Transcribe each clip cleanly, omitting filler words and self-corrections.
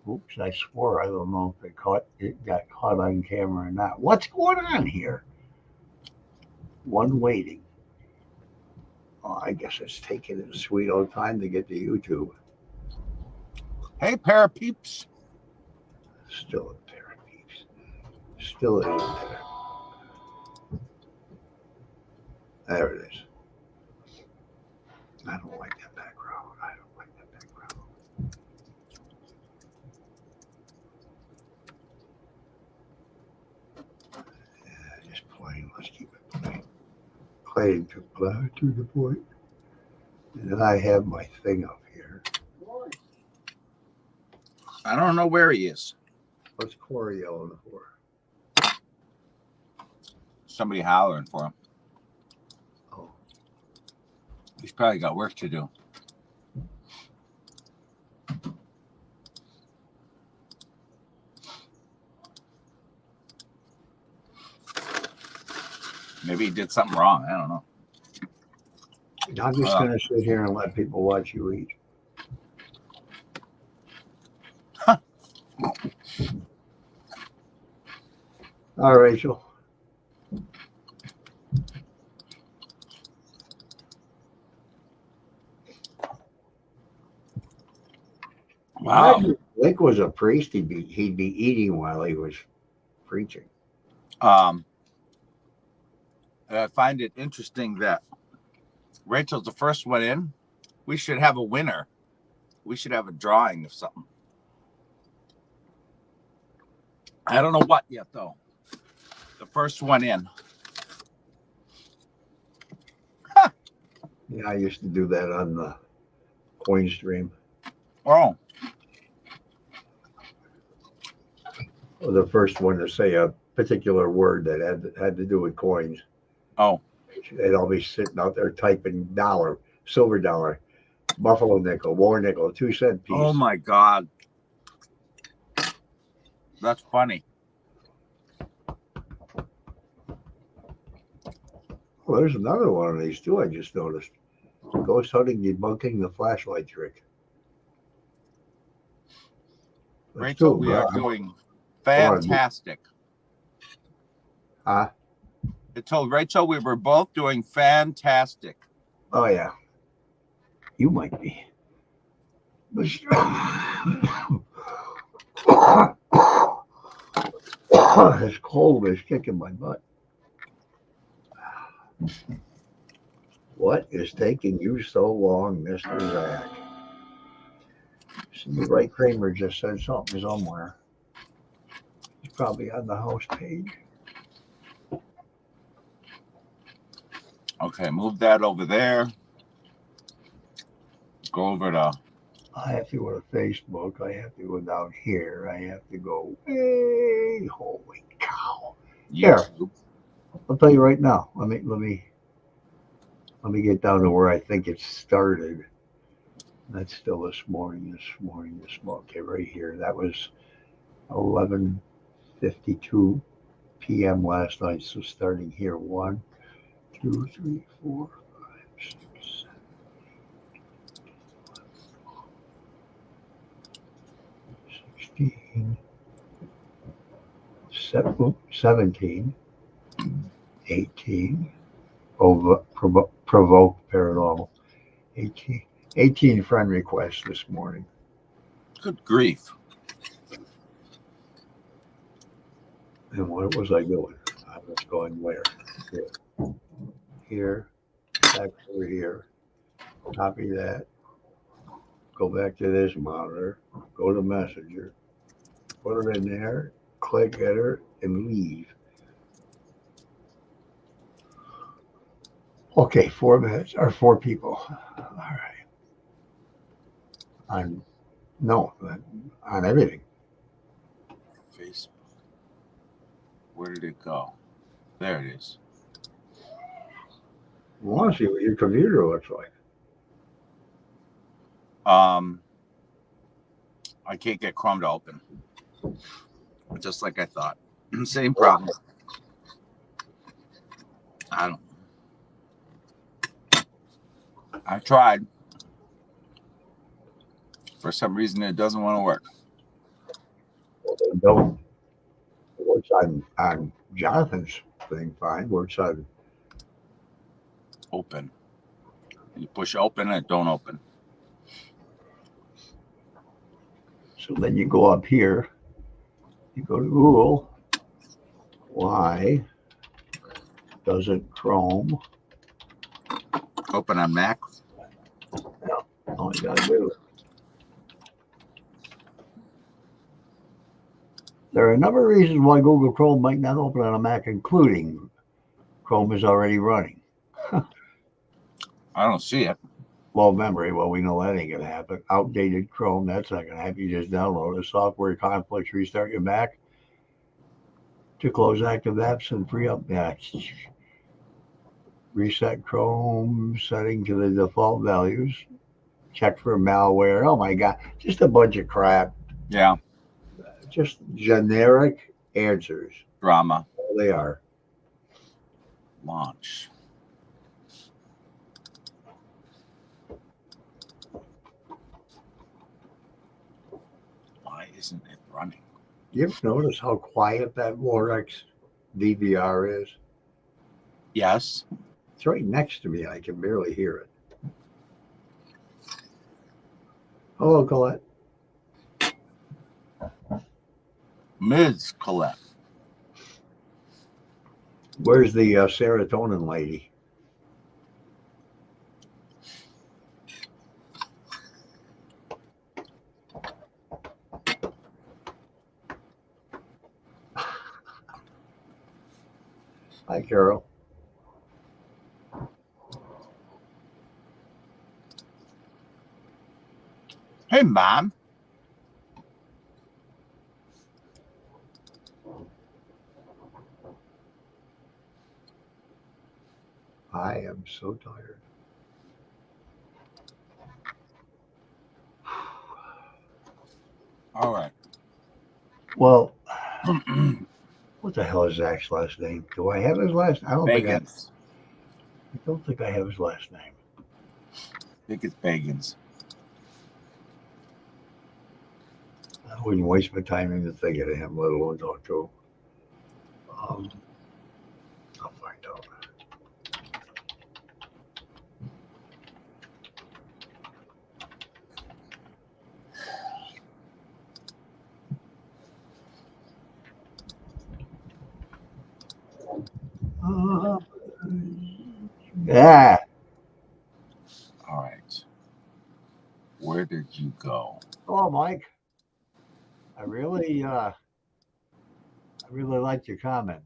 Oops, I swore. I don't know if it got caught on camera or not. What's going on here? One waiting. Oh, I guess it's taking its sweet old time to get to YouTube. Hey, pair of peeps. Still a pair of peeps. Still isn't there. There it is. I don't like that background. I don't like that background. Yeah, just plain. Let's keep it plain. Plain to the point. And then I have my thing up here. I don't know where he is. What's Corey yelling for? Somebody hollering for him. Oh, He's probably got work to do. Maybe he did something wrong. I don't know. I'm just going to sit here and let people watch you eat. All right, Rachel. Wow. Nick was a priest. He'd be eating while he was preaching. I find it interesting that Rachel's the first one in. We should have a winner. We should have a drawing of something. I don't know what yet, though. The first one in. Yeah, I used to do that on the coin stream. Oh. The first one to say a particular word that had to do with coins. Oh. They'd all be sitting out there typing dollar, silver dollar, buffalo nickel, war nickel, 2-cent piece. Oh my God. That's funny. Well, there's another one of these too. I just noticed. Ghost hunting debunking the flashlight trick. Rachel, we are doing fantastic. Huh? I told Rachel we were both doing fantastic. Oh yeah. You might be. This cold is kicking my butt. What is taking you so long, Mr. Zach? See, Ray Kramer just said something somewhere. It's probably on the house page. Okay, move that over there. Go over to... I have to go to Facebook. I have to go down here. I have to go. Hey, holy cow! Here, I'll tell you right now. Let me get down to where I think it started. That's still this morning. Okay, right here. That was 11:52 p.m. last night. So starting here, 1, 2, 3, 4, 5, 6, 7, 16, 17, 18, provoke paranormal, 18 friend requests this morning. Good grief. And what was I doing? I was going where? Here, back over here, copy that, go back to this monitor, go to Messenger, put it in there, click enter, and leave. Okay, 4 minutes or 4 people. All right. On everything. Facebook. Where did it go? There it is. I want to see what your computer looks like. I can't get Chrome to open. Just like I thought. Same problem. I don't. I tried. For some reason, it doesn't want to work. Don't works on Jonathan's thing fine. Works on Open. You push open and it don't open. so then you go up here, you go to Google. Why doesn't Chrome? Open on Mac. All you gotta do. There are a number of reasons why Google Chrome might not open on a Mac, including Chrome is already running. I don't see it. Low memory, well, we know that ain't gonna happen. Outdated Chrome, that's not gonna happen. You just download it. Software conflicts, restart your Mac to close active apps and free up apps. Reset Chrome setting to the default values. Check for malware. Oh my God, just a bunch of crap. Yeah. Just generic answers. Drama. All they are. Launch. Why isn't it running? You ever notice how quiet that Lorex DVR is? Yes. It's right next to me. I can barely hear it. Hello, Colette. Ms. Colette. Where's the serotonin lady? Hi, Carol. Hey, Mom. I am so tired. All right. Well, what the hell is Zach's last name? Do I have his last? I don't think I. Bagans. I don't think I have his last name. I think it's Bagans. I wouldn't waste my time even thinking of him, let alone talk to him. I'll find out. Yeah. All right. Where did you go? Hello, Mike. I really liked your comment.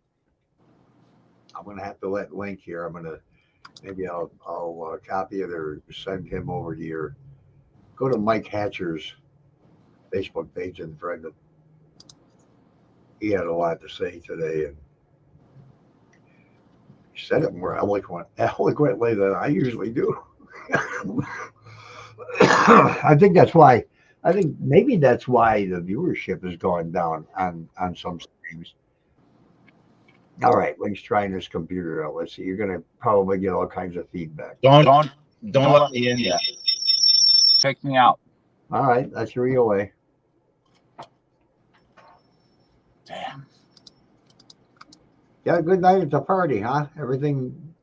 I'm gonna have to let Link here. Maybe I'll copy it or send him over to your. Go to Mike Hatcher's Facebook page and friend him. He had a lot to say today, and he said it more eloquently than I usually do. I think that's why. I think maybe that's why the viewership has gone down on some streams. All right, Link's trying his computer out. Let's see. You're gonna probably get all kinds of feedback. Don't let me in yet. Take me out. All right, that's your EOA. Damn. Yeah, good night at the party, huh? Everything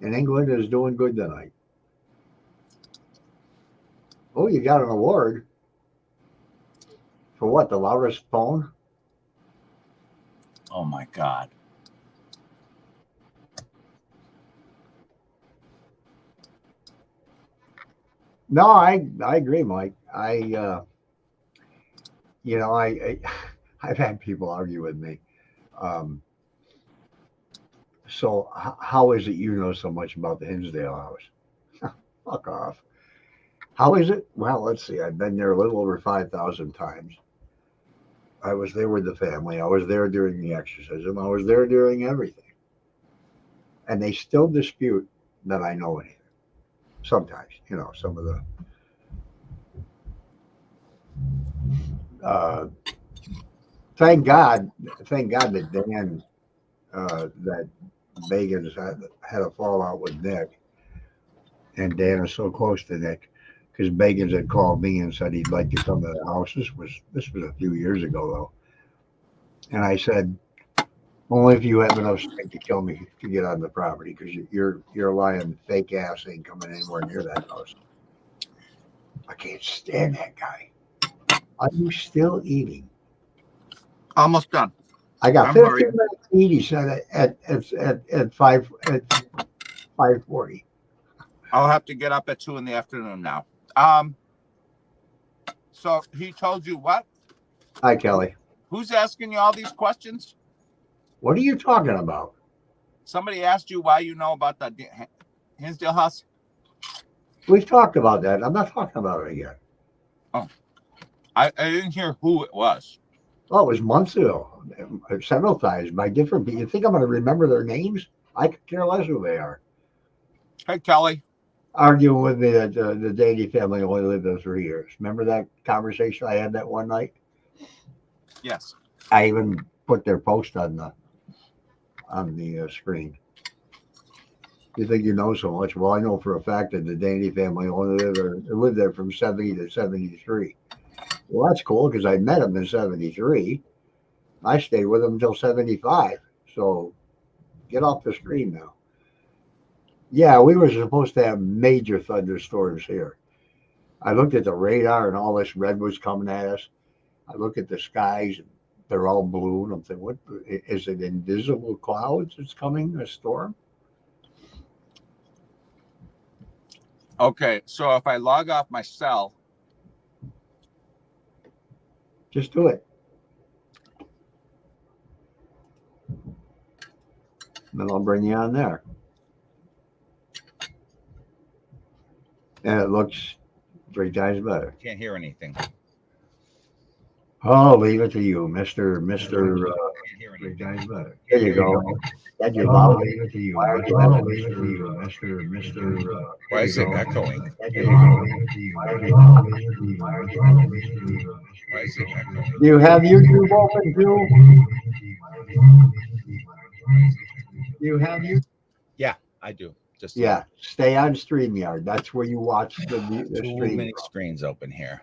in England is doing good tonight. Oh, you got an award. For what? The loudest phone? Oh my God. No, I agree, Mike. I've had people argue with me. Um, so how is it you know so much about the Hinsdale house? Fuck off. How is it? Well, let's see. I've been there a little over 5,000 times. I was there with the family. I was there during the exorcism. I was there during everything. And they still dispute that I know anything. Sometimes, some of the thank God that Dan that Bagans had a fallout with Nick, and Dan is so close to Nick because Bagans had called me and said he'd like to come to the house. This was a few years ago And I said, only if you have enough strength to kill me to get on the property, because your lying fake ass ain't coming anywhere near that house. I can't stand that guy. Are you still eating? Almost done. I got I'm 15 hurrying. minutes to eat. He said at 5:40. I'll have to get up at 2 in the afternoon now. So he told you what? Hi, Kelly. Who's asking you all these questions? What are you talking about? Somebody asked you why you know about the Hinsdale house? We've talked about that. I'm not talking about it again. Oh, I didn't hear who it was. Oh, it was months ago, several times by different people. You think I'm going to remember their names? I could care less who they are. Hey, Kelly. Arguing with me that the Danny family only lived there 3 years. Remember that conversation I had that one night? Yes. I even put their post on the screen. You think you know so much? Well, I know for a fact that the Danny family only lived there from 70 to 73. Well, that's cool because I met them in 73. I stayed with them until 75. So get off the screen now. Yeah, we were supposed to have major thunderstorms here. I looked at the radar and all this red was coming at us. I look at the skies and they're all blue. And I'm thinking, what is it? Invisible clouds that's coming? A storm? Okay, so if I log off my cell, Just do it. Then I'll bring you on there. And it looks 3 times better. can't hear anything. Oh, leave it to you, Mister. Can't hear 3 times anything. better. There you go. That's your Oh, mouth. leave it to you. Why are you Oh, having leave it to you, Mister. Why is it echoing? There you go. Why is it echoing? Do you have YouTube open too? You have you? Yeah, I do. Just Yeah. Stay on StreamYard. That's where you watch the too stream. many screens open here.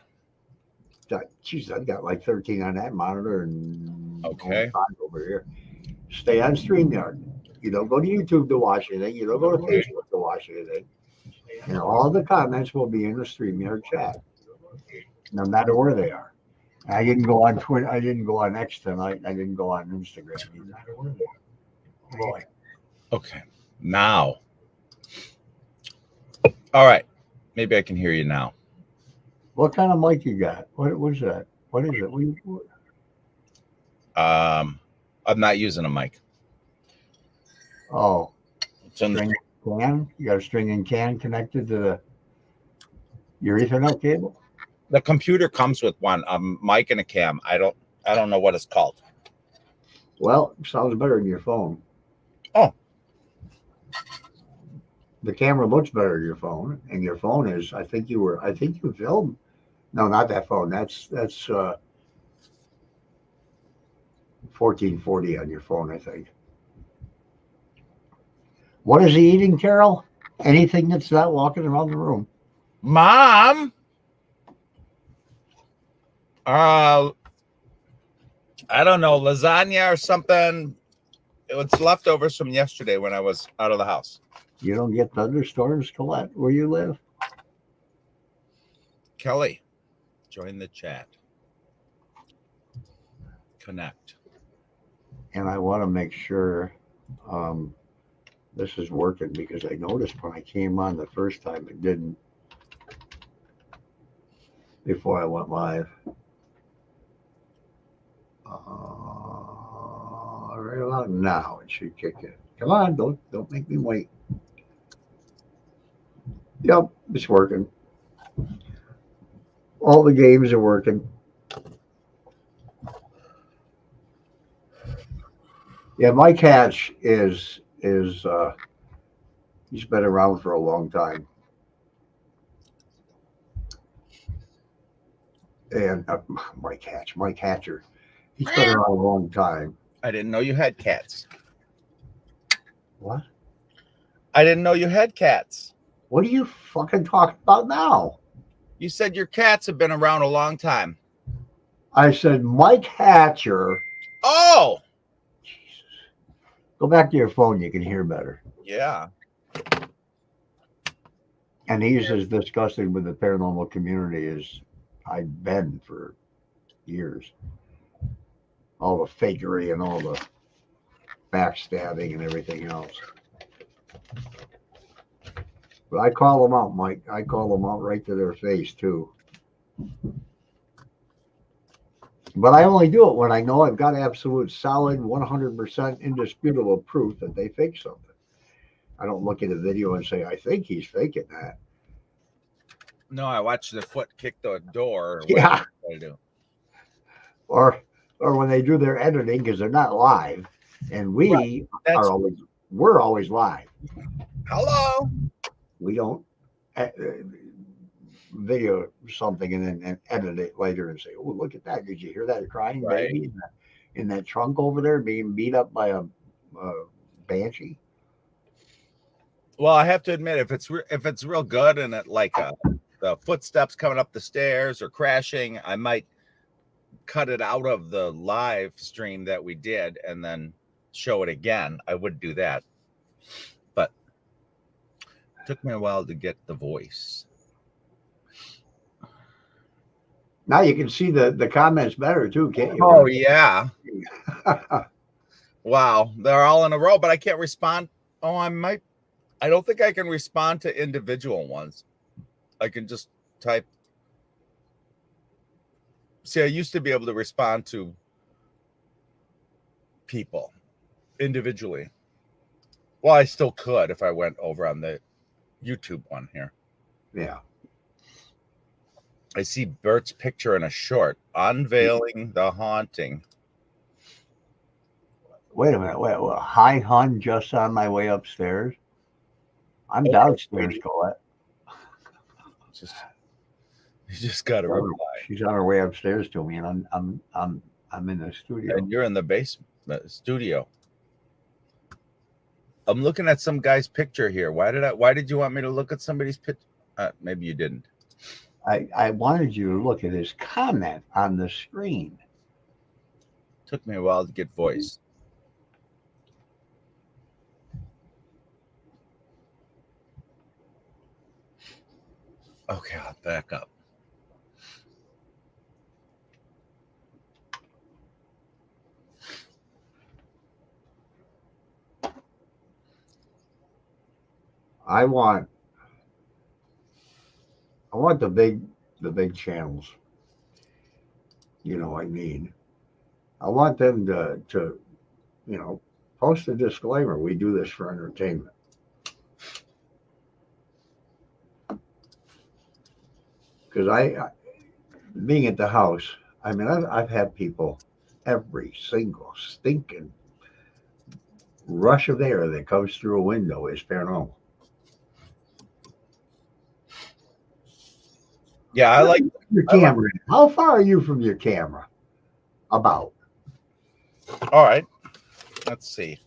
Jeez, I've got like 13 on that monitor and Okay. 5 over here. Stay on StreamYard. You don't go to YouTube to watch anything. You don't go to Facebook to watch anything. And all the comments will be in the StreamYard chat, no matter where they are. I didn't go on Twitter. I didn't go on X tonight. I didn't go on Instagram either. Boy. Okay. Now. All right. Maybe I can hear you now. What kind of mic you got? What was that? What is it? I'm not using a mic. Oh, It's string and can. You got a string and can connected to your Ethernet cable. the computer comes with one, a mic and a cam. I don't know what it's called. Well, it sounds better than your phone. Oh. The camera looks better than your phone, and your phone is. I think you filmed. No, not that phone. That's 1440 on your phone, I think. What is he eating, Carol? Anything that's not walking around the room. Mom. I don't know, lasagna or something. It was leftovers from yesterday when I was out of the house. You don't get thunderstorms, Colette, where you live? Kelly, join the chat. Connect. And I want to make sure this is working because I noticed when I came on the first time it didn't before I went live. Right about now it should kick in. Come on, don't make me wait. Yep, it's working. All the games are working. Yeah, Mike Hatch is he's been around for a long time. And Mike Hatcher, he's been around a long time. I didn't know you had cats. What? I didn't know you had cats. What are you fucking talking about now? You said your cats have been around a long time. I said Mike Hatcher Oh, Jesus. Go back to your phone. You can hear better. yeah. And he's as disgusted with the paranormal community as I've been for years. All the fakery and all the backstabbing and everything else. But I call them out, Mike. I call them out right to their face, too. But I only do it when I know I've got absolute, solid, 100% indisputable proof that they fake something. I don't look at a video and say, I think he's faking that. No, I watched the foot kick the door or Yeah. whatever they do. Or when they do their editing because they're not live, and we That's we're always live. hello. We don't video something and then edit it later and say, "Oh, look at that! Did you hear that crying Right. baby in that trunk over there being beat up by a banshee?" Well, I have to admit, if it's real good and it like the footsteps coming up the stairs or crashing, I might cut it out of the live stream that we did and then show it again. I would do that, but it took me a while to get the voice. Now you can see the comments better too, can't you? Oh yeah. Wow, they're all in a row, but I can't respond. Oh, I don't think I can respond to individual ones. I can just type. See, I used to be able to respond to people individually. Well, I still could if I went over on the YouTube one here. Yeah. I see Bert's picture in a short, unveiling the haunting. Wait a minute. Wait. Hi, hun. Just on my way upstairs. I'm downstairs, Colette. You just got to reply. She's on her way upstairs to me, and I'm in the studio. And you're in the basement studio. I'm looking at some guy's picture here. Why did you want me to look at somebody's picture? Maybe you didn't. I wanted you to look at his comment on the screen. Took me a while to get voice. Okay, I'll back up. I want the big channels. You know, I mean, I want them to post a disclaimer. We do this for entertainment. Because I being at the house, I mean, I've had people, every single stinking rush of air that comes through a window is paranormal. Yeah, I like your camera. How far are you from your camera? About. All right. Let's see.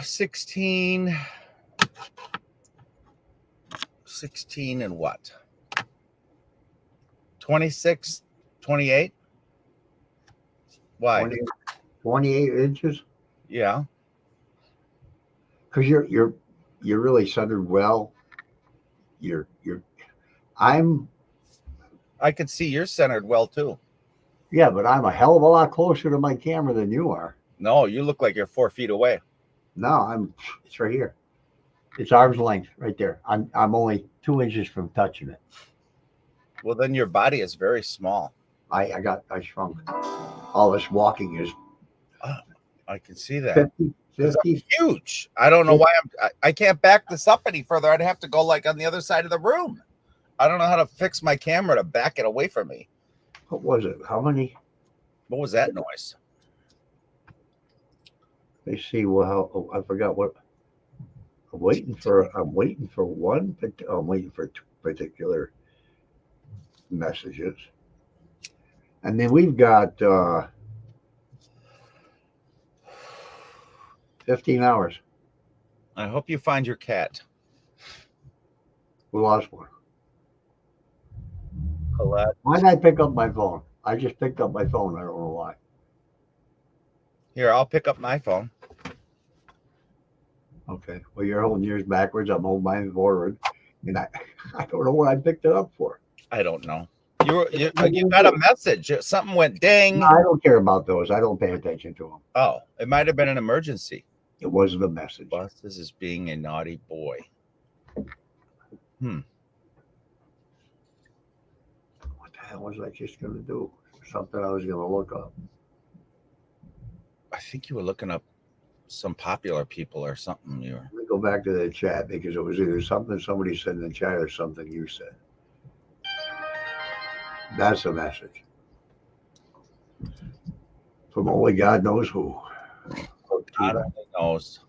16 and what? 26, 28? Why? 28 inches? Yeah. Because you're really centered well. I could see you're centered well too. Yeah, but I'm a hell of a lot closer to my camera than you are. No, you look like you're 4 feet away. No, it's right here. It's arm's length right there. I'm only 2 inches from touching it. Well, then your body is very small. I shrunk. All this walking is. I can see that. 50. Huge. I don't know why I can't back this up any further. I'd have to go like on the other side of the room. I don't know how to fix my camera to back it away from me. What was it? How many? What was that noise? Let me see. Well, I forgot what. I'm waiting for one, but I'm waiting for two particular messages. And then we've got 15 hours. I hope you find your cat. We lost one. Colette. Why did I pick up my phone? I just picked up my phone. I don't know why. Here, I'll pick up my phone. Okay. Well, you're holding yours backwards. I'm holding mine forward. And I don't know what I picked it up for. I don't know. You got a message. Something went ding. No, I don't care about those. I don't pay attention to them. Oh, it might have been an emergency. It wasn't a message. This is being a naughty boy. What the hell was I just going to do? Something I was going to look up. I think you were looking up some popular people or something. Let me go back to the chat because it was either something somebody said in the chat or something you said. That's a message. From only God knows who. God only knows.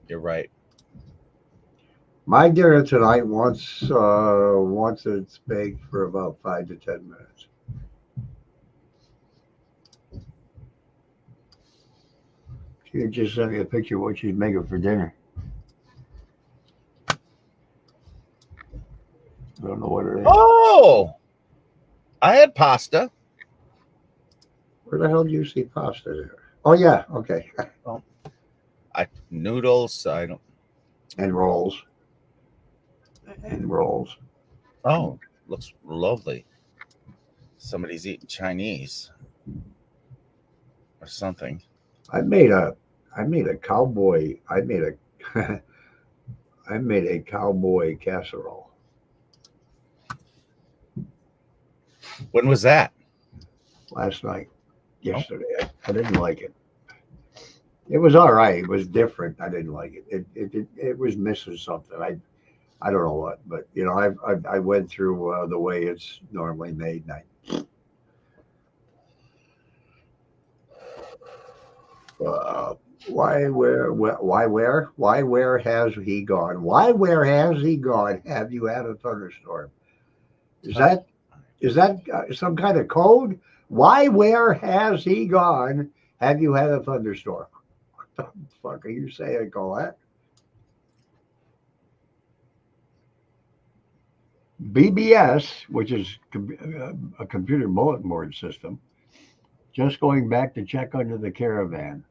You're right. My dinner tonight once it's baked for about 5 to 10 minutes. She just sent me a picture of what she's making for dinner. I don't know what it is. Oh, I had pasta. Where the hell do you see pasta there? Oh yeah, okay. Oh, noodles. I don't. And rolls. And rolls. Oh, looks lovely. Somebody's eating Chinese or something. I made a cowboy casserole. When was that? Last night. Yesterday. Oh. I didn't like it. It was all right. It was different. I didn't like it. It was missing something. I don't know what, but you know, I went through the way it's normally made. And why where has he gone? Why where has he gone? Have you had a thunderstorm? Is that some kind of code? Why where has he gone? Have you had a thunderstorm? What the fuck are you saying, Colette? BBS, which is a computer bulletin board system, just going back to check under the caravan.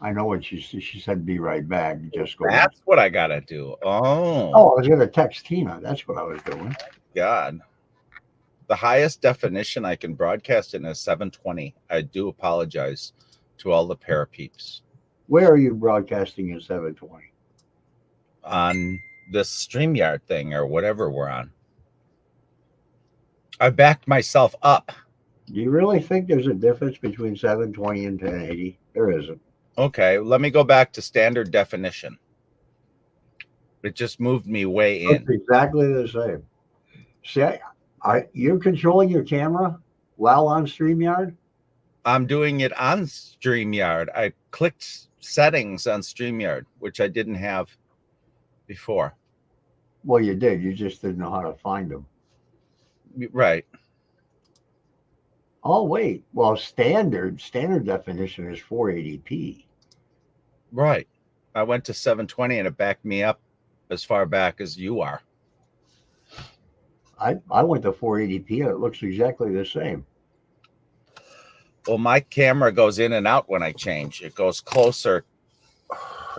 I know what she said. Be right back. Just go. That's what I gotta do. Oh, I was gonna text Tina. That's what I was doing. God, the highest definition I can broadcast in is 720. I do apologize to all the parapeeps. Where are you broadcasting in 720? On this StreamYard thing or whatever we're on. I backed myself up. Do you really think there's a difference between 720 and 1080? There isn't. Okay, let me go back to standard definition. It just moved me way in. It's exactly the same. See, you're controlling your camera while on StreamYard? I'm doing it on StreamYard. I clicked settings on StreamYard, which I didn't have before. Well, you did. You just didn't know how to find them. Right. Oh, wait. Well, standard definition is 480p. Right. I went to 720 and it backed me up as far back as you are. I went to 480p and it looks exactly the same. Well, my camera goes in and out when I change. It goes closer.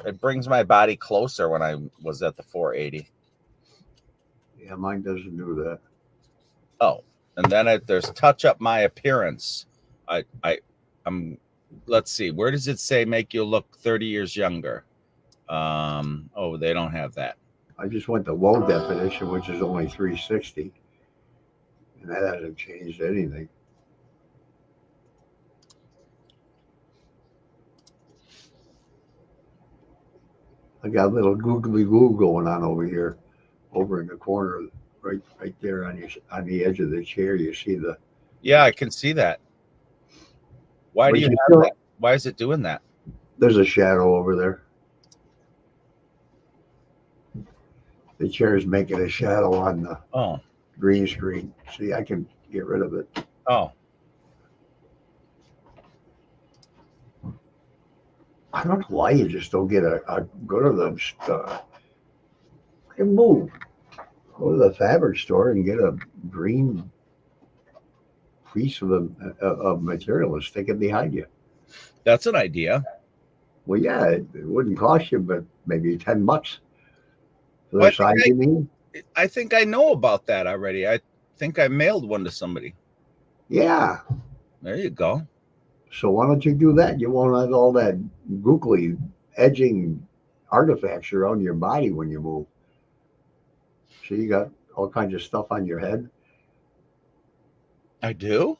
It brings my body closer when I was at the 480. Yeah, mine doesn't do that. Oh, and then there's touch up my appearance. I'm let's see, where does it say make you look 30 years younger? Oh, they don't have that. I just went to low definition, which is only 360, and that hasn't changed anything. I got a little googly goo going on over here, over in the corner, right there on the edge of the chair. You see the? Yeah, I can see that. Why do you have that? Why is it doing that? There's a shadow over there. The chair is making a shadow on the green screen. See, I can get rid of it. Oh. I don't know why you just don't get a go to the and move. Go to the fabric store and get a green piece of material and stick it behind you. That's an idea. Well, yeah, it wouldn't cost you, but maybe $10 for Well, the size you need. I think I know about that already. I think I mailed one to somebody. Yeah. There you go. So why don't you do that? You won't have all that googly edging artifacts around your body when you move. So you got all kinds of stuff on your head. I do.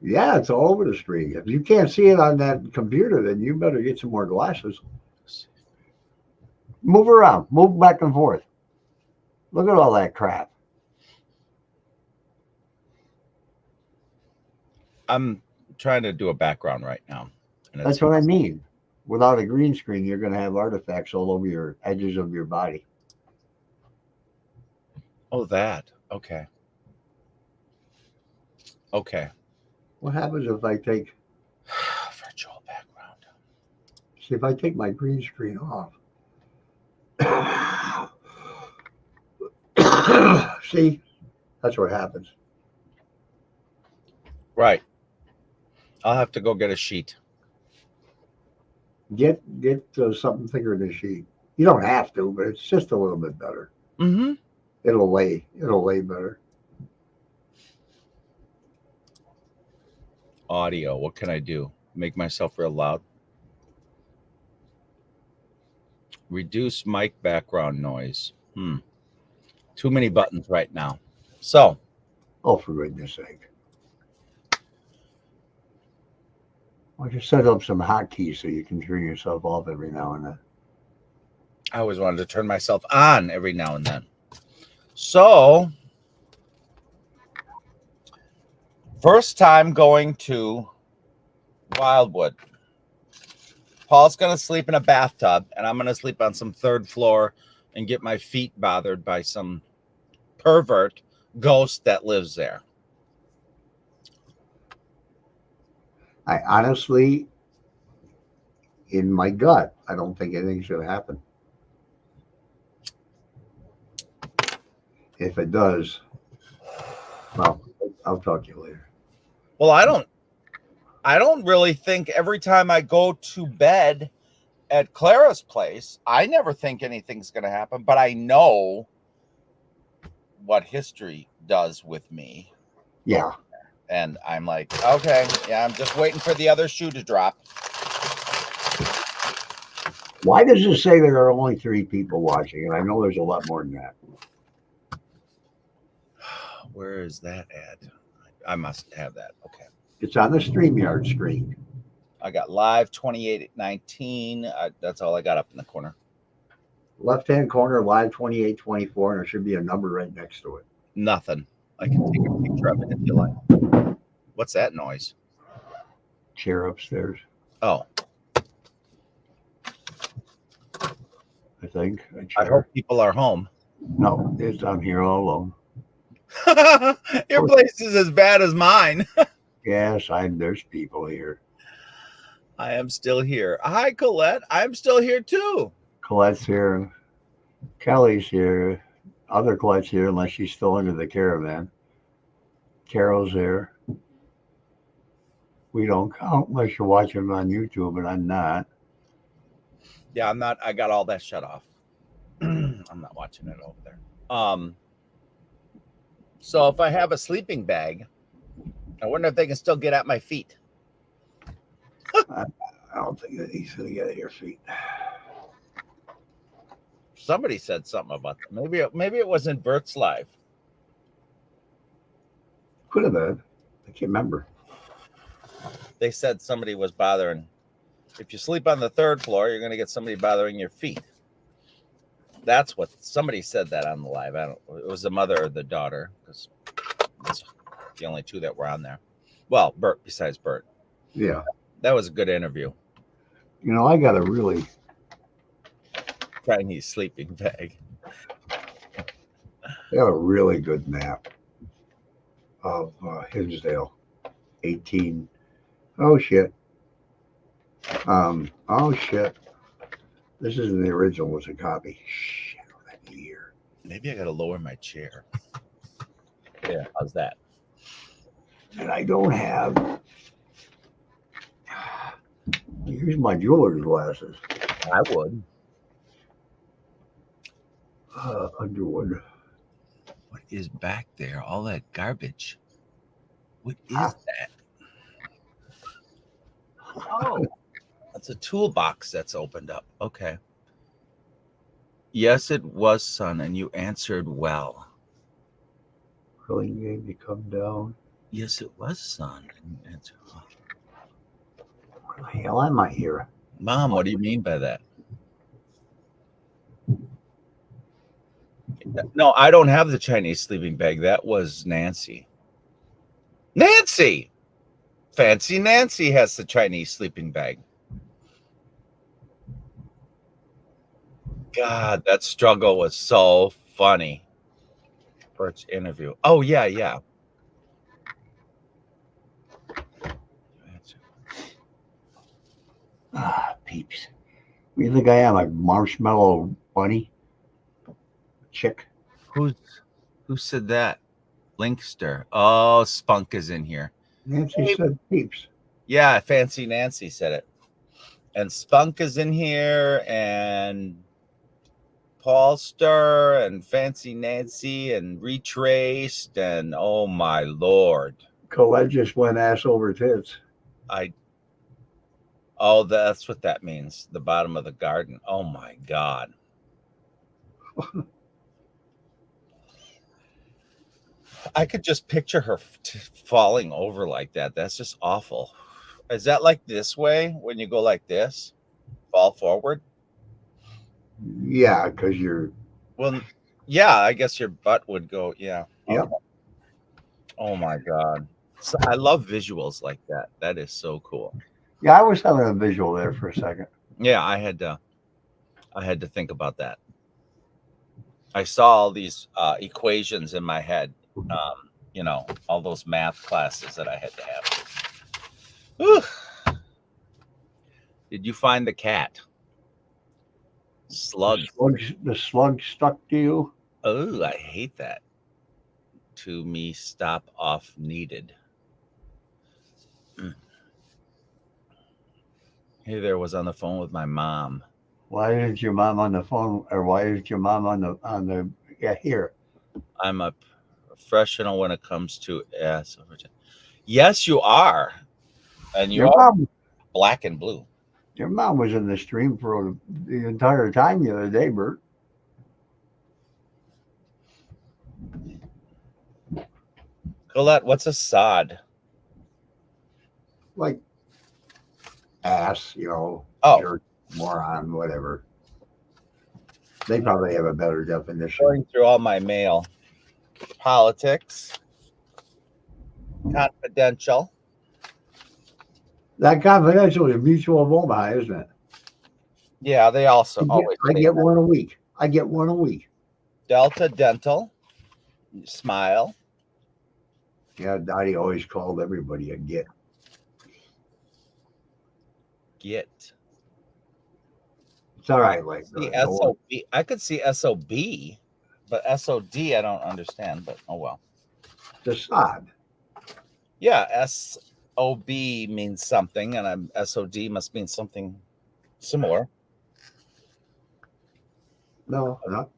Yeah, it's all over the screen. If you can't see it on that computer, then you better get some more glasses. Move around, move back and forth. Look at all that crap. I'm trying to do a background right now, and it's That's what I mean. Without a green screen, you're going to have artifacts all over your edges of your body. oh that okay. Okay. What happens if I take, Virtual background. see, if I take my green screen off? See, that's what happens. Right. I'll have to go get a sheet. Get something thicker than a sheet. You don't have to, but it's just a little bit better. Mm-hmm. It'll lay better. Audio. What can I do? Make myself real loud. Reduce mic background noise. Too many buttons right now. So Oh, for goodness sake. Why don't you set up some hotkeys so you can turn yourself off every now and then? I always wanted to turn myself on every now and then. So first time going to Wildwood. Paul's going to sleep in a bathtub, and I'm going to sleep on some third floor and get my feet bothered by some pervert ghost that lives there. I honestly, in my gut, I don't think anything's going to happen. If it does, well, I'll talk to you later. Well, I don't really think every time I go to bed at Clara's place, I never think anything's going to happen, but I know what history does with me. Yeah. And I'm like, okay, yeah, I'm just waiting for the other shoe to drop. Why does it say there are only 3 people watching? And I know there's a lot more than that. Where is that at? I must have that. Okay. It's on the StreamYard screen. I got live 28 at 19. That's all I got up in the corner. Left-hand corner, live 2824, and there should be a number right next to it. Nothing. I can take a picture of it if you like. What's that noise? Chair upstairs, Oh, I think. I hope people are home. No, I'm here all alone. Your place is as bad as mine. Yes, there's people here. I am still here. Hi, Colette. I'm still here too. Colette's here. Kelly's here. Other Colette's here, unless she's still under the caravan. Carol's here. We don't count unless you're watching on YouTube, and I'm not. Yeah, I'm not. I got all that shut off. I'm not watching it over there. So if I have a sleeping bag, I wonder if they can still get at my feet. I don't think that he's going to get at your feet. Somebody said something about that. Maybe it was in Bert's live. Could have been. I can't remember. They said somebody was bothering. If you sleep on the 3rd floor, you're going to get somebody bothering your feet. That's what somebody said that on the live. It was the mother or the daughter, because it's the only 2 that were on there. Well, Bert, besides Bert. Yeah. That was a good interview. You know, I got a really Chinese sleeping bag. I got a really good map of Hinsdale, 18. Oh shit. Oh shit. This isn't the original. It's a copy. Shit, that year. Maybe I got to lower my chair. Yeah, how's that? And I don't have. Here's my jeweler's glasses. I would. Underwood. What is back there? All that garbage. What is Ah. that? Oh, that's a toolbox that's opened up. Okay. Yes, it was, son, and you answered well. Really need to come down. Yes, it was, son, and you answered well. Where the hell am I here? Mom, what do you mean by that? No, I don't have the Chinese sleeping bag. That was Nancy. Nancy! Fancy Nancy has the Chinese sleeping bag. God, that struggle was so funny. First interview. Oh, yeah, yeah. Ah, peeps. What do you think I am? A marshmallow bunny? Chick? Who said that? Linkster. Oh, Spunk is in here. Nancy Hey. said peeps. Yeah, Fancy Nancy said it. And Spunk is in here, and Paulster, and Fancy Nancy, and Retraced, and oh my Lord. Colette just went ass over tits. Oh, that's what that means. The bottom of the garden. Oh my God. I could just picture her falling over like that. That's just awful. Is that like this way when you go like this? Fall forward? Yeah, because you're. Well, yeah, I guess your butt would go. Yeah. Yep. Okay. Oh my God. So I love visuals like that. That is so cool. Yeah, I was having a visual there for a second. Yeah, I had to think about that. I saw all these equations in my head. All those math classes that I had to have. Whew. Did you find the cat? Slug. The slug stuck to you? Oh, I hate that. To me, stop off needed. Hey there, was on the phone with my mom. Why isn't your mom on the phone, or why isn't your mom on the? Yeah, here. I'm a professional when it comes to ass. Yes, you are, and Your you're mom, black and blue. your mom was in the stream for the entire time the other day, Bert. Colette, what's a sod? Like ass, Oh, jerk, moron, whatever. They probably have a better definition. going through all my mail. Politics. Confidential. That confidential is Mutual of Omaha, isn't it? Yeah, they also always I say get that. one a week. I get one a week. Delta Dental. Smile. Yeah, Dottie always called everybody a get. Get. It's all right, like See SOB. I could see SOB, but SOD I don't understand, but oh well. the sod. Yeah, SOB means something, and SOD must mean something similar. No, not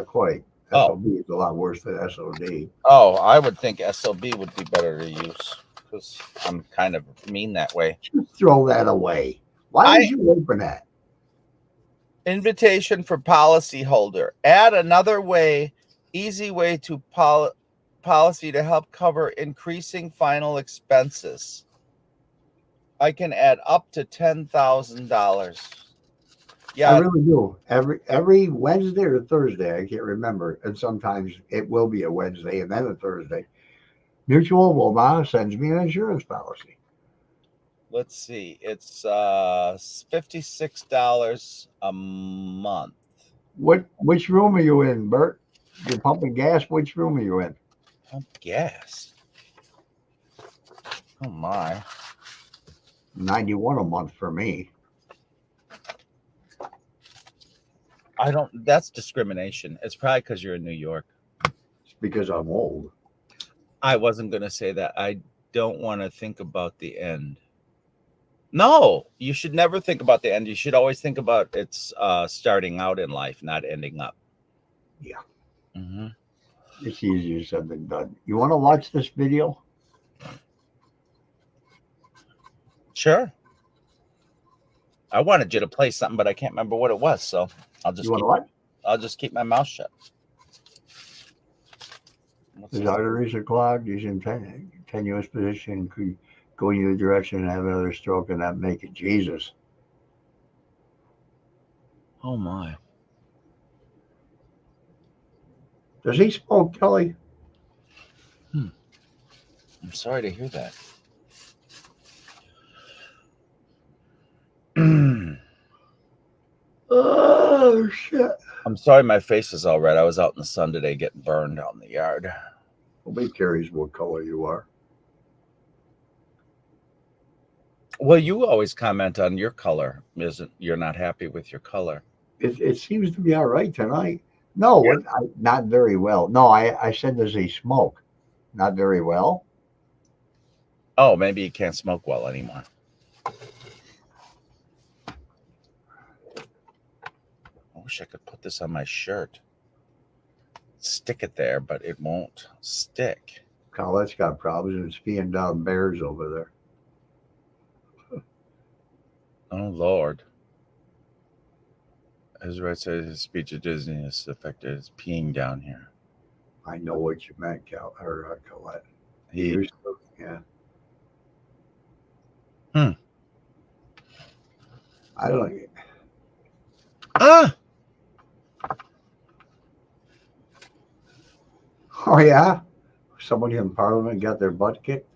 quite. Oh. SOB is a lot worse than SOD. Oh, I would think SOB would be better to use because I'm kind of mean that way. Just throw that away. Why would you open that? Invitation for policyholder. Add another way, easy way to policy to help cover increasing final expenses. I can add up to $10,000. Yeah, I really do. Every Wednesday or Thursday, I can't remember, and sometimes it will be a Wednesday and then a Thursday. Mutual of Omaha sends me an insurance policy. Let's see. It's $56 a month. Which room are you in, Bert? You're pumping gas. Which room are you in? Pump gas. Oh my. 91 a month for me. That's discrimination. It's probably because you're in New York. It's because I'm old. I wasn't going to say that. don't want to think about the end. No, you should never think about the end. You should always think about it's starting out in life, not ending up. Yeah, Mm-hmm. it's easier said than done. You want to watch this video? Sure. I wanted you to play something, but I can't remember what it was, so I'll You just want to keep what? I'll just keep my mouth shut. What's His this? arteries are clogged. He's in tenuous position. Could go in either direction and have another stroke and not make it. Jesus. Oh my. Does he smoke, Kelly? I'm sorry to hear that. Oh, shit. I'm sorry my face is all red. I was out in the sun today getting burned out in the yard. Nobody cares what color you are. Well, you always comment on your color. Isn't you're not happy with your color? It seems to be all right tonight. No, Yeah. not very well. No, I said does he smoke? Not very well. Oh, maybe you can't smoke well anymore. I wish I could put this on my shirt. Stick it there, but it won't stick. Colette's got problems. It's being down bears over there. Oh Lord. His right side of his speech at Disney is affected. It's peeing down here. I know what you meant, Colette. He Used to, yeah. Hmm. I don't. Ah Oh yeah, somebody in Parliament got their butt kicked.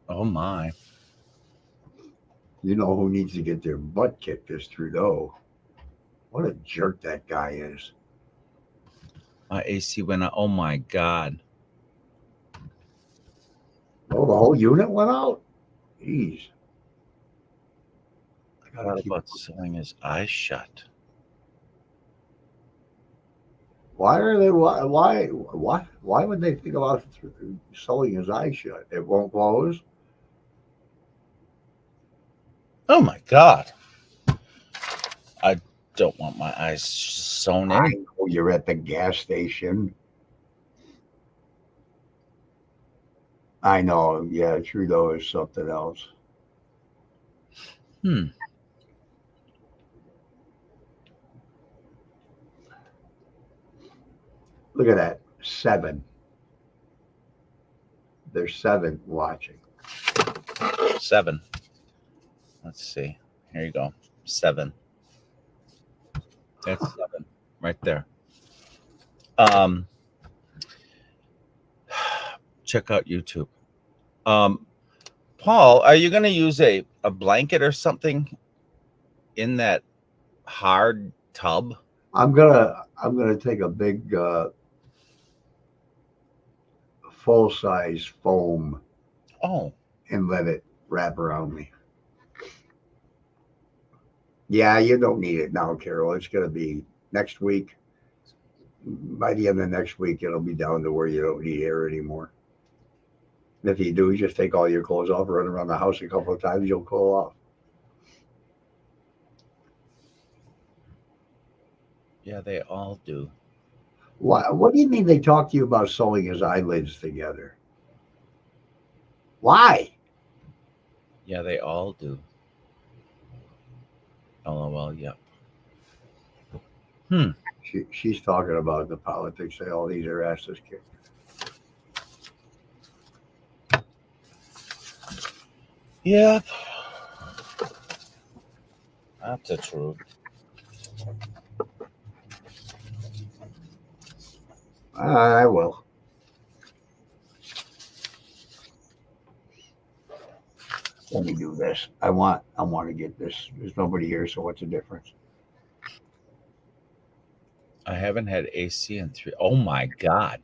oh my. You know who needs to get their butt kicked is Trudeau. What a jerk that guy is. My AC went out. Oh my god. Oh, the whole unit went out. Jeez. I gotta What keep. about sewing his eyes shut? Why are they? Why would they think about sewing his eyes shut? It won't close. Oh my god. I don't want my eyes sewn I in. know you're at the gas station. I know. Yeah, Trudeau is something else. Hmm. Look at that. 7. There's 7 watching. 7. Let's see. Here you go. 7. That's 7 right there. Check out YouTube. Paul, are you going to use a blanket or something in that hard tub? I'm gonna take a big full size foam Oh, and let it wrap around me. Yeah, you don't need it now, Carol. It's gonna be next week. By the end of next week, it'll be down to where you don't need air anymore. And if you do, you just take all your clothes off, run around the house a couple of times, you'll cool off. yeah, they all do. What do you mean they talk to you about sewing his eyelids together? Why? Yeah, they all do. LOL, yep. Hmm. She's talking about the politics. They all these are asses kicked. Yep. That's the truth. I will. Let me do this. I want to get this. There's nobody here, so what's the difference? I haven't had AC in 3. Oh my god.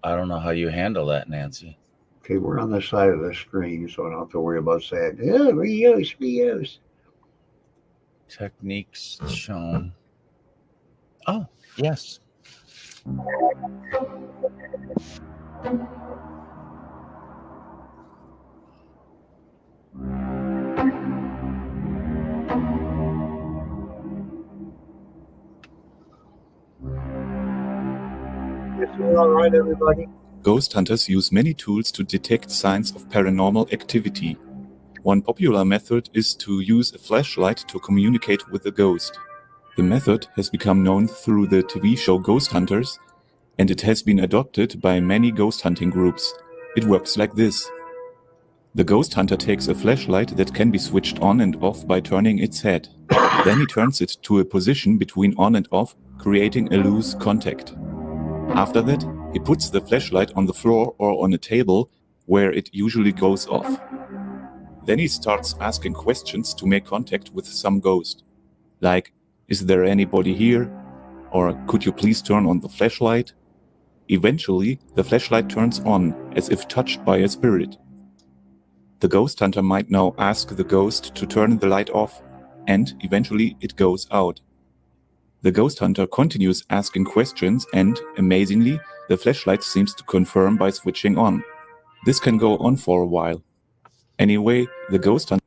I don't know how you handle that, Nancy. Okay, we're on the side of the screen, so I don't have to worry about saying, oh, reuse. Techniques shown. Oh, yes. You feel all right, everybody? Ghost hunters use many tools to detect signs of paranormal activity. One popular method is to use a flashlight to communicate with a ghost. The method has become known through the TV show Ghost Hunters, and it has been adopted by many ghost hunting groups. It works like this. The ghost hunter takes a flashlight that can be switched on and off by turning its head. Then he turns it to a position between on and off, creating a loose contact. After that, he puts the flashlight on the floor or on a table where it usually goes off. Then he starts asking questions to make contact with some ghost. Like, is there anybody here? Or could you please turn on the flashlight? Eventually, the flashlight turns on, as if touched by a spirit. The ghost hunter might now ask the ghost to turn the light off, and eventually it goes out. The ghost hunter continues asking questions and, amazingly, the flashlight seems to confirm by switching on. This can go on for a while. Anyway, the ghost hunter...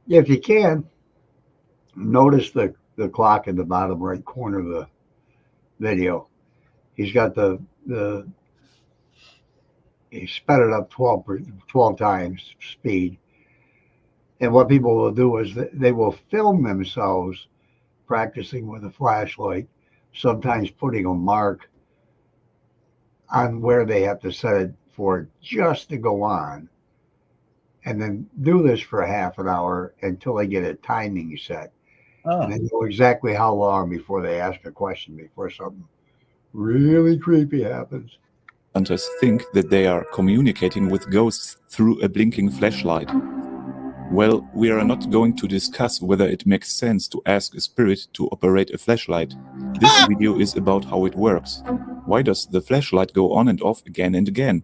If you can, notice the clock in the bottom right corner of the video. He's got he sped it up 12 times speed. And what people will do is they will film themselves practicing with a flashlight, sometimes putting a mark on where they have to set it for just to go on. And then do this for half an hour until they get a timing set. And then know exactly how long before they ask a question, before something really creepy happens. Hunters think that they are communicating with ghosts through a blinking flashlight. Well, we are not going to discuss whether it makes sense to ask a spirit to operate a flashlight. This video is about how it works. Why does the flashlight go on and off again and again?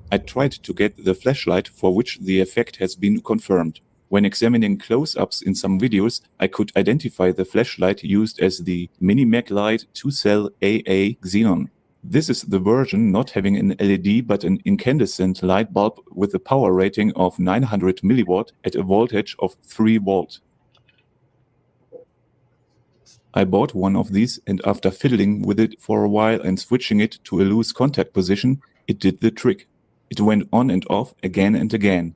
I tried to get the flashlight for which the effect has been confirmed. When examining close-ups in some videos, I could identify the flashlight used as the Mini Maglite 2-cell AA Xenon. This is the version not having an LED but an incandescent light bulb with a power rating of 900 mW at a voltage of 3 volt. I bought one of these, and after fiddling with it for a while and switching it to a loose contact position, it did the trick. It went on and off again and again.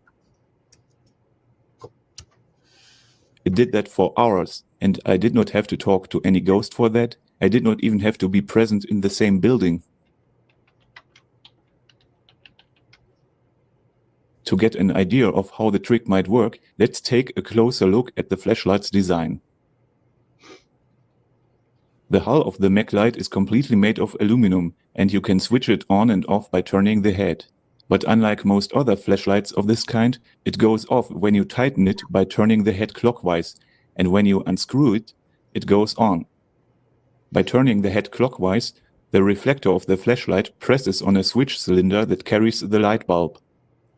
It did that for hours, and I did not have to talk to any ghost for that. I did not even have to be present in the same building. To get an idea of how the trick might work, let's take a closer look at the flashlight's design. The hull of the Maglite is completely made of aluminum, and you can switch it on and off by turning the head. But unlike most other flashlights of this kind, it goes off when you tighten it by turning the head clockwise, and when you unscrew it, it goes on. By turning the head clockwise, the reflector of the flashlight presses on a switch cylinder that carries the light bulb.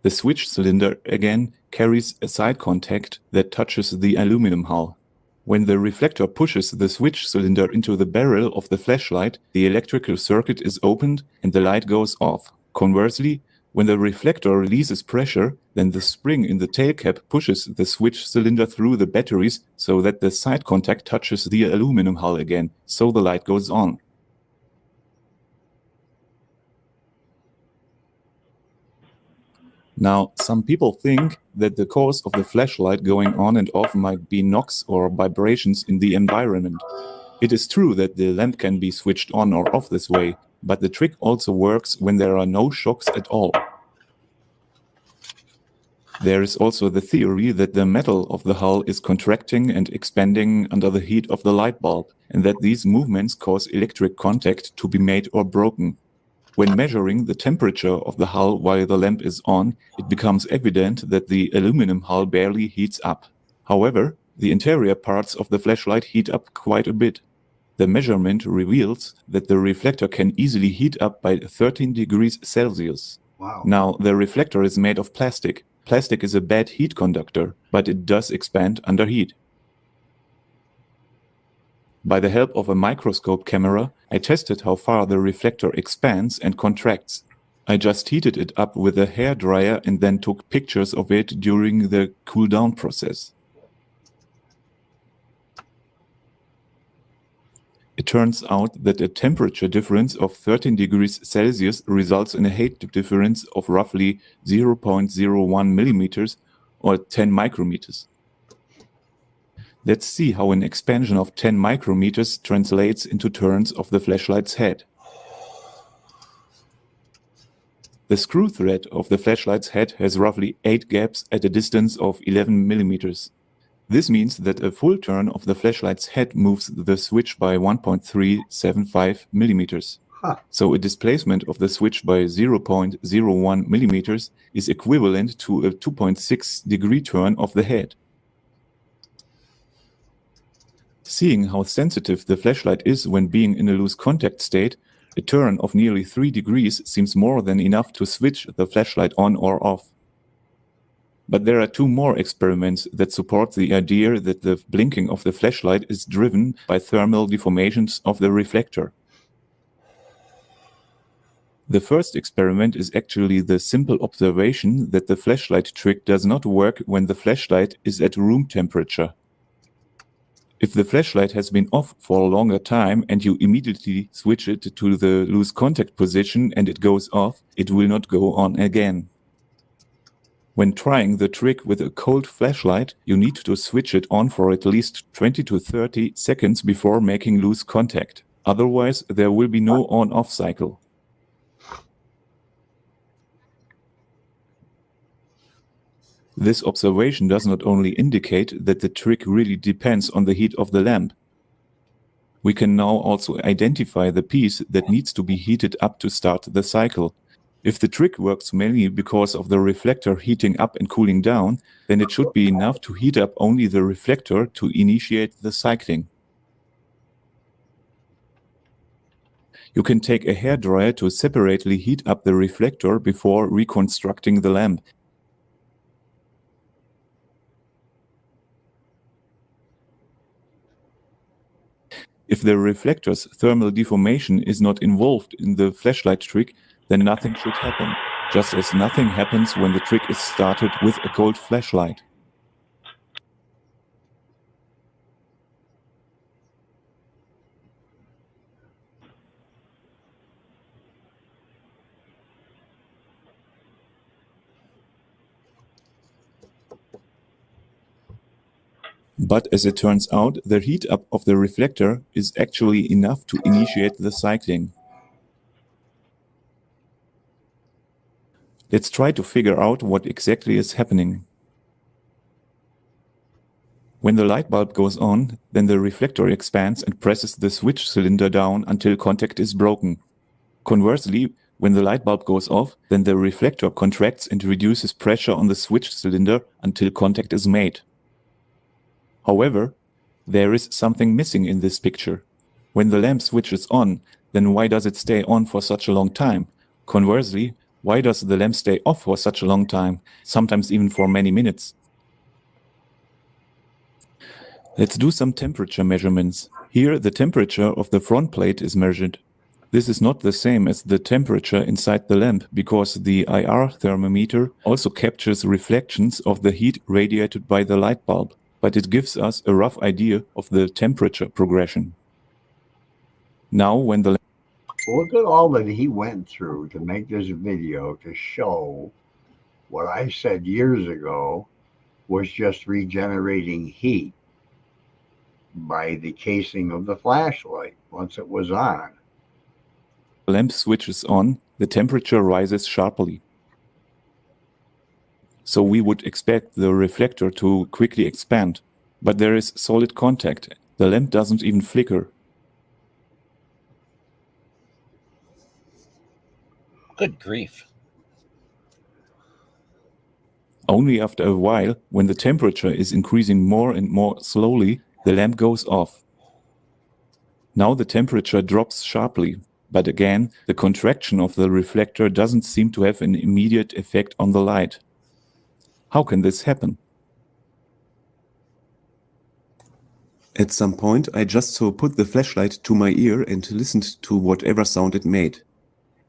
The switch cylinder again carries a side contact that touches the aluminum hull. When the reflector pushes the switch cylinder into the barrel of the flashlight, the electrical circuit is opened and the light goes off. Conversely, when the reflector releases pressure, then the spring in the tail cap pushes the switch cylinder through the batteries so that the side contact touches the aluminum hull again, so the light goes on. Now, some people think that the cause of the flashlight going on and off might be knocks or vibrations in the environment. It is true that the lamp can be switched on or off this way, but the trick also works when there are no shocks at all. There is also the theory that the metal of the hull is contracting and expanding under the heat of the light bulb, and that these movements cause electric contact to be made or broken. When measuring the temperature of the hull while the lamp is on, it becomes evident that the aluminum hull barely heats up. However, the interior parts of the flashlight heat up quite a bit. The measurement reveals that the reflector can easily heat up by 13 degrees Celsius. Wow. Now, the reflector is made of plastic. Plastic is a bad heat conductor, but it does expand under heat. By the help of a microscope camera, I tested how far the reflector expands and contracts. I just heated it up with a hairdryer and then took pictures of it during the cool-down process. It turns out that a temperature difference of 13 degrees Celsius results in a heat difference of roughly 0.01 millimeters or 10 micrometers. Let's see how an expansion of 10 micrometers translates into turns of the flashlight's head. The screw thread of the flashlight's head has roughly 8 gaps at a distance of 11 millimeters. This means that a full turn of the flashlight's head moves the switch by 1.375 millimeters. So a displacement of the switch by 0.01 millimeters is equivalent to a 2.6 degree turn of the head. Seeing how sensitive the flashlight is when being in a loose contact state, a turn of nearly 3 degrees seems more than enough to switch the flashlight on or off. But there are 2 more experiments that support the idea that the blinking of the flashlight is driven by thermal deformations of the reflector. The first experiment is actually the simple observation that the flashlight trick does not work when the flashlight is at room temperature. If the flashlight has been off for a longer time and you immediately switch it to the loose contact position and it goes off, it will not go on again. When trying the trick with a cold flashlight, you need to switch it on for at least 20 to 30 seconds before making loose contact. Otherwise, there will be no on-off cycle. This observation does not only indicate that the trick really depends on the heat of the lamp. We can now also identify the piece that needs to be heated up to start the cycle. If the trick works mainly because of the reflector heating up and cooling down, then it should be enough to heat up only the reflector to initiate the cycling. You can take a hairdryer to separately heat up the reflector before reconstructing the lamp. If the reflector's thermal deformation is not involved in the flashlight trick, then nothing should happen, just as nothing happens when the trick is started with a cold flashlight. But as it turns out, the heat up of the reflector is actually enough to initiate the cycling. Let's try to figure out what exactly is happening. When the light bulb goes on, then the reflector expands and presses the switch cylinder down until contact is broken. Conversely, when the light bulb goes off, then the reflector contracts and reduces pressure on the switch cylinder until contact is made. However, there is something missing in this picture. When the lamp switches on, then why does it stay on for such a long time? Conversely, why does the lamp stay off for such a long time, sometimes even for many minutes? Let's do some temperature measurements. Here, the temperature of the front plate is measured. This is not the same as the temperature inside the lamp because the IR thermometer also captures reflections of the heat radiated by the light bulb, but it gives us a rough idea of the temperature progression. Now, when the Look at all that he went through to make this video to show what I said years ago was just regenerating heat by the casing of the flashlight once it was on. lamp switches on, the temperature rises sharply. So we would expect the reflector to quickly expand, but there is solid contact. The lamp doesn't even flicker. Good grief. Only after a while, when the temperature is increasing more and more slowly, the lamp goes off. Now the temperature drops sharply, but again, the contraction of the reflector doesn't seem to have an immediate effect on the light. How can this happen? At some point, I just so put the flashlight to my ear and listened to whatever sound it made.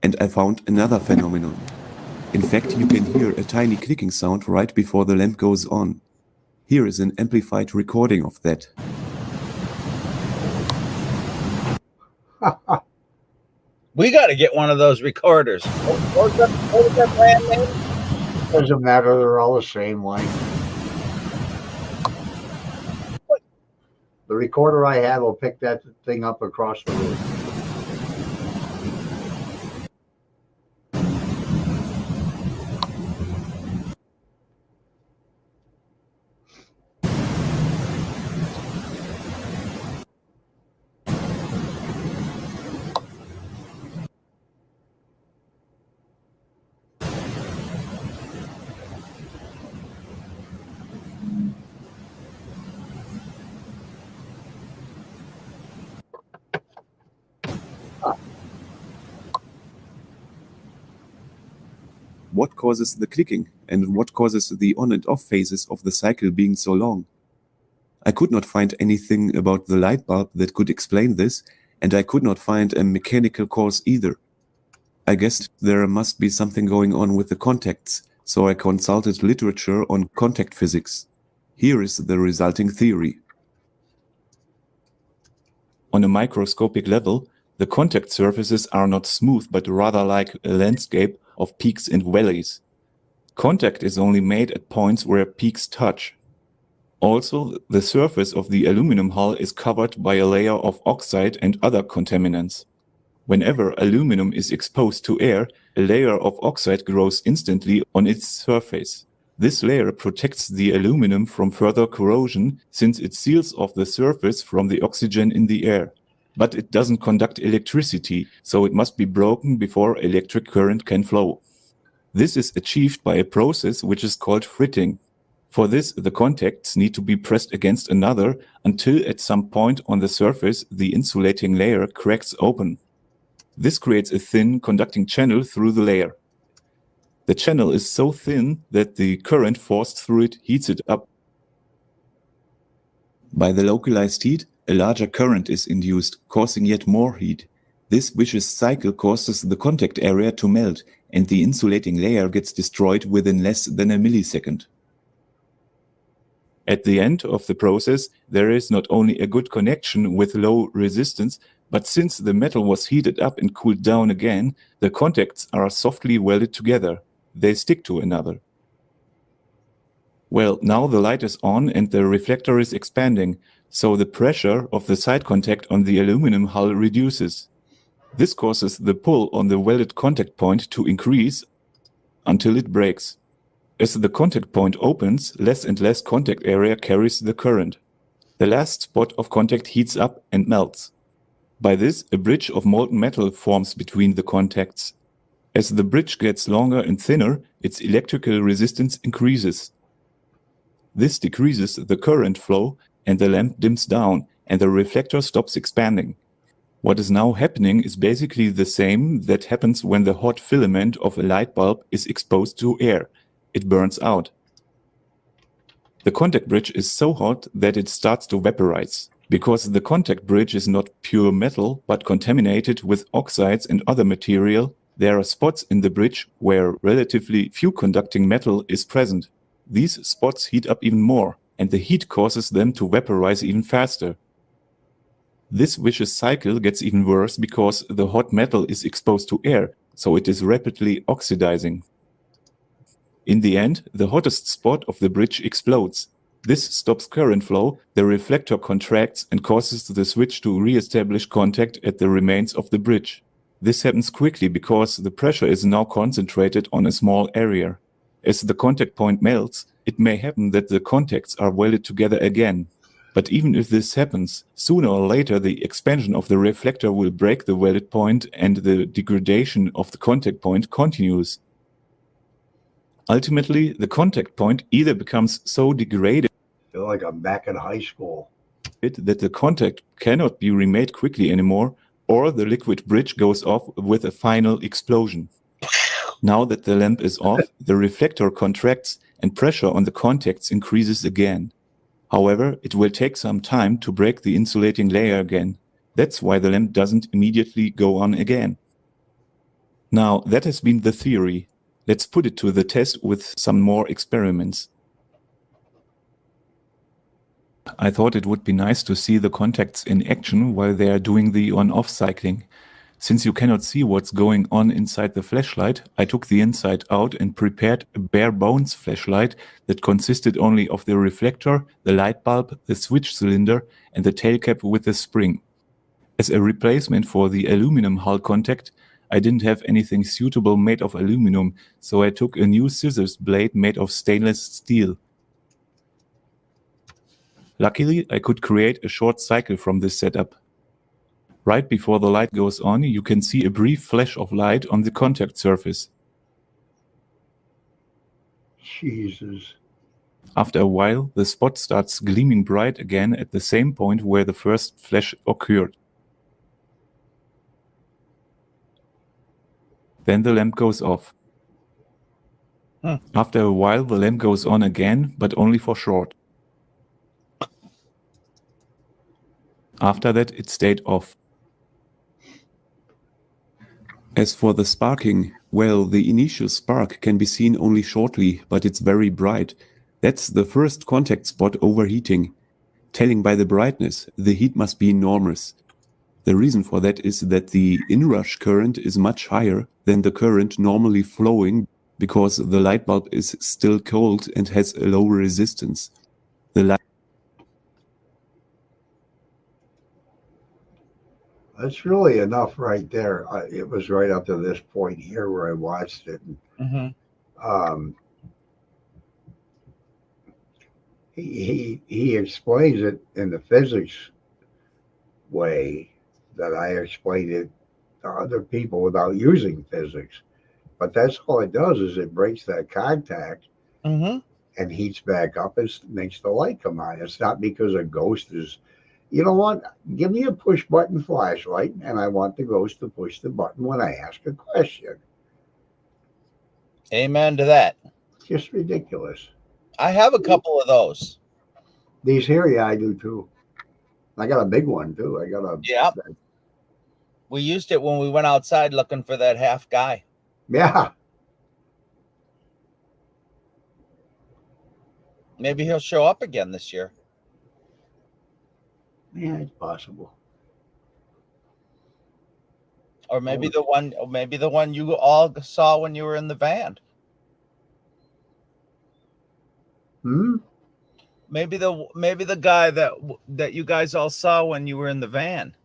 And I found another phenomenon. In fact, you can hear a tiny clicking sound right before the lamp goes on. Here is an amplified recording of that. We got to get one of those recorders. What was that brand name? Doesn't matter. They're all the same. Like the recorder I have will pick that thing up across the room. What causes the clicking, and what causes the on and off phases of the cycle being so long? I could not find anything about the light bulb that could explain this, and I could not find a mechanical cause either. I guessed there must be something going on with the contacts, so I consulted literature on contact physics. Here is the resulting theory. On a microscopic level, the contact surfaces are not smooth but rather like a landscape of peaks and valleys. Contact is only made at points where peaks touch. Also, the surface of the aluminum hull is covered by a layer of oxide and other contaminants. Whenever aluminum is exposed to air, a layer of oxide grows instantly on its surface. This layer protects the aluminum from further corrosion since it seals off the surface from the oxygen in the air. But it doesn't conduct electricity, so it must be broken before electric current can flow. This is achieved by a process which is called fritting. For this, the contacts need to be pressed against another until at some point on the surface the insulating layer cracks open. This creates a thin conducting channel through the layer. The channel is so thin that the current forced through it heats it up. By the localized heat, a larger current is induced, causing yet more heat. This vicious cycle causes the contact area to melt, and the insulating layer gets destroyed within less than a millisecond. At the end of the process, there is not only a good connection with low resistance, but since the metal was heated up and cooled down again, the contacts are softly welded together. They stick to another. Well, now the light is on and the reflector is expanding, so the pressure of the side contact on the aluminum hull reduces. This causes the pull on the welded contact point to increase until it breaks. As the contact point opens, less and less contact area carries the current. The last spot of contact heats up and melts. By this, a bridge of molten metal forms between the contacts. As the bridge gets longer and thinner, its electrical resistance increases. This decreases the current flow and the lamp dims down and the reflector stops expanding. What is now happening is basically the same that happens when the hot filament of a light bulb is exposed to air. It burns out. The contact bridge is so hot that it starts to vaporize. Because the contact bridge is not pure metal but contaminated with oxides and other material, there are spots in the bridge where relatively few conducting metal is present. These spots heat up even more, and the heat causes them to vaporize even faster. This vicious cycle gets even worse because the hot metal is exposed to air, so it is rapidly oxidizing. In the end, the hottest spot of the bridge explodes. This stops current flow, the reflector contracts and causes the switch to re-establish contact at the remains of the bridge. This happens quickly because the pressure is now concentrated on a small area. As the contact point melts, it may happen that the contacts are welded together again. But even if this happens, sooner or later the expansion of the reflector will break the welded point and the degradation of the contact point continues. Ultimately, the contact point either becomes so degraded I feel like I'm back in high school. that the contact cannot be remade quickly anymore, or the liquid bridge goes off with a final explosion. Now that the lamp is off, the reflector contracts and pressure on the contacts increases again. However, it will take some time to break the insulating layer again. That's why the lamp doesn't immediately go on again. Now, that has been the theory. Let's put it to the test with some more experiments. I thought it would be nice to see the contacts in action while they are doing the on-off cycling. Since you cannot see what's going on inside the flashlight, I took the inside out and prepared a bare bones flashlight that consisted only of the reflector, the light bulb, the switch cylinder, and the tail cap with the spring. As a replacement for the aluminum hull contact, I didn't have anything suitable made of aluminum, so I took a new scissors blade made of stainless steel. Luckily, I could create a short cycle from this setup. Right before the light goes on, you can see a brief flash of light on the contact surface. Jesus. After a while, the spot starts gleaming bright again at the same point where the first flash occurred. Then the lamp goes off. After a while, the lamp goes on again, but only for short. After that, it stayed off. As for the sparking, well, the initial spark can be seen only shortly, but it's very bright. That's the first contact spot overheating. Telling by the brightness, the heat must be enormous. The reason for that is that the inrush current is much higher than the current normally flowing because the light bulb is still cold and has a low resistance. The light That's really enough right there. It was right up to this point here where I watched it. And, he explains it in the physics way that I explained it to other people without using physics. But that's all it does is it breaks that contact and heats back up and makes the light come on. It's not because a ghost is, you know what? Give me a push button flashlight and I want the ghost to push the button when I ask a question. Amen to that. Just ridiculous. I have a couple of those. These here, yeah, I do too. I got a big one too. I got a We used it when we went outside looking for that half guy. Yeah. Maybe he'll show up again this year. Yeah, it's possible. Or maybe the one you all saw when you were in the van. Maybe the guy that you guys all saw when you were in the van.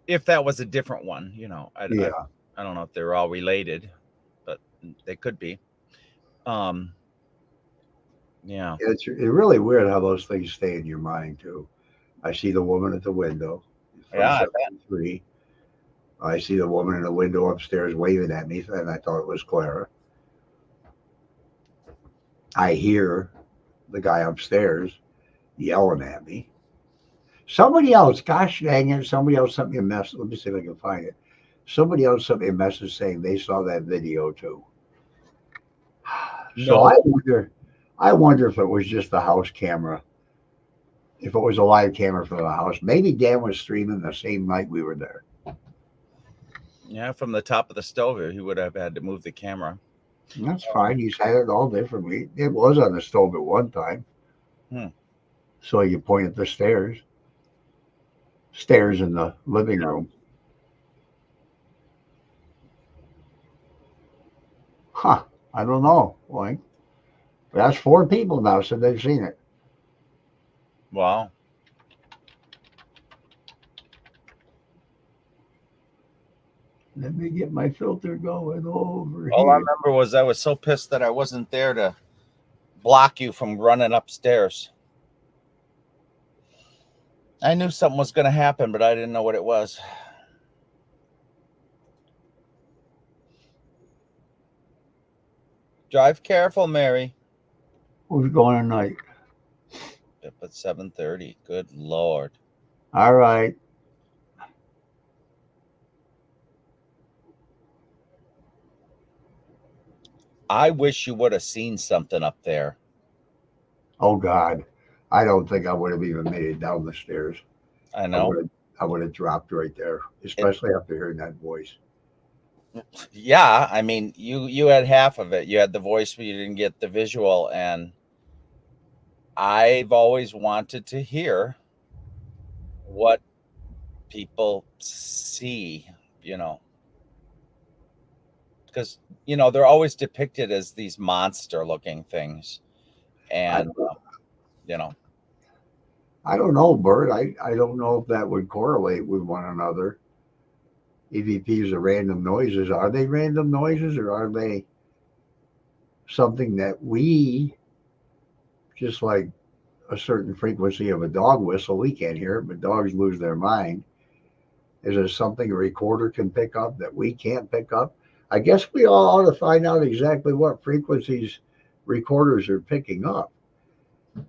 If that was a different one, you know, I don't know if they're all related, but they could be. Yeah. It's really weird how those things stay in your mind too. I see the woman at the window. Yeah. 73. I see the woman in the window upstairs waving at me, and I thought it was Clara. I hear the guy upstairs yelling at me. Somebody else, gosh dang it, somebody else sent me a message. Let me see if I can find it. Somebody else sent me a message saying they saw that video too. So I wonder if it was just the house camera. If it was a live camera from the house. Maybe Dan was streaming the same night we were there. Yeah, from the top of the stove, he would have had to move the camera. That's fine. He's had it all differently. It was on the stove at one time. So you point at the stairs. Stairs in the living room. Huh. I don't know. Like, that's 4 people now since they've seen it. Wow. Let me get my filter going over here. All I remember was I was so pissed that I wasn't there to block you from running upstairs. I knew something was going to happen, but I didn't know what it was. Drive careful, Mary. Who's going tonight? Up at 7:30. Good Lord. All right. I wish you would have seen something up there. Oh, God. I don't think I would have even made it down the stairs. I I know. would have, I would have dropped right there, It, especially after hearing that voice. yeah, I mean, you had half of it. You had the voice, but you didn't get the visual. And I've always wanted to hear what people see, you know, because they're always depicted as these monster looking things, I and you know, I don't know, Bert. I don't know if that would correlate with one another. EVPs are random noises. Are they random noises or are they something that we, just like a certain frequency of a dog whistle, we can't hear it, but dogs lose their mind? Is there something a recorder can pick up that we can't pick up? I guess we all ought to find out exactly what frequencies recorders are picking up.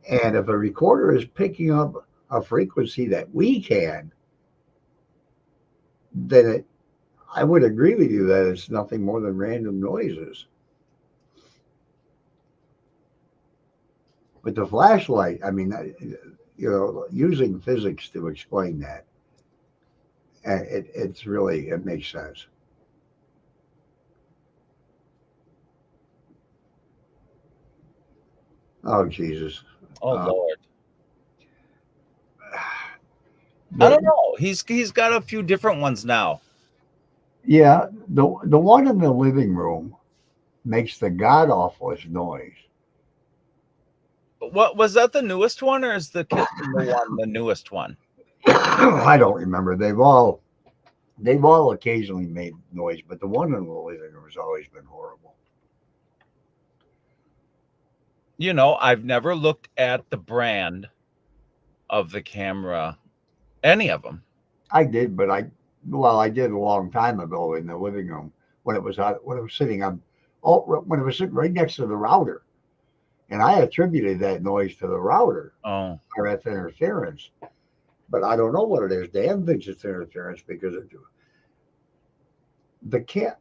And if a recorder is picking up a frequency that we can, then I would agree with you that it's nothing more than random noises. But the flashlight, I mean, using physics to explain that, it's really, it makes sense. Oh, Jesus. oh Uh, Lord, I don't the, know. He's got a few different ones now. yeah, the one in the living room makes the god awfulest noise. What was that? The newest one, or is the kitchen the one, the newest one? I don't remember. They've all occasionally made noise, but the one in the living room has always been horrible. I've never looked at the brand of the camera, any of them. I did, but I did a long time ago in the living room when it was sitting on, when it was sitting right next to the router, and I attributed that noise to the router, Oh, RF interference. But I don't know what it is. Dan thinks it's interference because the cat.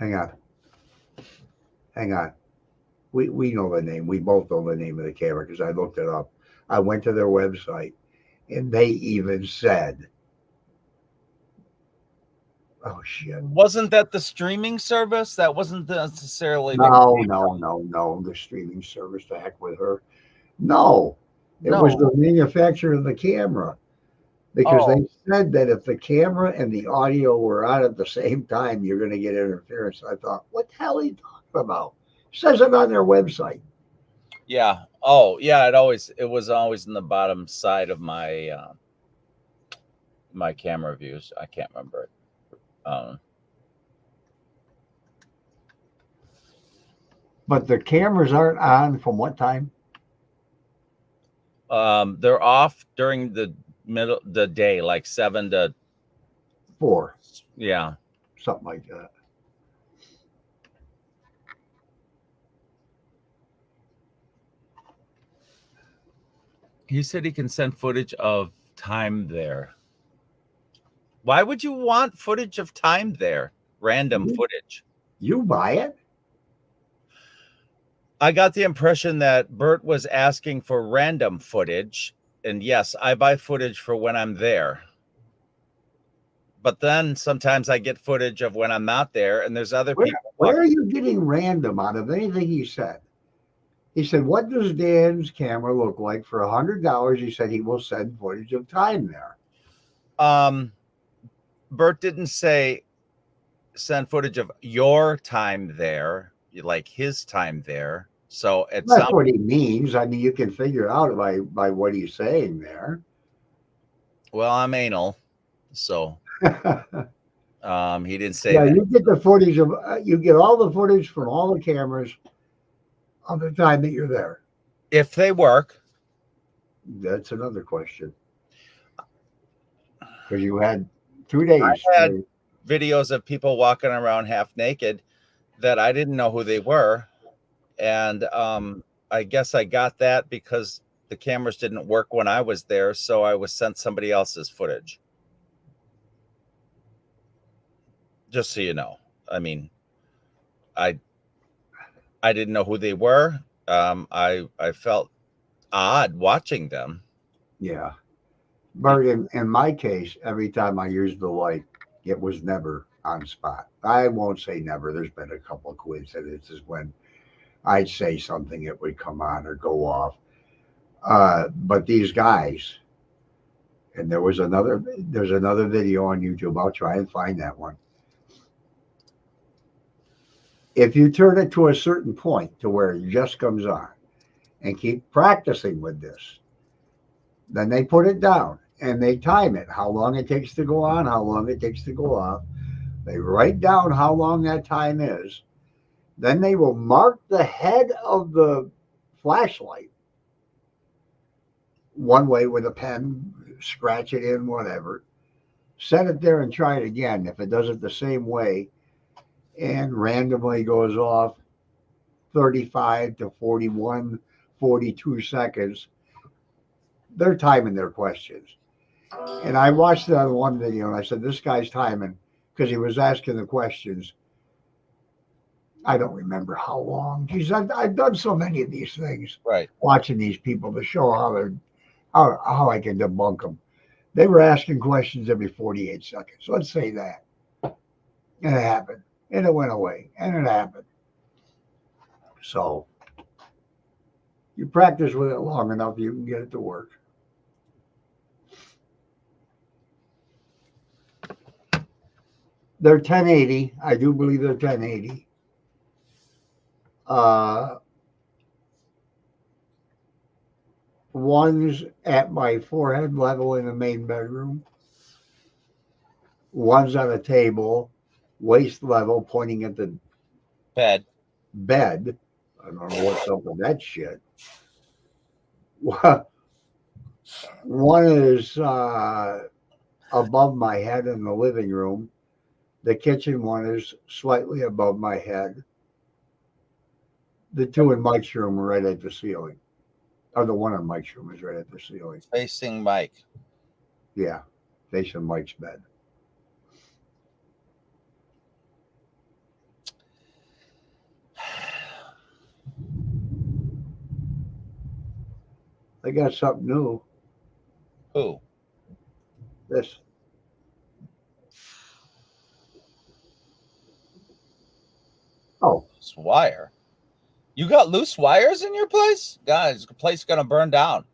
Hang on, hang on. We know the name. We both know the name of the camera because I looked it up. I went to their website, and they even said, "Oh shit." wasn't that the streaming service? That wasn't necessarily the No, camera. no, no, no. The streaming service, to heck with her. No, it was No. the manufacturer of the camera because Oh, they said that if the camera and the audio were on at the same time, you're going to get interference. I thought, what the hell are you talking about? It says it on their website. yeah. Oh, yeah. It was always in the bottom side of my camera views. I can't remember it. But the cameras aren't on from what time? They're off during the day, like 7 to, 4, yeah. something like that. He said he can send footage of time there. Why would you want footage of time there? Random You, footage. you buy it? I got the impression that Bert was asking for random footage. And yes, I buy footage for when I'm there. But then sometimes I get footage of when I'm not there, and there's other Where, people where are walking. you getting random out of anything he said? He said, "What does Dan's camera look like for $100?" He said he will send footage of time there. Um, Bert didn't say send footage of your time there, like his time there. So it That's sounds, what he means. I mean, you can figure out by what he's saying there. well, I'm anal, so he didn't say Yeah, that. you get the footage of you get all the footage from all the cameras of the time that you're there. If they work, That's another question because you had 2 days. I had videos of people walking around half naked that I didn't know who they were, and I guess I got that because the cameras didn't work when I was there, so I was sent somebody else's footage. Just so you know, I mean, I I didn't know who they were. I felt odd watching them. Yeah. But in my case, every time I used the light, it was never on spot. I won't say never. There's been a couple of coincidences when I'd say something, it would come on or go off. But these guys, and there's another video on YouTube. I'll try and find that one. If you turn it to a certain point to where it just comes on and keep practicing with this, then they put it down and they time it, how long it takes to go on, how long it takes to go off. They write down how long that time is. Then they will mark the head of the flashlight one way with a pen, scratch it in, whatever. Set it there and try it again. If it does it the same way and randomly goes off 35 to 41, 42 seconds, they're timing their questions. And I watched that on one video and I said, this guy's timing because he was asking the questions. I don't remember how long. Geez, I've done so many of these things. Right. Watching these people to show how I can debunk them. They were asking questions every 48 seconds. Let's say that. And it happened. And it went away. And it happened. So you practice with it long enough, you can get it to work. They're 1080. I do believe they're 1080. One's at my forehead level in the main bedroom. One's on a table, waist level, pointing at the Bed. I don't know what's up with that shit. One is above my head in the living room. The kitchen one is slightly above my head. The two in Mike's room are right at the ceiling. Or the one in Mike's room is right at the ceiling. Facing Mike. Yeah, facing Mike's bed. They got something new. Who? This. Oh. Loose wire. You got loose wires in your place? Guys, the place gonna burn down.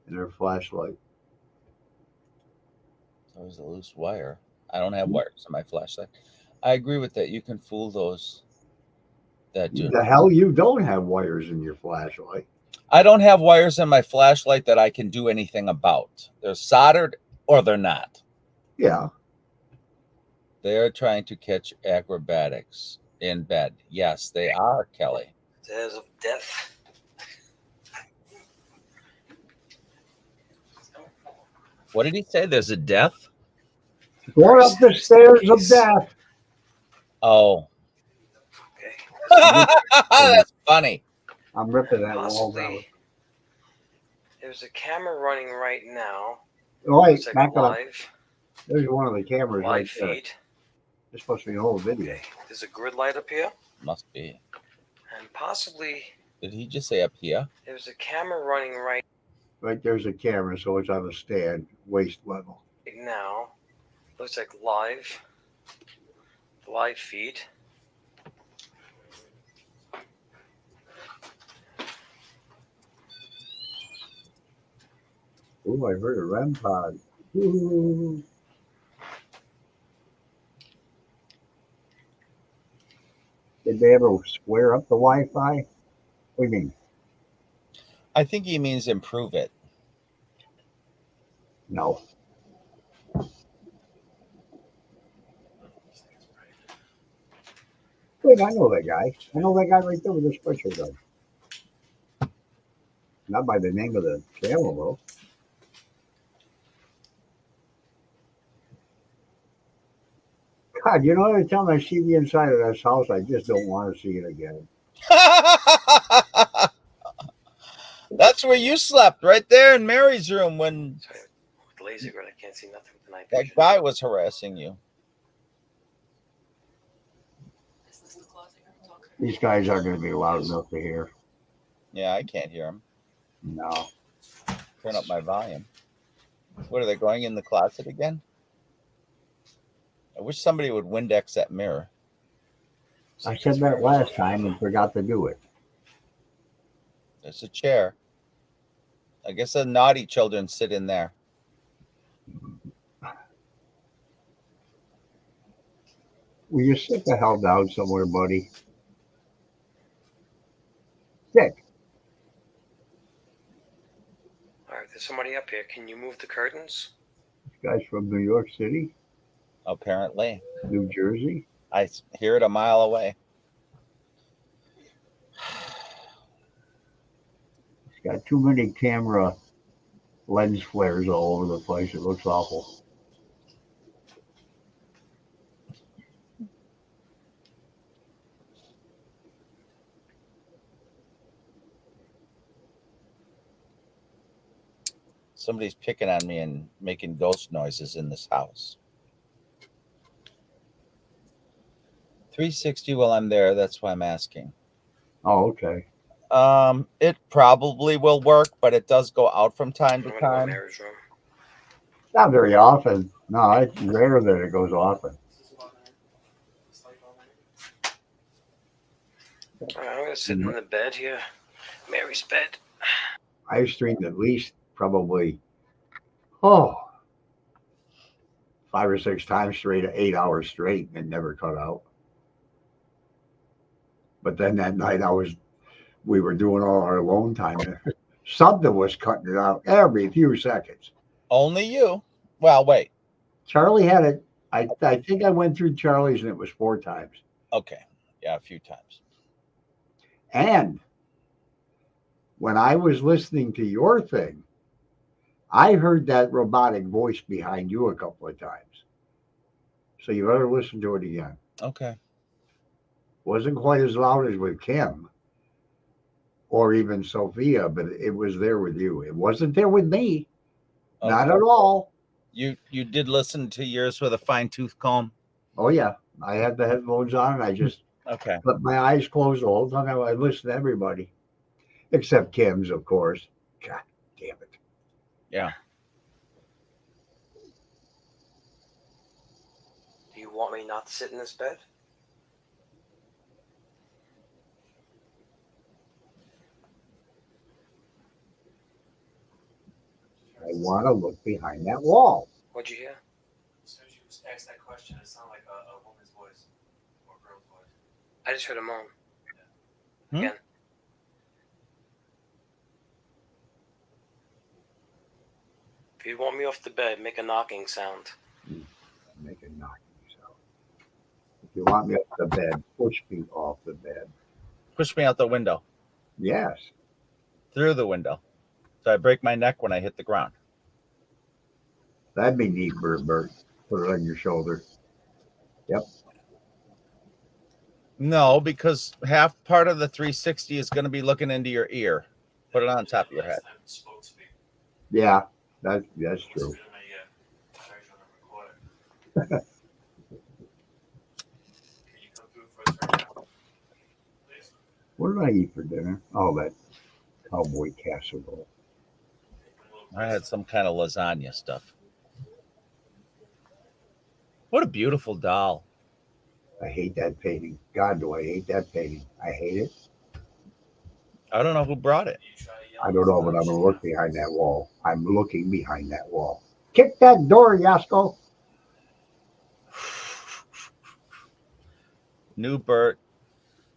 And their flashlight. There's a loose wire. I don't have wires in my flashlight. I agree with that. You can fool those that do. The hell you don't have wires in your flashlight. I don't have wires in my flashlight that I can do anything about. They're soldered or they're not. Yeah. They are trying to catch acrobatics in bed. Yes, they are, Kelly. As of death. What did he say? There's a death? Going up the stairs of death. Oh. Okay. That's funny. I'm ripping that wall down. Possibly. There's a camera running right now. Oh, wait, It's like back up. live There's one of the cameras right live there. feed. It's supposed to be a whole video. Okay. There's a grid light up here, Must be. and possibly Did he just say up here? there's a camera running right Right there's a camera, so it's on a stand, waist level. now. Looks like live feed. Ooh, I heard a REM pod. Ooh. Did they ever square up the Wi-Fi? What do you mean? I think he means improve it. No. Wait, I know that guy. I know that guy right there with the switcher gun. Not by the name of the channel, though. God, you know, every time I see the inside of this house, I just don't want to see it again. That's where you slept, right there in Mary's room when Sorry, with the laser grid, I can't see nothing with the night that vision. guy was harassing you. These guys aren't going to be loud enough to hear. Yeah, I can't hear them. No. Turn up my volume. What are they going in the closet again? I wish somebody would Windex that mirror. I said that last time and forgot to do it. There's a chair. I guess the naughty children sit in there. Will you sit the hell down somewhere, buddy? Sit. All right, there's somebody up here. Can you move the curtains? This guy's from New York City, Apparently, New Jersey. I hear it a mile away. He's got too many camera lens flares all over the place. It looks awful. Somebody's picking on me and making ghost noises in this house. 360 while I'm there. That's why I'm asking. Oh, okay. It probably will work, but it does go out from time to I'm gonna go in time. Mary's room. Not very often. No, it's rare that it goes often. All right, I'm gonna sit in the bed here. Mary's bed. I've streamed at least probably, 5 or 6 times straight, 8 hours straight, and never cut out. But then that night we were doing all our alone time. Something was cutting it out every few seconds. Only you. Well, wait. Charlie had it. I think I went through Charlie's and it was 4 times. Okay. Yeah, a few times. And when I was listening to your thing, I heard that robotic voice behind you a couple of times. So you better listen to it again. Okay. Wasn't quite as loud as with Kim or even Sophia, but it was there with you. It wasn't there with me. Okay. Not at all. You did listen to yours with a fine-tooth comb? Oh, yeah. I had the headphones on and I just Okay. let my eyes closed the whole time. I listened to everybody. Except Kim's, of course. God damn it. Yeah. Do you want me not to sit in this bed? I want to look behind that wall. What'd you hear? As soon as you asked that question, it sounded like a woman's voice or a girl's voice. I just heard a moan. Hmm? Again. If you want me off the bed, make a knocking sound. Make a knocking sound. If you want me off the bed, push me off the bed. Push me out the window. Yes. Through the window. So I break my neck when I hit the ground. That'd be neat, Bert. Put it on your shoulder. Yep. No, because half part of the 360 is going to be looking into your ear. Put it on top of your head. Last time you spoke to me, Yeah, that's true. it was in a version on the recorder. Can you come through for a turn now? Please. What did I eat for dinner? Oh, that cowboy casserole. I had some kind of lasagna stuff. What a beautiful doll. I hate that painting. God, do I hate that painting. I hate it. I don't know who brought it. You try to yell I don't know, but I'm going to look behind that wall. I'm looking behind that wall. Kick that door, Yasko. New Bert.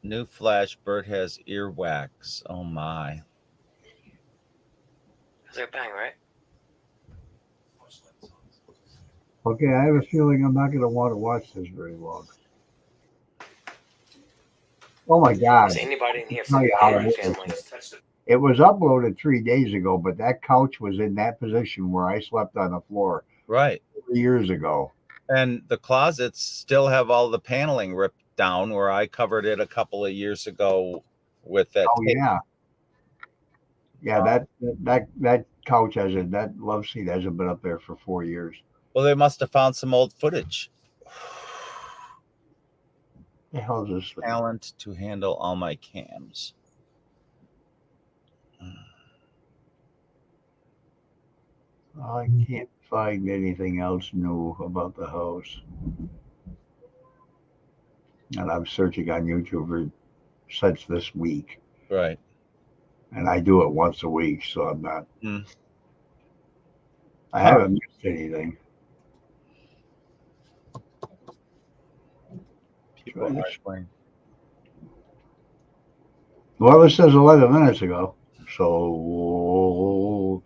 New Flash. Bert has earwax. Oh, my. It's like a bang, right? Okay, I have a feeling I'm not going to want to watch this very long. Oh, my God. Is anybody in here Tell from you your how parent it is. family? It was uploaded 3 days ago, but that couch was in that position where I slept on the floor Right. 3 years ago. And the closets still have all the paneling ripped down where I covered it a couple of years ago with that Oh, tape. yeah. Yeah, that couch that love seat hasn't been up there for 4 years. Well, they must have found some old footage. The hell is this thing? Talent to handle all my cams. I can't find anything else new about the house. And I'm searching on YouTube since this week. Right. And I do it once a week, so I'm not. Mm. I Huh. haven't missed anything. People Try are this. playing. Well, it says 11 minutes ago. So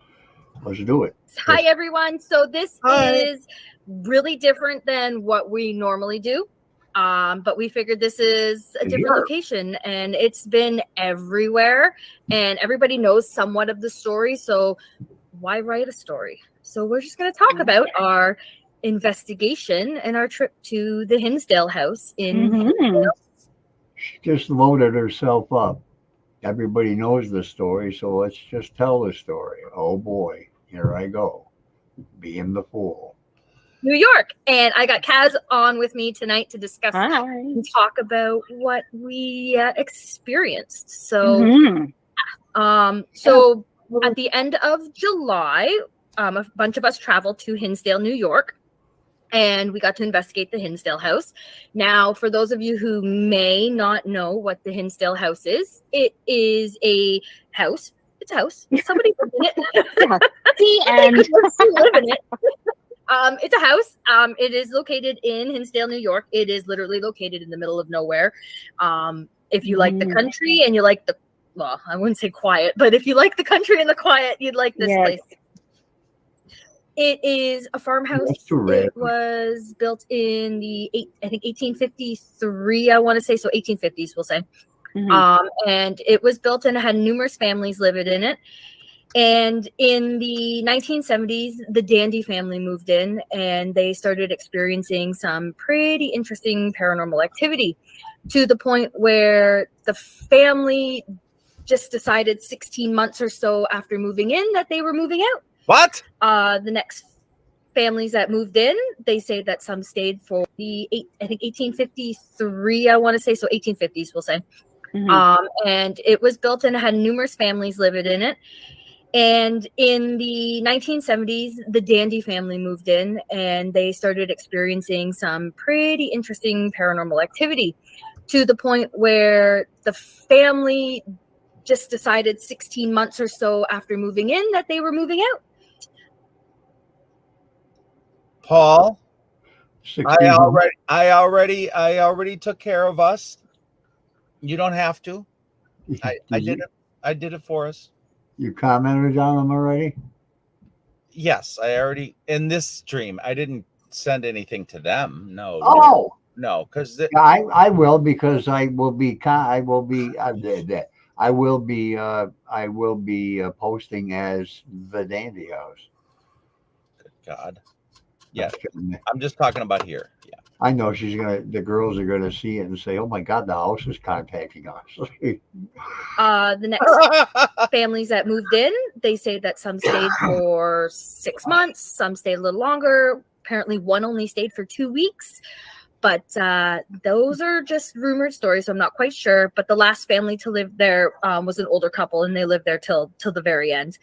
let's do it. Hi, everyone. So this Hi. is really different than what we normally do. But we figured this is a different Yeah. location, and it's been everywhere, and everybody knows somewhat of the story. So why write a story? So we're just going to talk about our investigation and our trip to the Hinsdale house in Mhm. She just loaded herself up. Everybody knows the story, so let's just tell the story. Oh boy, here I go, being the fool. New York. And I got Kaz on with me tonight to discuss Hi. and talk about what we experienced. So, Mhm. so at the end of July, a bunch of us traveled to Hinsdale, New York, and we got to investigate the Hinsdale house. Now, for those of you who may not know what the Hinsdale house is, it is a house. It's a house. Somebody lived in it. The end. Still live in it. It's a house. It is located in Hinsdale, New York. It is literally located in the middle of nowhere. If you like the country and you like the, well, I wouldn't say quiet, but if you like the country and the quiet, you'd like this place. It is a farmhouse. That's too rare. It was built in the 1853, I want to say, so 1850s, we'll say. And it was built and it had numerous families living in it. And in the 1970s, the Dandy family moved in and they started experiencing some pretty interesting paranormal activity, to the point where the family just decided 16 months or so after moving in that they were moving out. What? The next families that moved in, they say that some stayed for the 1853, I want to say, so 1850s, we'll say. And it was built and it had numerous families living in it. And in the 1970s, the Dandy family moved in and they started experiencing some pretty interesting paranormal activity, to the point where the family just decided 16 months or so after moving in that they were moving out. Paul, 16 I already took care of us. You don't have to. I did it. I did it for us. You commented on them already? Yes, I already, in this stream. I didn't send anything to them. No. Oh, no, because yeah, I will, because I will be posting as the Dandy House. Good God. Yeah, I'm just talking about here. Yeah. I know the girls are gonna see it and say, "Oh my God, the house is contacting us." The next families that moved in, they say that some stayed for 6 months, some stayed a little longer. Apparently one only stayed for 2 weeks, but those are just rumored stories, so I'm not quite sure. But the last family to live there was an older couple, and they lived there till the very end.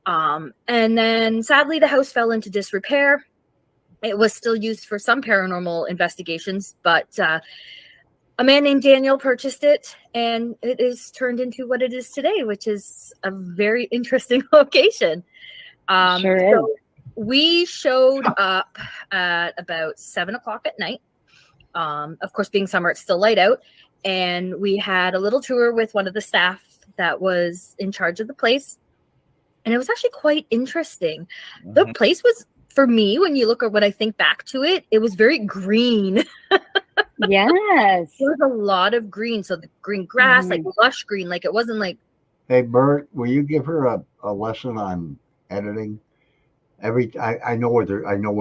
And then sadly the house fell into disrepair. It was still used for some paranormal investigations, but a man named Daniel purchased it, and it is turned into what it is today, which is a very interesting location. So we showed up at about 7 o'clock at night. Of course, being summer, it's still light out. And we had a little tour with one of the staff that was in charge of the place. And it was actually quite interesting. The place was, for me, when you look at what I think back to it, it was very green. Yes. There was a lot of green. So the green grass, like lush green, like it wasn't like. Hey, Bert, will you give her a lesson on editing? I know what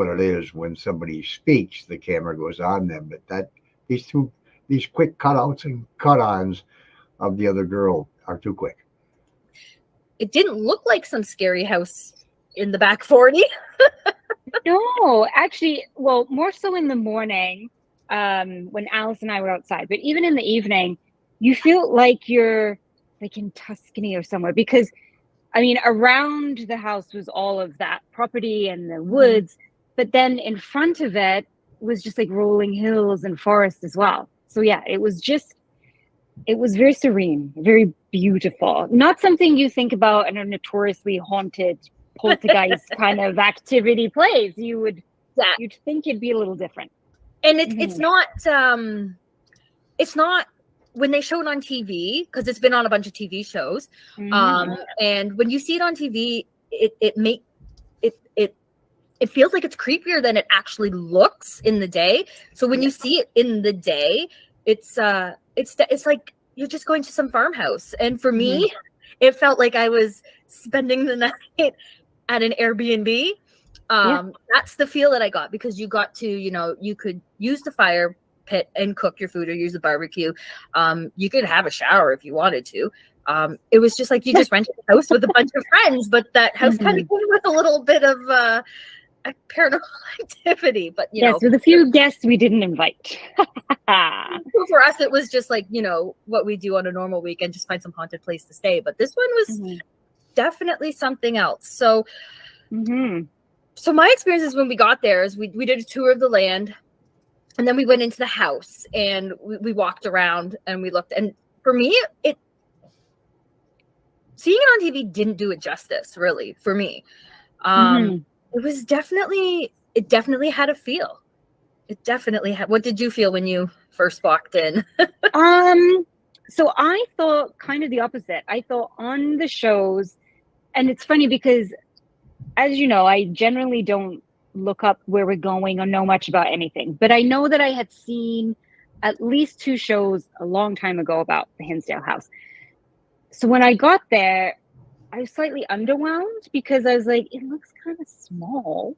it is when somebody speaks, the camera goes on them, but these quick cutouts and cut-ons of the other girl are too quick. It didn't look like some scary house in the back 40. No, actually, well, more so in the morning when Alice and I were outside. But even in the evening, you feel like you're like in Tuscany or somewhere, because I mean, around the house was all of that property and the woods, but then in front of it was just like rolling hills and forest as well. So yeah, it was very serene, very beautiful. Not something you think about in a notoriously haunted poltergeist kind of activity place. You'd think it'd be a little different. And it's not when they show it on TV, because it's been on a bunch of TV shows. And when you see it on TV, it feels like it's creepier than it actually looks in the day. So when you see it in the day, it's like you're just going to some farmhouse. And for me, it felt like I was spending the night at an Airbnb. That's the feel that I got, because you got to, you could use the fire pit and cook your food or use the barbecue. You could have a shower if you wanted to. It was just like you just rented a house with a bunch of friends, but that house kind of came with a little bit of a paranormal activity. But yes, with a few guests we didn't invite. For us, it was just like, what we do on a normal weekend, just find some haunted place to stay. But this one was definitely something else. So, so my experiences when we got there is we did a tour of the land, and then we went into the house and we walked around and we looked. And for me, seeing it on TV didn't do it justice, really, for me. It definitely had a feel. It definitely had. What did you feel when you first walked in? So I thought kind of the opposite. I thought on the shows, and it's funny because, as you know, I generally don't look up where we're going or know much about anything. But I know that I had seen at least 2 shows a long time ago about the Hinsdale house. So when I got there, I was slightly underwhelmed because I was like, it looks kind of small.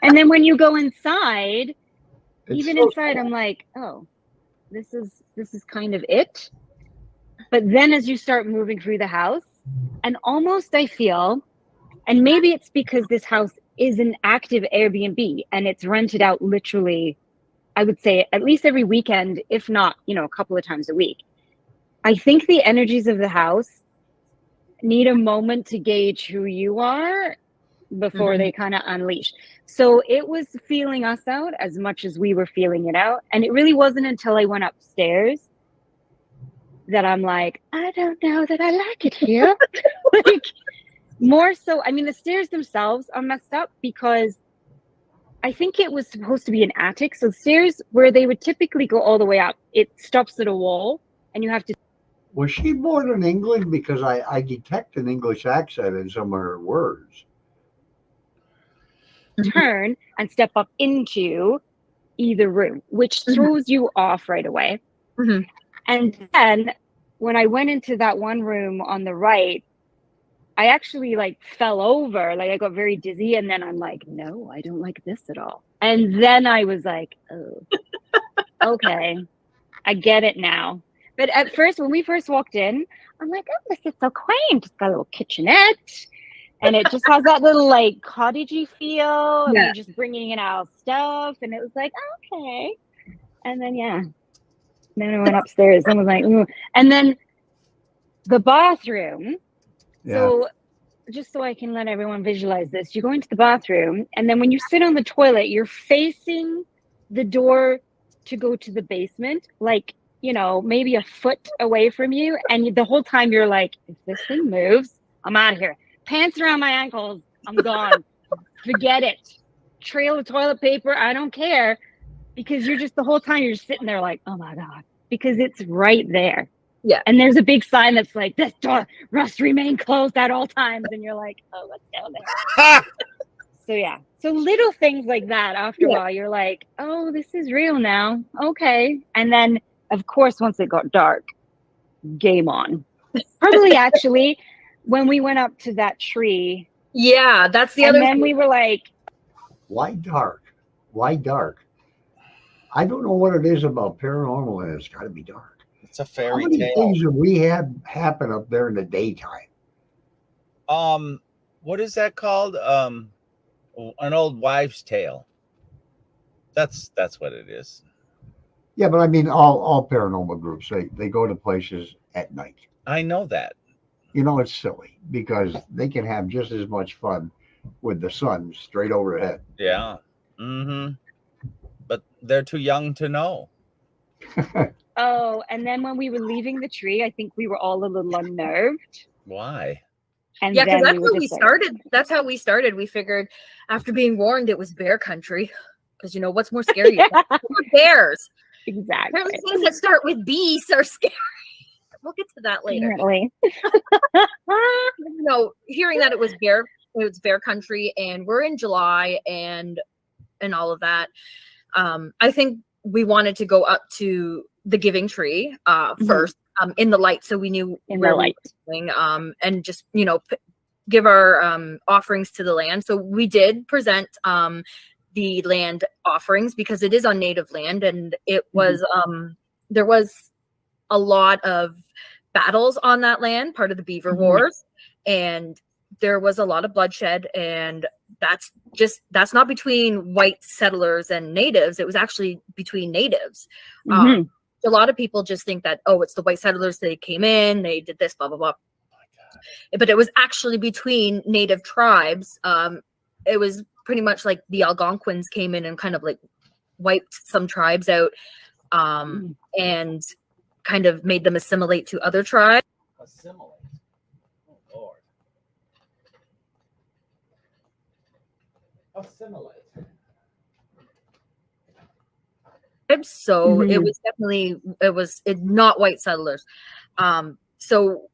And then when you go inside, inside, I'm like, oh, this is kind of it. But then as you start moving through the house, and almost I feel, and maybe it's because this house is an active Airbnb and it's rented out literally, I would say at least every weekend, if not, a couple of times a week. I think the energies of the house need a moment to gauge who you are before they kind of unleash. So it was feeling us out as much as we were feeling it out. And it really wasn't until I went upstairs that I'm like, I don't know that I like it here. Like, more so, I mean, the stairs themselves are messed up because I think it was supposed to be an attic. So stairs where they would typically go all the way up, it stops at a wall and you have to. Was she born in England? Because I detect an English accent in some of her words. Turn and step up into either room, which throws you off right away. And then when I went into that one room on the right, I actually fell over, I got very dizzy, and then I'm like, no, I don't like this at all. And then I was like, oh, okay, I get it now. But at first, when we first walked in, I'm like, oh, this is so quaint. It's got a little kitchenette, and it just has that little cottagey feel. And we're just bringing in our stuff, and it was like, okay. And then then I went upstairs and was like, ooh. And then the bathroom. So just so I can let everyone visualize this, you go into the bathroom, and then when you sit on the toilet, you're facing the door to go to the basement, maybe a foot away from you. And the whole time you're like, if this thing moves, I'm out of here. Pants around my ankles, I'm gone. Forget it. Trail of toilet paper, I don't care. Because you're just, the whole time you're just sitting there like, oh my God, because it's right there. Yeah. And there's a big sign that's like, this door must remain closed at all times. And you're like, oh, what's down there? So little things like that, after a while, you're like, oh, this is real now. Okay. And then, of course, once it got dark, game on. Probably actually, when we went up to that tree. Yeah, that's the other thing. And then we were like, why dark? Why dark? I don't know what it is about paranormal, and it's got to be dark. It's a fairy How many tale. things have we had happen up there in the daytime? What is that called? An old wives' tale. That's what it is. Yeah, but I mean, all paranormal groups, they go to places at night. I know that. you know, it's silly because they can have just as much fun with the sun straight overhead. Yeah. Mm-hmm. But they're too young to know. Oh, and then when we were leaving the tree, I think we were all a little unnerved. Why? And Yeah, because then that's we were how we just like, started. That's how we started. We figured after being warned it was bear country. Because you know what's more scary? Bears. exactly. Apparently things that start with B's are scary. We'll get to that later. Apparently. You know, hearing that it was bear country, and we're in July and all of that. I think we wanted to go up to the Giving Tree first, in the light, so we knew In where the we light. were going, and just give our offerings to the land. So we did present the land offerings because it is on native land, and it was there was a lot of battles on that land, part of the Beaver Wars, and there was a lot of bloodshed, and that's not between white settlers and natives. It was actually between natives. A lot of people just think that, oh, it's the white settlers, they came in, they did this, blah blah blah. But it was actually between native tribes. It was pretty much like the Algonquins came in and kind of like wiped some tribes out, and kind of made them assimilate to other tribes. Assimilate. Oh Lord. Assimilate. So it was definitely not white settlers. So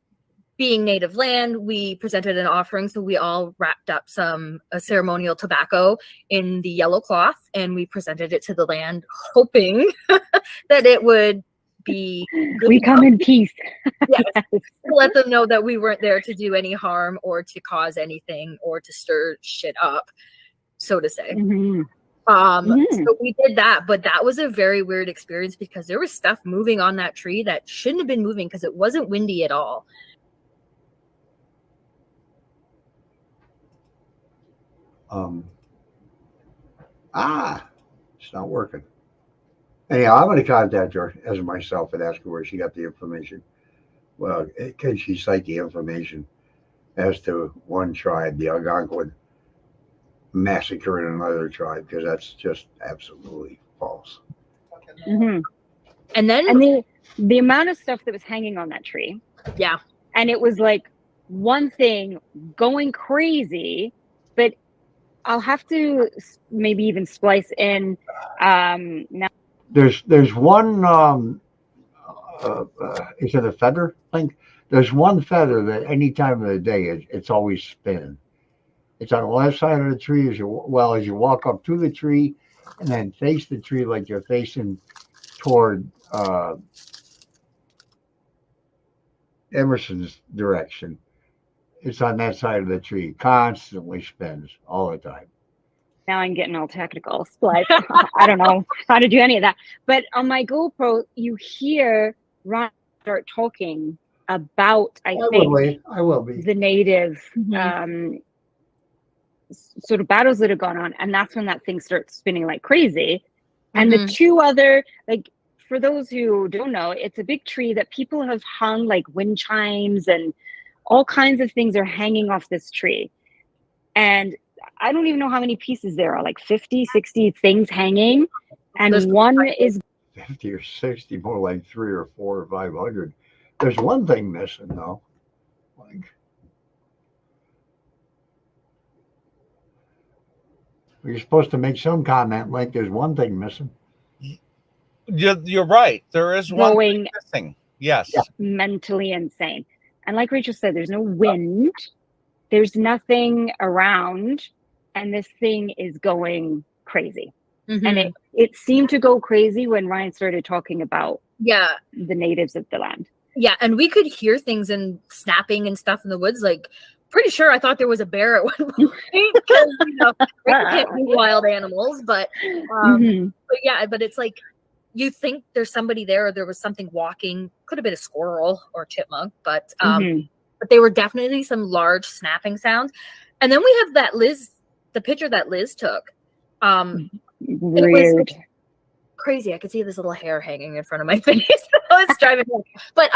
being native land, we presented an offering. So we all wrapped up a ceremonial tobacco in the yellow cloth, and we presented it to the land, hoping that it would be good We come in peace. Yes, to let them know that we weren't there to do any harm or to cause anything or to stir shit up, so to say. So we did that, but that was a very weird experience because there was stuff moving on that tree that shouldn't have been moving because it wasn't windy at all. It's not working. Anyhow, I'm going to contact her as myself and ask her where she got the information. Well, can she cite the information as to one tribe, the Algonquin, massacring another tribe? Because that's just absolutely false. And then And the amount of stuff that was hanging on that tree. Yeah. And it was like one thing going crazy, but I'll have to maybe even splice in now. There's one is it a feather thing? There's one feather that any time of the day it's always spinning. It's on the left side of the tree as you walk up to the tree, and then face the tree like you're facing toward Emerson's direction. It's on that side of the tree. Constantly spins all the time. Now I'm getting all technical. Splice. I don't know how to do any of that. But on my GoPro, you hear Ron start talking about, I think, I will be. the native sort of battles that have gone on. And that's when that thing starts spinning like crazy. And the two other, like, for those who don't know, it's a big tree that people have hung like wind chimes and all kinds of things are hanging off this tree. And I don't even know how many pieces there are, like 50, 60 things hanging. And There's one is 50 or 60, more like 3 or 4 or 500. There's one thing missing though. Like, you're supposed to make some comment like there's one thing missing. You're right. There is one thing missing. Yes. Mentally insane. And like Rachel said, there's no wind. There's nothing around. And this thing is going crazy. And it seemed to go crazy when Ryan started talking about the natives of the land. Yeah, and we could hear things and snapping and stuff in the woods. Like, pretty sure I thought there was a bear at one point because we can't be wild animals. But but it's like you think there's somebody there, or there was something walking. Could have been a squirrel or a chipmunk, but they were definitely some large snapping sounds. And then we have the picture that Liz took. Weird. It was crazy. I could see this little hair hanging in front of my face. It's driving me. But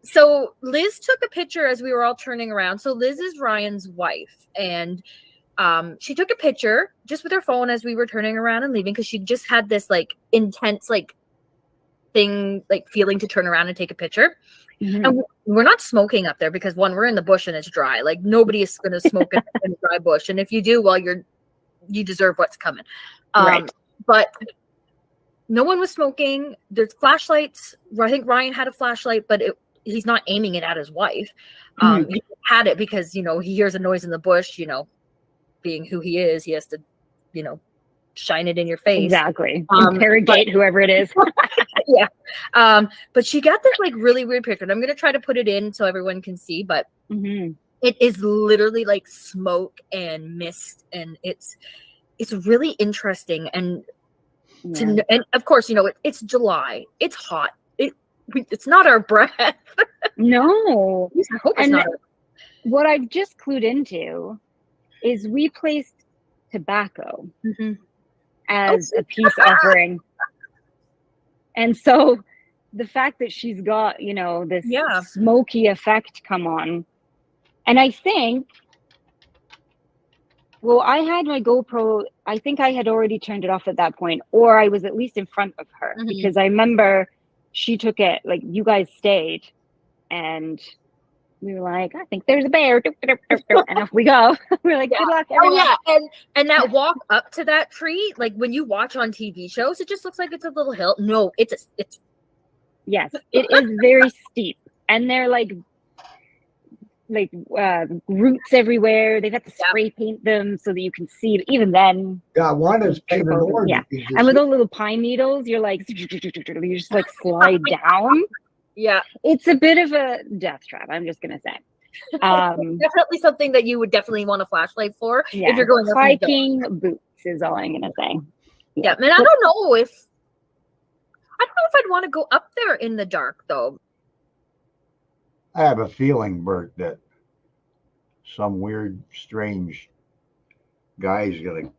So Liz took a picture as we were all turning around. So Liz is Ryan's wife, and she took a picture just with her phone as we were turning around and leaving, because she just had this like intense like thing, like feeling to turn around and take a picture. And we're not smoking up there because, one, we're in the bush and it's dry. Like nobody is going to smoke in a dry bush, and if you do, well, you deserve what's coming. Right. But no one was smoking. There's flashlights. I think Ryan had a flashlight, but he's not aiming it at his wife. He had it because, you know, he hears a noise in the bush, you know, being who he is, he has to, you know, shine it in your face. Exactly. Interrogate whoever it is. Yeah. But she got this like really weird picture, and I'm going to try to put it in so everyone can see, but it is literally like smoke and mist, and it's really interesting. And and of course, you know, it's July, it's hot, it's not our breath. No. I hope it's not. What I've just clued into is we placed tobacco as a peace offering. And so the fact that she's got, you know, this smoky effect come on. And I think, well, I had my GoPro, I think I had already turned it off at that point, or I was at least in front of her, because I remember she took it, like, you guys stayed, and we were like, I think there's a bear, and off we go. We're like, good luck, everyone. Oh yeah, and that walk up to that tree, like when you watch on TV shows, it just looks like it's a little hill. No, it's yes, it is very steep, and they're like roots everywhere. They've had to spray paint them so that you can see. Even then, one is painted orange. Yeah, and with those little pine needles, you're like, you just like slide down. Yeah, it's a bit of a death trap, I'm just gonna say. Definitely something that you would definitely want a flashlight for if you're going hiking. Boots is all I'm gonna say. Yeah, man, I don't know if I'd want to go up there in the dark though. I have a feeling, Bert, that some weird, strange guy's gonna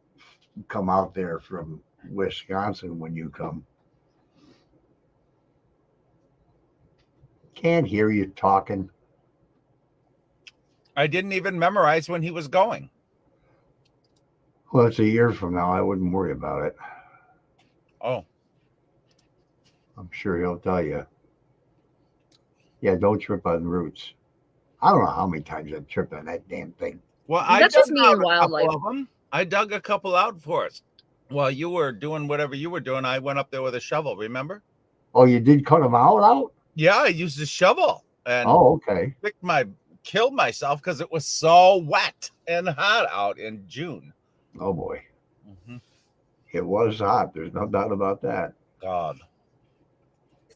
come out there from Wisconsin when you come. Can't hear you talking. I didn't even memorize when he was going. Well, it's a year from now. I wouldn't worry about it. Oh. I'm sure he'll tell you. Yeah, don't trip on roots. I don't know how many times I've tripped on that damn thing. Well, that's just me in wildlife. I dug a couple out for us. While you were doing whatever you were doing, I went up there with a shovel, remember? Oh, you did cut them out? Yeah, I used a shovel. And okay. Killed myself because it was so wet and hot out in June. Oh boy. It was hot. There's no doubt about that. God.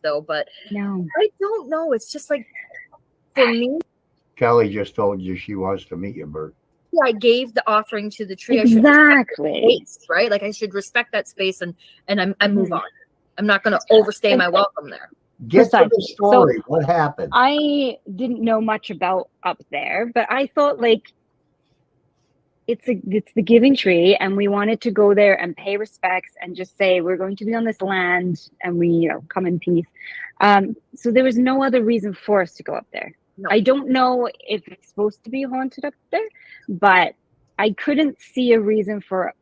Though, but no, I don't know. It's just like, for me, Kelly just told you she wants to meet you, Bert. Yeah, I gave the offering to the tree. Exactly. Space, right? Like I should respect that space and I move on. I'm not going to overstay my welcome there. Get to the story. What happened? I didn't know much about up there, but I thought like it's the Giving Tree, and we wanted to go there and pay respects and just say we're going to be on this land and we come in peace. So there was no other reason for us to go up there. No. I don't know if it's supposed to be haunted up there, but I couldn't see a reason for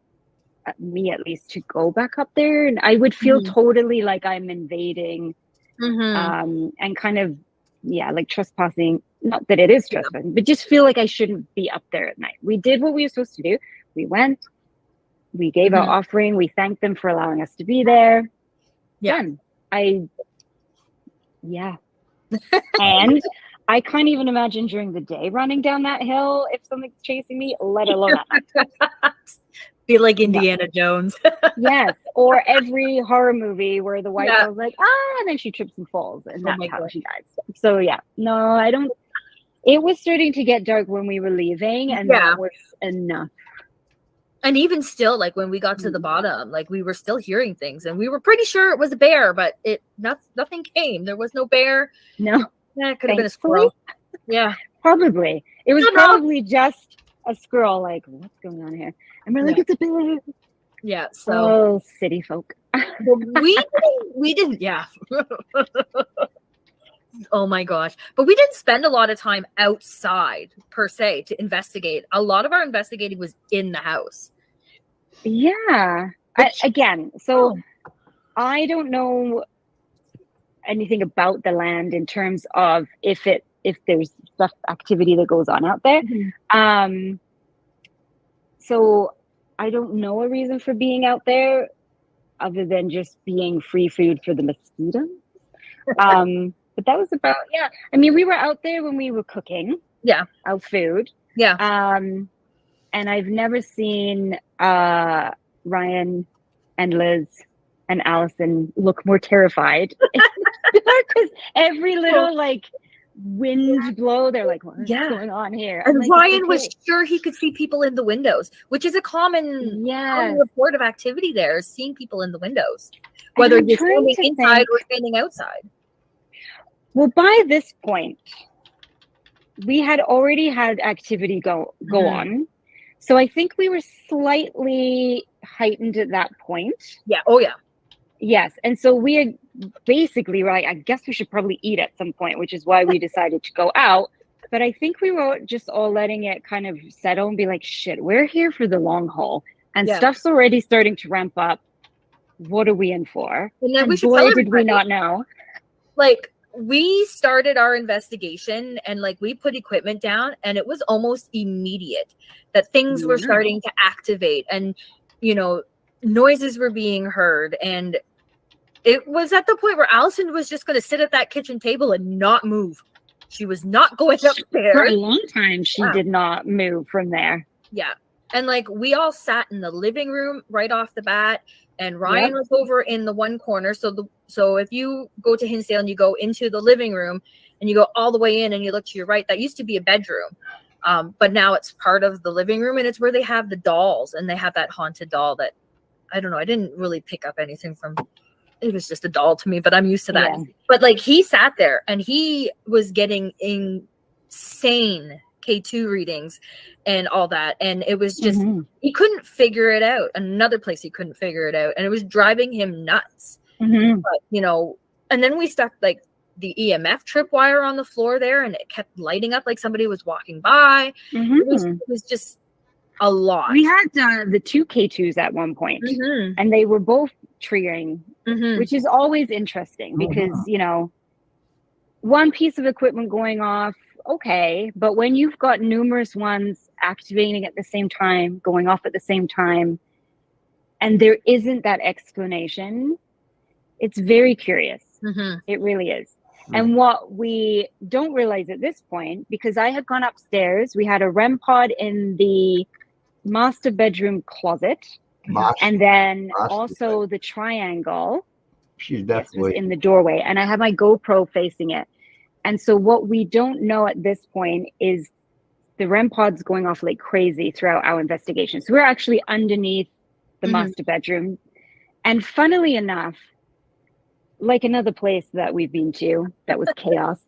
me at least to go back up there, and I would feel totally like I'm invading and kind of like trespassing. Not that it is trespassing, but just feel like I shouldn't be up there at night. We did what we were supposed to do. We went, we gave our offering, we thanked them for allowing us to be there. And I can't even imagine during the day running down that hill if something's chasing me, let alone at night. Be like Indiana Jones. Yes, or every horror movie where the white girl's like, and then she trips and falls, and that's how she dies. So no, I don't. It was starting to get dark when we were leaving, and that was enough. And even still, like when we got to the bottom, like we were still hearing things, and we were pretty sure it was a bear, but nothing came. There was no bear. No, it could have been a squirrel. Yeah, probably. It was probably just a squirrel. Like, what's going on here? And we're like, it's a bear. Yeah. So city folk. we didn't. Yeah. Oh my gosh. But we didn't spend a lot of time outside per se to investigate. A lot of our investigating was in the house. Yeah. Again, so I don't know anything about the land in terms of if there's stuff activity that goes on out there. So I don't know a reason for being out there other than just being free food for the mosquitoes. But that was about, yeah. I mean, we were out there when we were cooking. Yeah. Our food. Yeah. And I've never seen Ryan and Liz and Allison look more terrified. Because every little like wind blow, they're like, what's going on here? And like, Ryan was sure he could see people in the windows, which is a common report of activity there, is seeing people in the windows, whether you're standing inside or standing outside. Well, by this point, we had already had activity go on. So I think we were slightly heightened at that point. Yeah. Oh, yeah. Yes. And so we had basically, right, I guess we should probably eat at some point, which is why we decided to go out. But I think we were just all letting it kind of settle and be like, shit, we're here for the long haul. And stuff's already starting to ramp up. What are we in for? And boy, did we not know. Like, we started our investigation and like we put equipment down and it was almost immediate that things were starting to activate and, you know, noises were being heard. And it was at the point where Allison was just going to sit at that kitchen table and not move. She was not going upstairs. For a long time, she did not move from there. Yeah. And like we all sat in the living room right off the bat. And Ryan was over in the one corner. So if you go to Hinsdale and you go into the living room and you go all the way in and you look to your right, that used to be a bedroom. But now it's part of the living room and it's where they have the dolls and they have that haunted doll that, I don't know, I didn't really pick up anything from. It was just a doll to me, but I'm used to that. Yeah. But like he sat there and he was getting insane K2 readings and all that. And it was just, he couldn't figure it out. Another place he couldn't figure it out. And it was driving him nuts. But, you know, and then we stuck like the EMF tripwire on the floor there and it kept lighting up like somebody was walking by. It was just a lot. We had the two K2s at one point and they were both triggering, which is always interesting because, you know, one piece of equipment going off, okay, but when you've got numerous ones activating at the same time, going off at the same time, and there isn't that explanation, it's very curious. It really is. And what we don't realize at this point, because I had gone upstairs, we had a REM pod in the master bedroom closet, and then also the triangle. She's definitely was in the doorway, and I had my GoPro facing it. And so what we don't know at this point is the REM pods going off like crazy throughout our investigation. So we're actually underneath the master bedroom. And funnily enough, like another place that we've been to that was chaos,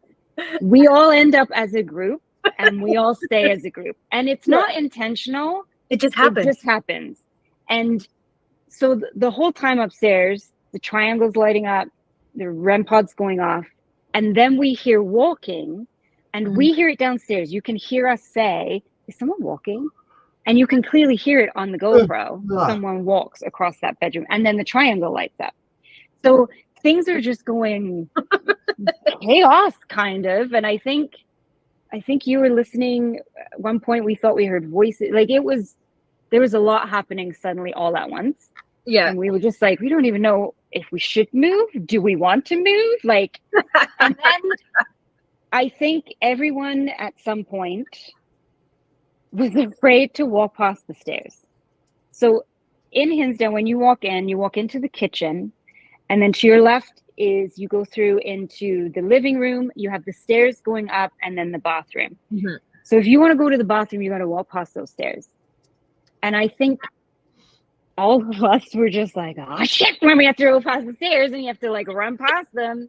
we all end up as a group and we all stay as a group. And it's not intentional. It just happens. It just happens. And so the whole time upstairs, the triangle's lighting up, the REM pod's going off. And then we hear walking and we hear it downstairs. You can hear us say, is someone walking? And you can clearly hear it on the GoPro. Someone walks across that bedroom and then the triangle lights up. So things are just going chaos kind of. And I think you were listening at one point. We thought we heard voices. Like there was a lot happening suddenly all at once. Yeah. And we were just like, we don't even know if we should move. Do we want to move? Like, and then I think everyone at some point was afraid to walk past the stairs. So in Hinsdale, when you walk into the kitchen, and then to your left is you go through into the living room. You have the stairs going up and then the bathroom. So if you want to go to the bathroom, you got to walk past those stairs. And I think all of us were just like, oh shit, when we have to go past the stairs and you have to like run past them.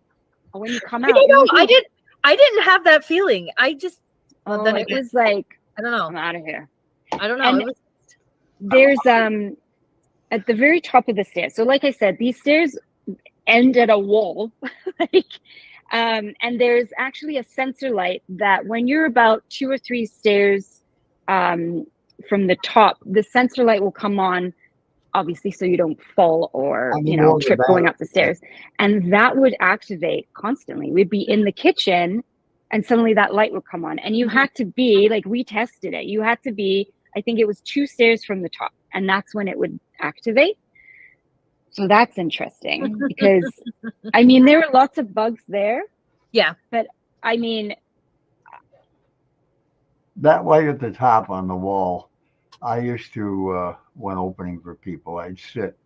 When you come out, I didn't have that feeling. I just then it was like, I don't know, I'm out of here. I don't know. There's at the very top of the stairs. So like I said, these stairs end at a wall, like, And there's actually a sensor light that when you're about 2 or 3 stairs from the top, the sensor light will come on, obviously, so you don't fall or trip going up the stairs. And that would activate constantly. We'd be in the kitchen and suddenly that light would come on. And you had to be, like, we tested it. You had to be, I think it was 2 stairs from the top, and that's when it would activate. So that's interesting because, I mean, there were lots of bugs there. Yeah. But, I mean, that light at the top on the wall, I used to, when opening for people, I'd sit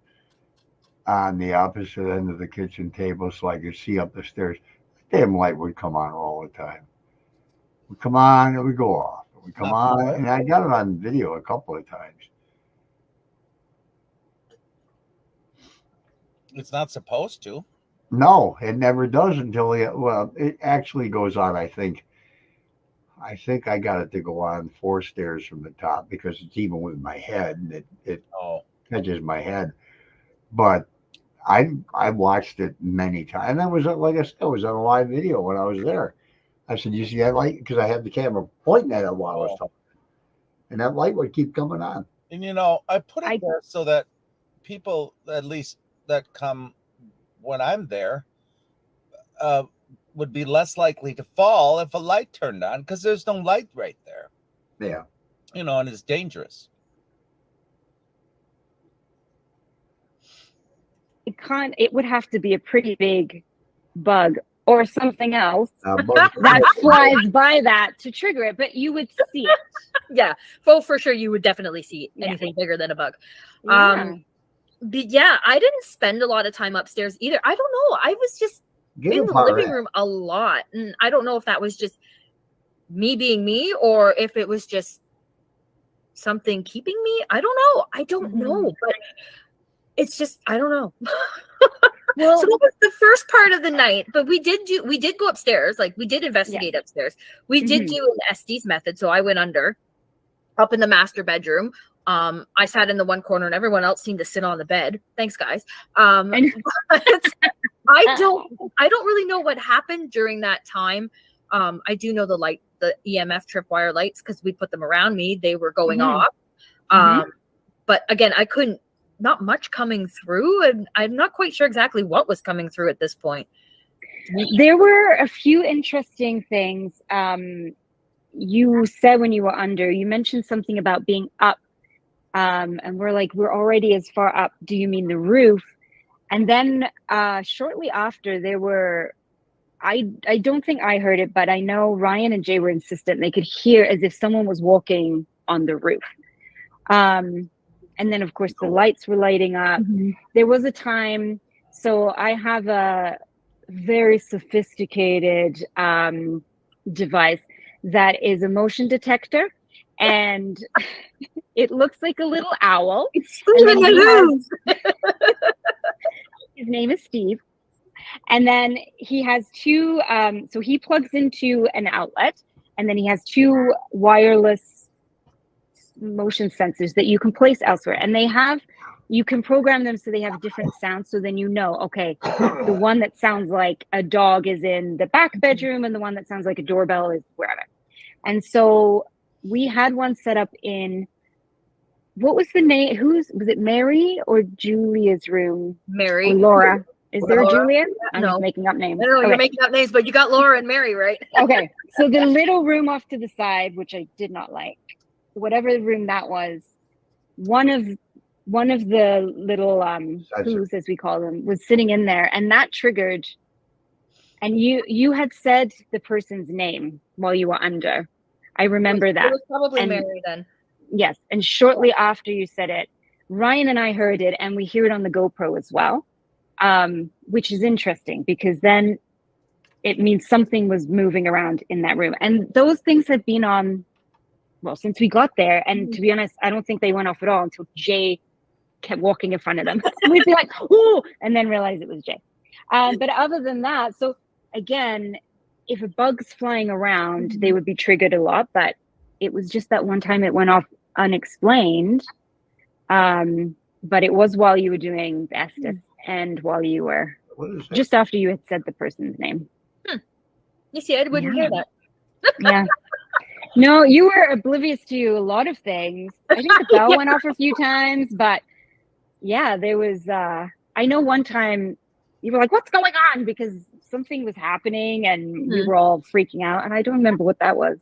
on the opposite end of the kitchen table so I could see up the stairs. The damn light would come on all the time. It would come on, it would go off. It would come on, and I got it on video a couple of times. It's not supposed to. No, it never does until it actually goes on. I think I got it to go on 4 stairs from the top because it's even with my head, and it touches my head. But I watched it many times, and I was, like I said, I was on a live video when I was there. I said, "You see that light?" Because I had the camera pointing at it while I was talking, and that light would keep coming on. And I put it there so that people, at least that come when I'm there, would be less likely to fall if a light turned on, because there's no light right there. Yeah. And it's dangerous. It would have to be a pretty big bug or something else that flies by that to trigger it, but you would see it. Yeah. Well, for sure, you would definitely see anything bigger than a bug. Yeah. But yeah, I didn't spend a lot of time upstairs either. I don't know. I was just in the living room a lot. And I don't know if that was just me being me or if it was just something keeping me. I don't know. I don't know. But it's just, I don't know. Well, so that was the first part of the night, but we did go upstairs. Like, we did investigate upstairs. We did do an Estes method. So I went up in the master bedroom. I sat in the one corner and everyone else seemed to sit on the bed. Thanks, guys. I don't really know what happened during that time. I do know the EMF tripwire lights, because we put them around me. They were going off. But again, not much coming through, and I'm not quite sure exactly what was coming through at this point. There were a few interesting things. You said when you were under, you mentioned something about being up. And we're like, we're already as far up. Do you mean the roof? And then shortly after, there were, I don't think I heard it, but I know Ryan and Jay were insistent. They could hear as if someone was walking on the roof. And then, of course, the lights were lighting up. There was a time, so I have a very sophisticated device that is a motion detector. And it looks like a little owl. His name is Steve. And then he has 2, so he plugs into an outlet, and then he has 2 wireless motion sensors that you can place elsewhere. And you can program them so they have different sounds. So then okay, the one that sounds like a dog is in the back bedroom, and the one that sounds like a doorbell is wherever. And so we had one set up in, what was the name? Was it Mary or Julia's room? Mary. Or Laura. Is there a Julia? I'm No. just making up names. I don't know, you're making up names, but you got Laura and Mary, right? Okay. So the little room off to the side, which I did not like, whatever room that was, one of the little who's, as we call them, was sitting in there, and that triggered. And you had said the person's name while you were under. I remember that. It was probably Mary then. Yes. And shortly after you said it, Ryan and I heard it, and we hear it on the GoPro as well, which is interesting because then it means something was moving around in that room. And those things have been on, well, since we got there. And to be honest, I don't think they went off at all until Jay kept walking in front of them. We'd be like, "Ooh," and then realize it was Jay. But other than that, so again, if a bug's flying around, they would be triggered a lot. But it was just that one time it went off unexplained. But it was while you were doing the Estes and while you were just after you had said the person's name. You see, I wouldn't hear that. Yeah. No, you were oblivious to a lot of things. I think the bell went off a few times, but yeah, there was I know one time you were like, what's going on? Because something was happening and we were all freaking out. And I don't remember what that was.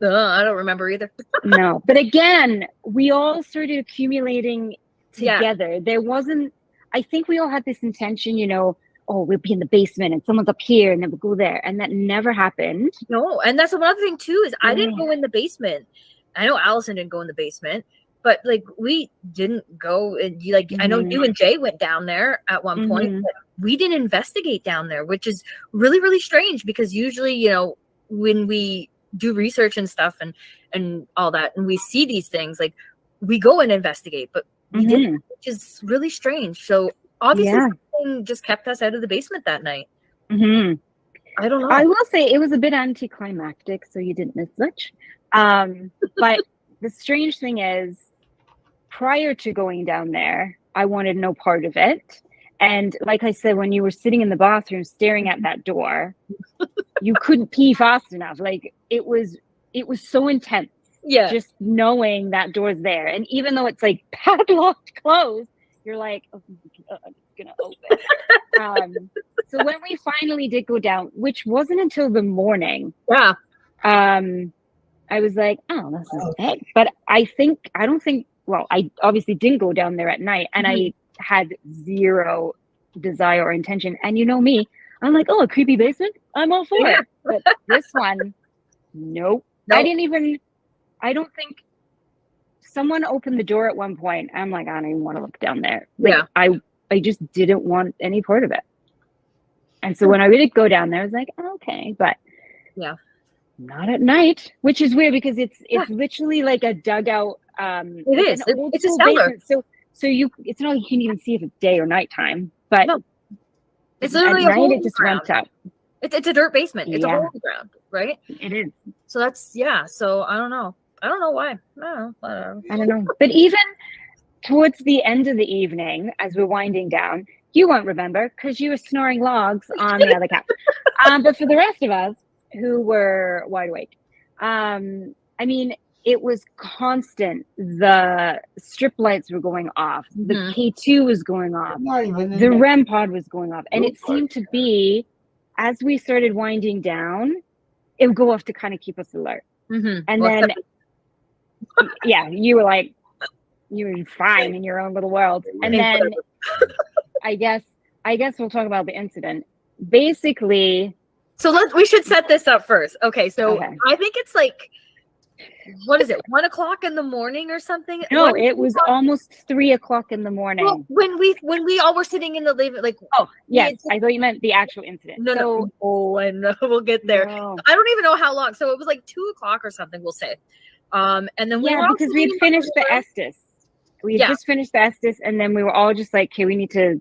I don't remember either. No. But again, we all started accumulating together. There wasn't, I think we all had this intention, you know, oh, we'll be in the basement and someone's up here and then we'll go there. And that never happened. No. And that's another thing too, is I didn't go in the basement. I know Allison didn't go in the basement, but like we didn't go and like I know you and Jay went down there at one point, but we didn't investigate down there, which is really, really strange because usually, you know, when we do research and stuff and all that, and we see these things, like we go and investigate, but we didn't, which is really strange. So obviously something just kept us out of the basement that night. I don't know. I will say it was a bit anticlimactic, so you didn't miss much. But the strange thing is, prior to going down there, I wanted no part of it. And like I said, when you were sitting in the bathroom staring at that door, you couldn't pee fast enough. Like it was so intense. Yeah. Just knowing that door's there. And even though it's like padlocked closed, you're like, oh, I'm gonna open. So when we finally did go down, which wasn't until the morning. Yeah. I was like, oh, this is big. But I don't think, well, I obviously didn't go down there at night and I had zero desire or intention. And you know me, I'm like, oh, a creepy basement? I'm all for it. But this one, nope. I don't think someone opened the door at one point. I'm like, I don't even want to look down there. Like, I just didn't want any part of it. And so when I did go down there, I was like, oh, okay, but not at night, which is weird because it's literally like a dugout. It is. It's a cellar. Basement. So it's not like you can even see if it's day or nighttime. But it's literally at night. It just went up. It's a dirt basement. It's a hole in the ground, right? It is. So that's So I don't know. I don't know why. I don't know. But even towards the end of the evening, as we're winding down, you won't remember because you were snoring logs on the other couch. But for the rest of us who were wide awake, I mean, it was constant. The strip lights were going off. The K2 was going off. The REM pod was going off. And it seemed to be, as we started winding down, it would go off to kind of keep us alert. And then, you were like, you were fine in your own little world. And then I guess we'll talk about the incident. Basically. So we should set this up first. Okay. So I think it's like, what is it? 1 o'clock in the morning or something? No, it was almost 3 o'clock in the morning. Well, when we all were sitting in the living, like, yes, I thought you meant the actual incident. No, I know we'll get there. No. I don't even know how long. So it was like 2 o'clock or something. We'll say, and then because we had finished the Estes. We had just finished the Estes, and then we were all just like, okay, we need to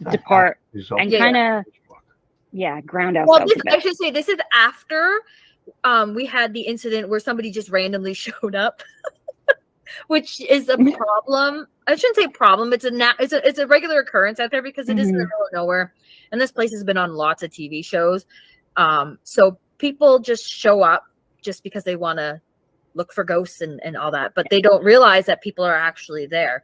depart and kind of ground ourselves. Well, I should say this is after. We had the incident where somebody just randomly showed up, which is a problem. I shouldn't say problem. It's a regular occurrence out there because it is in the middle of nowhere, and this place has been on lots of TV shows. So people just show up just because they want to look for ghosts and all that, but they don't realize that people are actually there.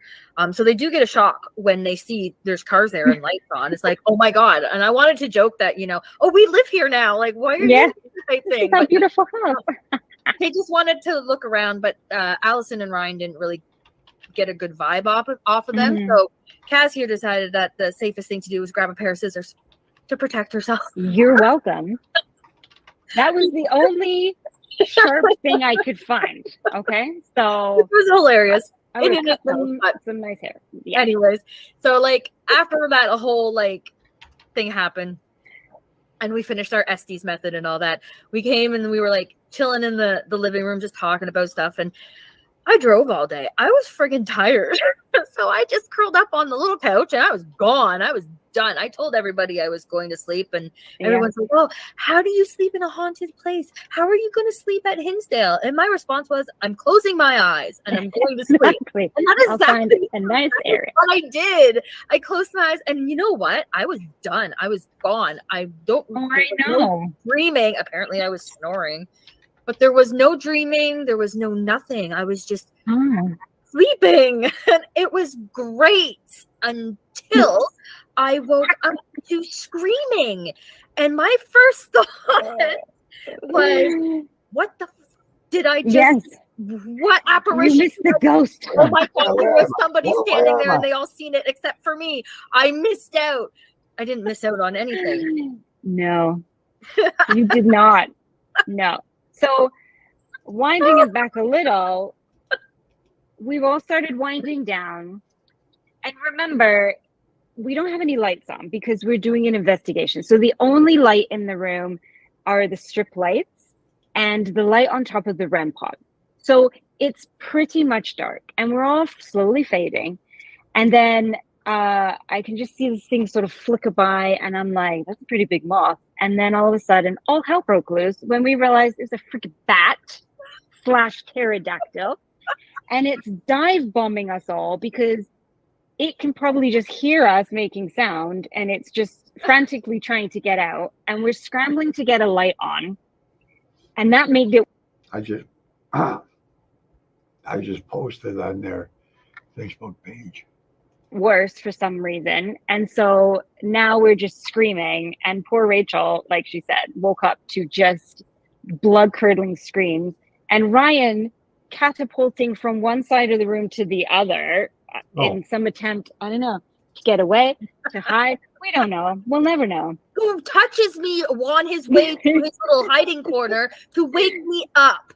So they do get a shock when they see there's cars there and lights on. It's like, oh my God. And I wanted to joke that, oh, we live here now. Like, why are you doing the same thing? But beautiful house. They just wanted to look around, but Allison and Ryan didn't really get a good vibe off of them. So Kaz here decided that the safest thing to do was grab a pair of scissors to protect herself. You're welcome. That was the only sharp thing I could find. Okay, so it was hilarious. I cut some nice hair. Yeah. Anyways, so like after that, a whole like thing happened, and we finished our Estes method and all that. We came and we were like chilling in the living room, just talking about stuff. And I drove all day. I was friggin' tired, So I just curled up on the little couch and I was gone. I was done. I told everybody I was going to sleep, and everyone's like, "Oh, how do you sleep in a haunted place? How are you going to sleep at Hinsdale?" And my response was, "I'm closing my eyes and I'm going to sleep." Exactly. And that is I'll find a nice area. what I did. I closed my eyes, and you know what? I was done. I was gone. I don't. Oh, there I was no know. dreaming. Apparently, I was snoring, but there was no dreaming. There was no nothing. I was just Oh. sleeping, and it was great until I woke up to screaming. And my first thought was, "What the did I just? Yes. What You apparition? missed the ghost. Oh my God, there was somebody Where standing am there I? and they all seen it except for me. I missed out. I didn't miss out on anything." No, you did not. No. So, winding it back a little, we've all started winding down. And remember, we don't have any lights on because we're doing an investigation. So, the only light in the room are the strip lights and the light on top of the REM pod. So, it's pretty much dark and we're all slowly fading. And then I can just see this thing sort of flicker by, and I'm like, "That's a pretty big moth." And then all of a sudden, all hell broke loose when we realized it's a freaking bat / pterodactyl, and it's dive bombing us all because it can probably just hear us making sound, and it's just frantically trying to get out. And we're scrambling to get a light on, and that made it I just posted on their Facebook page. worse for some reason. And so now we're just screaming, and poor Rachel, like she said, woke up to just blood curdling screams, and Ryan catapulting from one side of the room to the other in some attempt, I don't know, to get away, to hide. We don't know. We'll never know. Who touches me on his way to his little hiding corner to wake me up?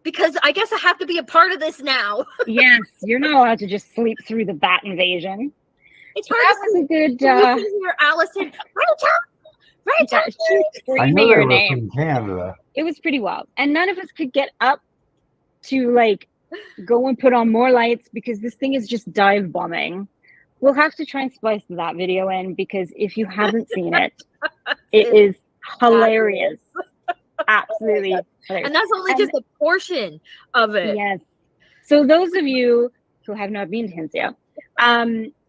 Because I guess I have to be a part of this now. Yes, you're not allowed to just sleep through the bat invasion. It's So hard that to was a good. you can hear Allison, Rachel, Yeah, Rachel. she's I screaming knew your they were name. from Canada. It was pretty wild, and none of us could get up to like go and put on more lights because this thing is just dive bombing. We'll have to try and splice that video in because if you haven't seen it, it is hilarious. Absolutely hilarious. And that's only just a portion of it. Yes. So those of you who have not been to Hinsdale,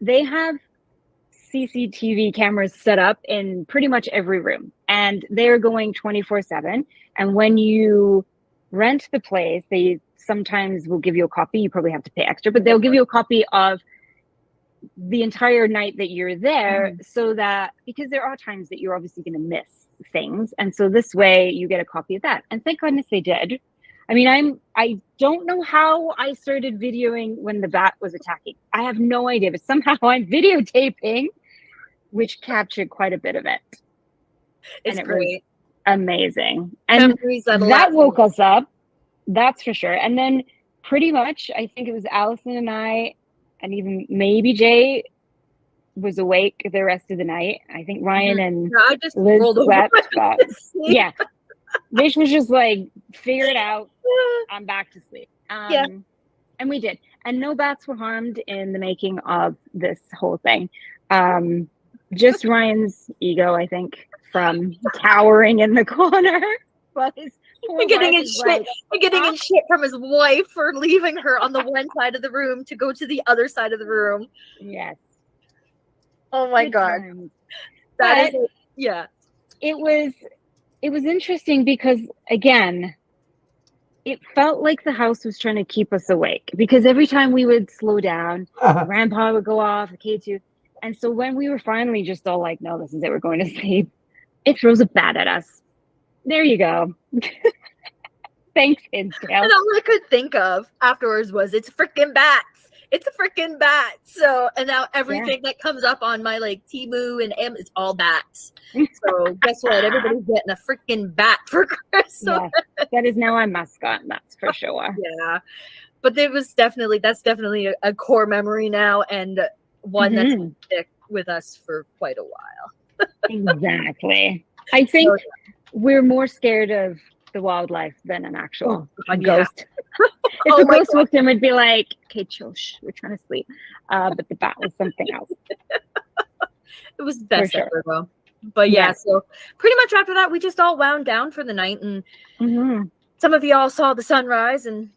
they have CCTV cameras set up in pretty much every room, and they're going 24/7. And when you rent the place, they sometimes will give you a copy. You probably have to pay extra, but they'll give you a copy of the entire night that you're there, so that because there are times that you're obviously going to miss things, and so this way you get a copy of that. And thank goodness they did. I mean, I don't know how I started videoing when the bat was attacking. I have no idea, but somehow I'm videotaping, which captured quite a bit of it. It's and it great. was amazing. And Memories that woke us up, that's for sure. And then pretty much, I think it was Allison and I, and even maybe Jay was awake the rest of the night. I think Ryan and I just Liz rolled over. slept, but yeah, Vish was just like, figure it out. I'm back to sleep. Yeah. And we did. And no bats were harmed in the making of this whole thing. Just Ryan's ego, I think, from cowering in the corner. But his poor And getting wife in is shit, like, and getting in shit from his wife for leaving her on the one side of the room to go to the other side of the room. yes. Oh my Good God. times. That But is, yeah. it was interesting because again, it felt like the house was trying to keep us awake because every time we would slow down, grandpa would go off, the K2. And so when we were finally just all like, no, this is it, we're going to sleep, it throws a bat at us. There you go. Thanks, Hinsdale. And all I could think of afterwards was, it's freaking bats. It's a freaking bat. So, and now everything that comes up on my like Temu and M is all bats. So guess what? Everybody's getting a freaking bat for Christmas. Yes, that is now our mascot, that's for sure. Yeah. But that's definitely a core memory now, and one that's gonna stick with us for quite a while. Exactly. I think we're more scared of the wildlife than an actual ghost. If Oh a my ghost walked in, we'd be like, okay, chill, shh, we're trying to sleep. But the bat was something else. It was the best sure. ever though. But yeah, Yeah. so pretty much after that, we just all wound down for the night, and Hmm. some of y'all saw the sunrise, and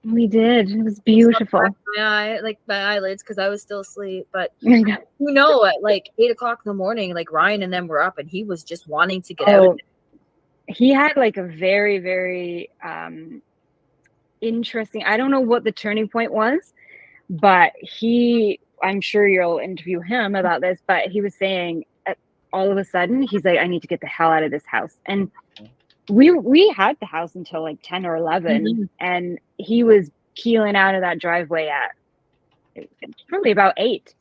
We did. It was beautiful. my eyelids because I was still asleep. But I know. you know, at like 8 o'clock in the morning, like Ryan and them were up, and he was just wanting to get out of Oh, he had like a very, very interesting. I don't know what the turning point was, but I'm sure you'll interview him about this, but he was saying all of a sudden, he's like, I need to get the hell out of this house. And we had the house until like 10 or 11, Mhm. and he was keeling out of that driveway at probably about 8.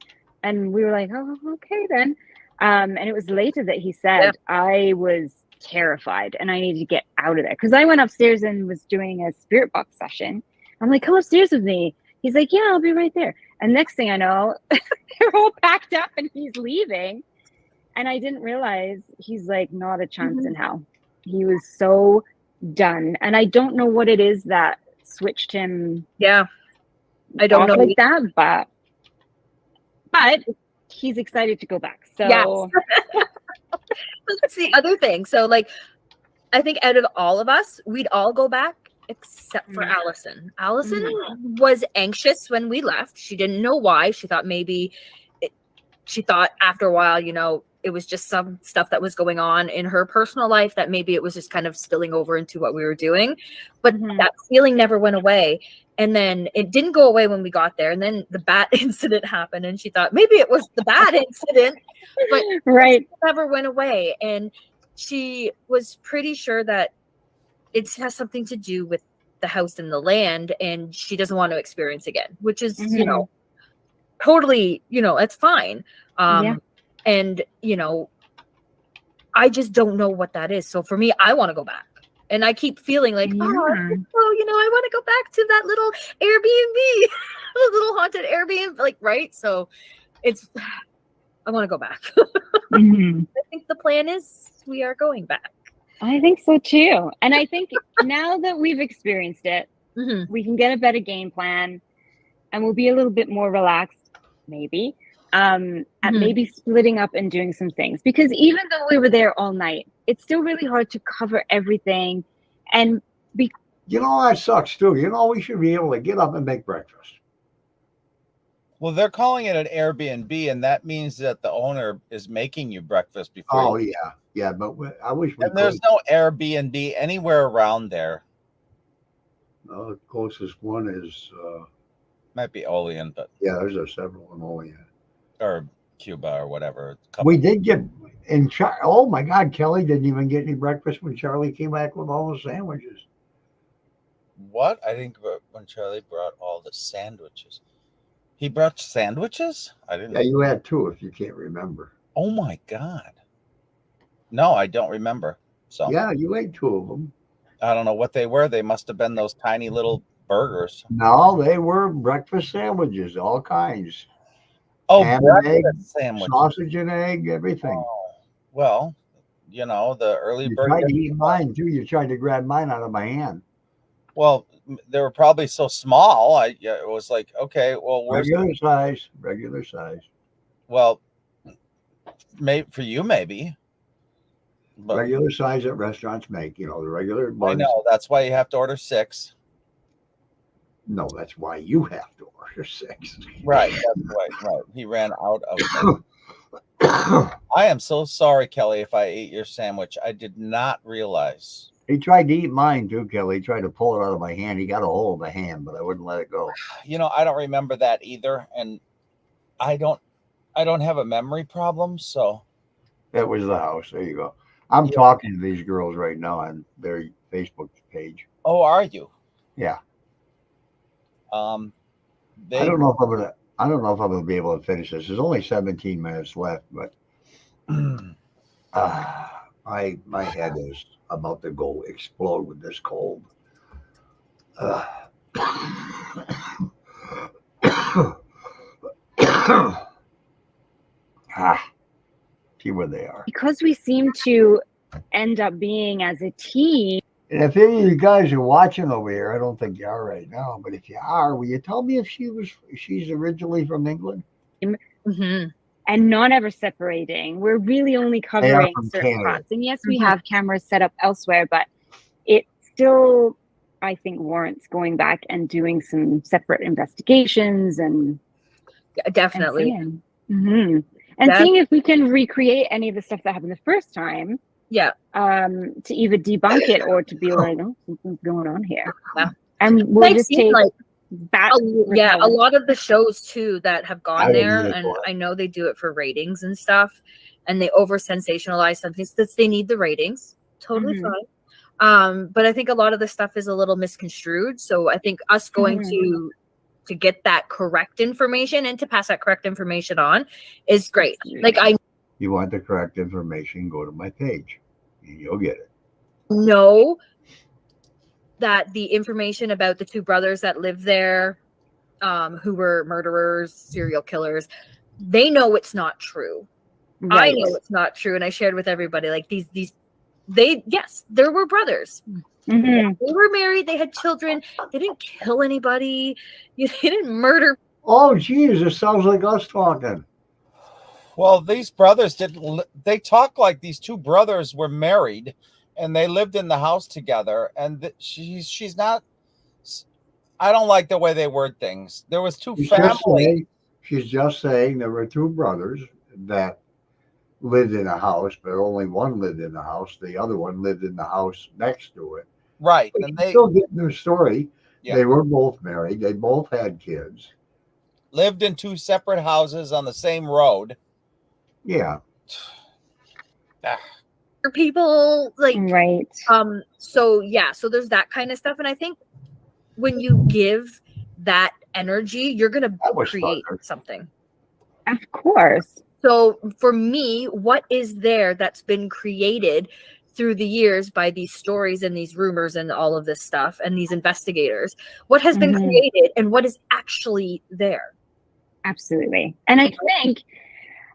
And we were like, oh, okay then. And it was later that he said, I was terrified and I needed to get out of there. Because I went upstairs and was doing a spirit box session. I'm like, come upstairs with me. He's like, yeah, I'll be right there. And next thing I know, they're all packed up and he's leaving. And I didn't realize he's like, not a chance in hell. He was so done. And I don't know what it is that switched him. Yeah, I don't know like that, but he's excited to go back. So yes. That's the other thing. So like, I think out of all of us, we'd all go back except for Allison. Allison was anxious when we left. She didn't know why. She thought she thought after a while, you know, it was just some stuff that was going on in her personal life that maybe it was just kind of spilling over into what we were doing. But that feeling never went away. And then it didn't go away when we got there. And then the bat incident happened. And she thought maybe it was the bat incident, but it never went away. And she was pretty sure that it has something to do with the house and the land. And she doesn't want to experience again, which is, you know, totally, you know, it's fine. And, you know, I just don't know what that is. So for me, I want to go back. And I keep feeling like, you know, I want to go back to that little Airbnb, little haunted Airbnb, like, right? So I want to go back. I think the plan is we are going back. I think so too. And I think now that we've experienced it, we can get a better game plan and we'll be a little bit more relaxed, maybe. At maybe splitting up and doing some things, because even though we were there all night, it's still really hard to cover everything. And you know, that sucks too. You know, we should be able to get up and make breakfast. Well, they're calling it an Airbnb, and that means that the owner is making you breakfast before. Oh yeah, but I wish we. And there's no Airbnb anywhere around there. The closest one is might be Olean, but yeah, there's several in Olean or Cuba or whatever. We did get in. Oh my God, Kelly didn't even get any breakfast when Charlie came back with all the sandwiches. What? I think when Charlie brought all the sandwiches. He brought sandwiches? I didn't. Yeah, you had 2 if you can't remember. Oh my God. No, I don't remember. So yeah, you ate 2 of them. I don't know what they were. They must have been those tiny little burgers. No, they were breakfast sandwiches, all kinds. Oh, ham and egg, sandwiches. Sausage and egg, everything. Oh, well, you know, the early you bird. tried to eat mine too. You tried to grab mine out of my hand. Well, they were probably so small. It was like, okay, well, where's regular size. Well, maybe for you, maybe. But regular size that restaurants make, you know, the regular buns. I know, that's why you have to order 6. No, that's why you have to order 6. Right, that's right. He ran out of them. I am so sorry, Kelly, if I ate your sandwich. I did not realize. He tried to eat mine too, Kelly. He tried to pull it out of my hand. He got a hold of the hand, but I wouldn't let it go. You know, I don't remember that either, and I don't have a memory problem, so. That was the house. There you go. I'm talking to these girls right now on their Facebook page. Oh, are you? Yeah. I don't know if I'm gonna be able to finish this. There's only 17 minutes left, but my head is about to go explode with this cold. See where they are. Because we seem to end up being as a team. And if any of you guys are watching over here, I don't think you are right now, but if you are, will you tell me if she's originally from England? Mm-hmm. And not ever separating. We're really only They are covering from certain Canada. parts. And yes, we Mhm. have cameras set up elsewhere, but it still, I think, warrants going back and doing some separate investigations and Definitely. seeing. And seeing if we can recreate any of the stuff that happened the first time. Yeah. To either debunk it or to be like, oh, something's going on here. Yeah. And we'll I've just seen, take like, that. a lot of the shows too that have gone I there, didn't either, and boy. I know they do it for ratings and stuff, and they over sensationalize something so that they need the ratings. Totally Mhm. fine. But I think a lot of the stuff is a little misconstrued. So I think us going to get that correct information and to pass that correct information on is great. Like, I You want the correct information, go to my page and you'll get it. know that the information about the two brothers that lived there, who were murderers, serial killers, they know it's not true. Right. I know it's not true, and I shared with everybody, like, there were brothers. Mhm. They were married, they had children, they didn't kill anybody, they didn't murder. Oh, geez, this sounds like us talking. Well, these brothers they talk like these two brothers were married and they lived in the house together, and she's not. I don't like the way they word things. There was two families. She's just saying there were two brothers that lived in a house, but only one lived in the house. The other one lived in the house next to it. Right. But And they still getting their story. Yeah. They were both married. They both had kids. lived in two separate houses on the same road. Yeah. People, like, Right. so there's that kind of stuff, and I think when you give that energy, you're gonna create something. Of course. So for me, what is there that's been created through the years by these stories and these rumors and all of this stuff and these investigators? What has been created and what is actually there? Absolutely. And I think,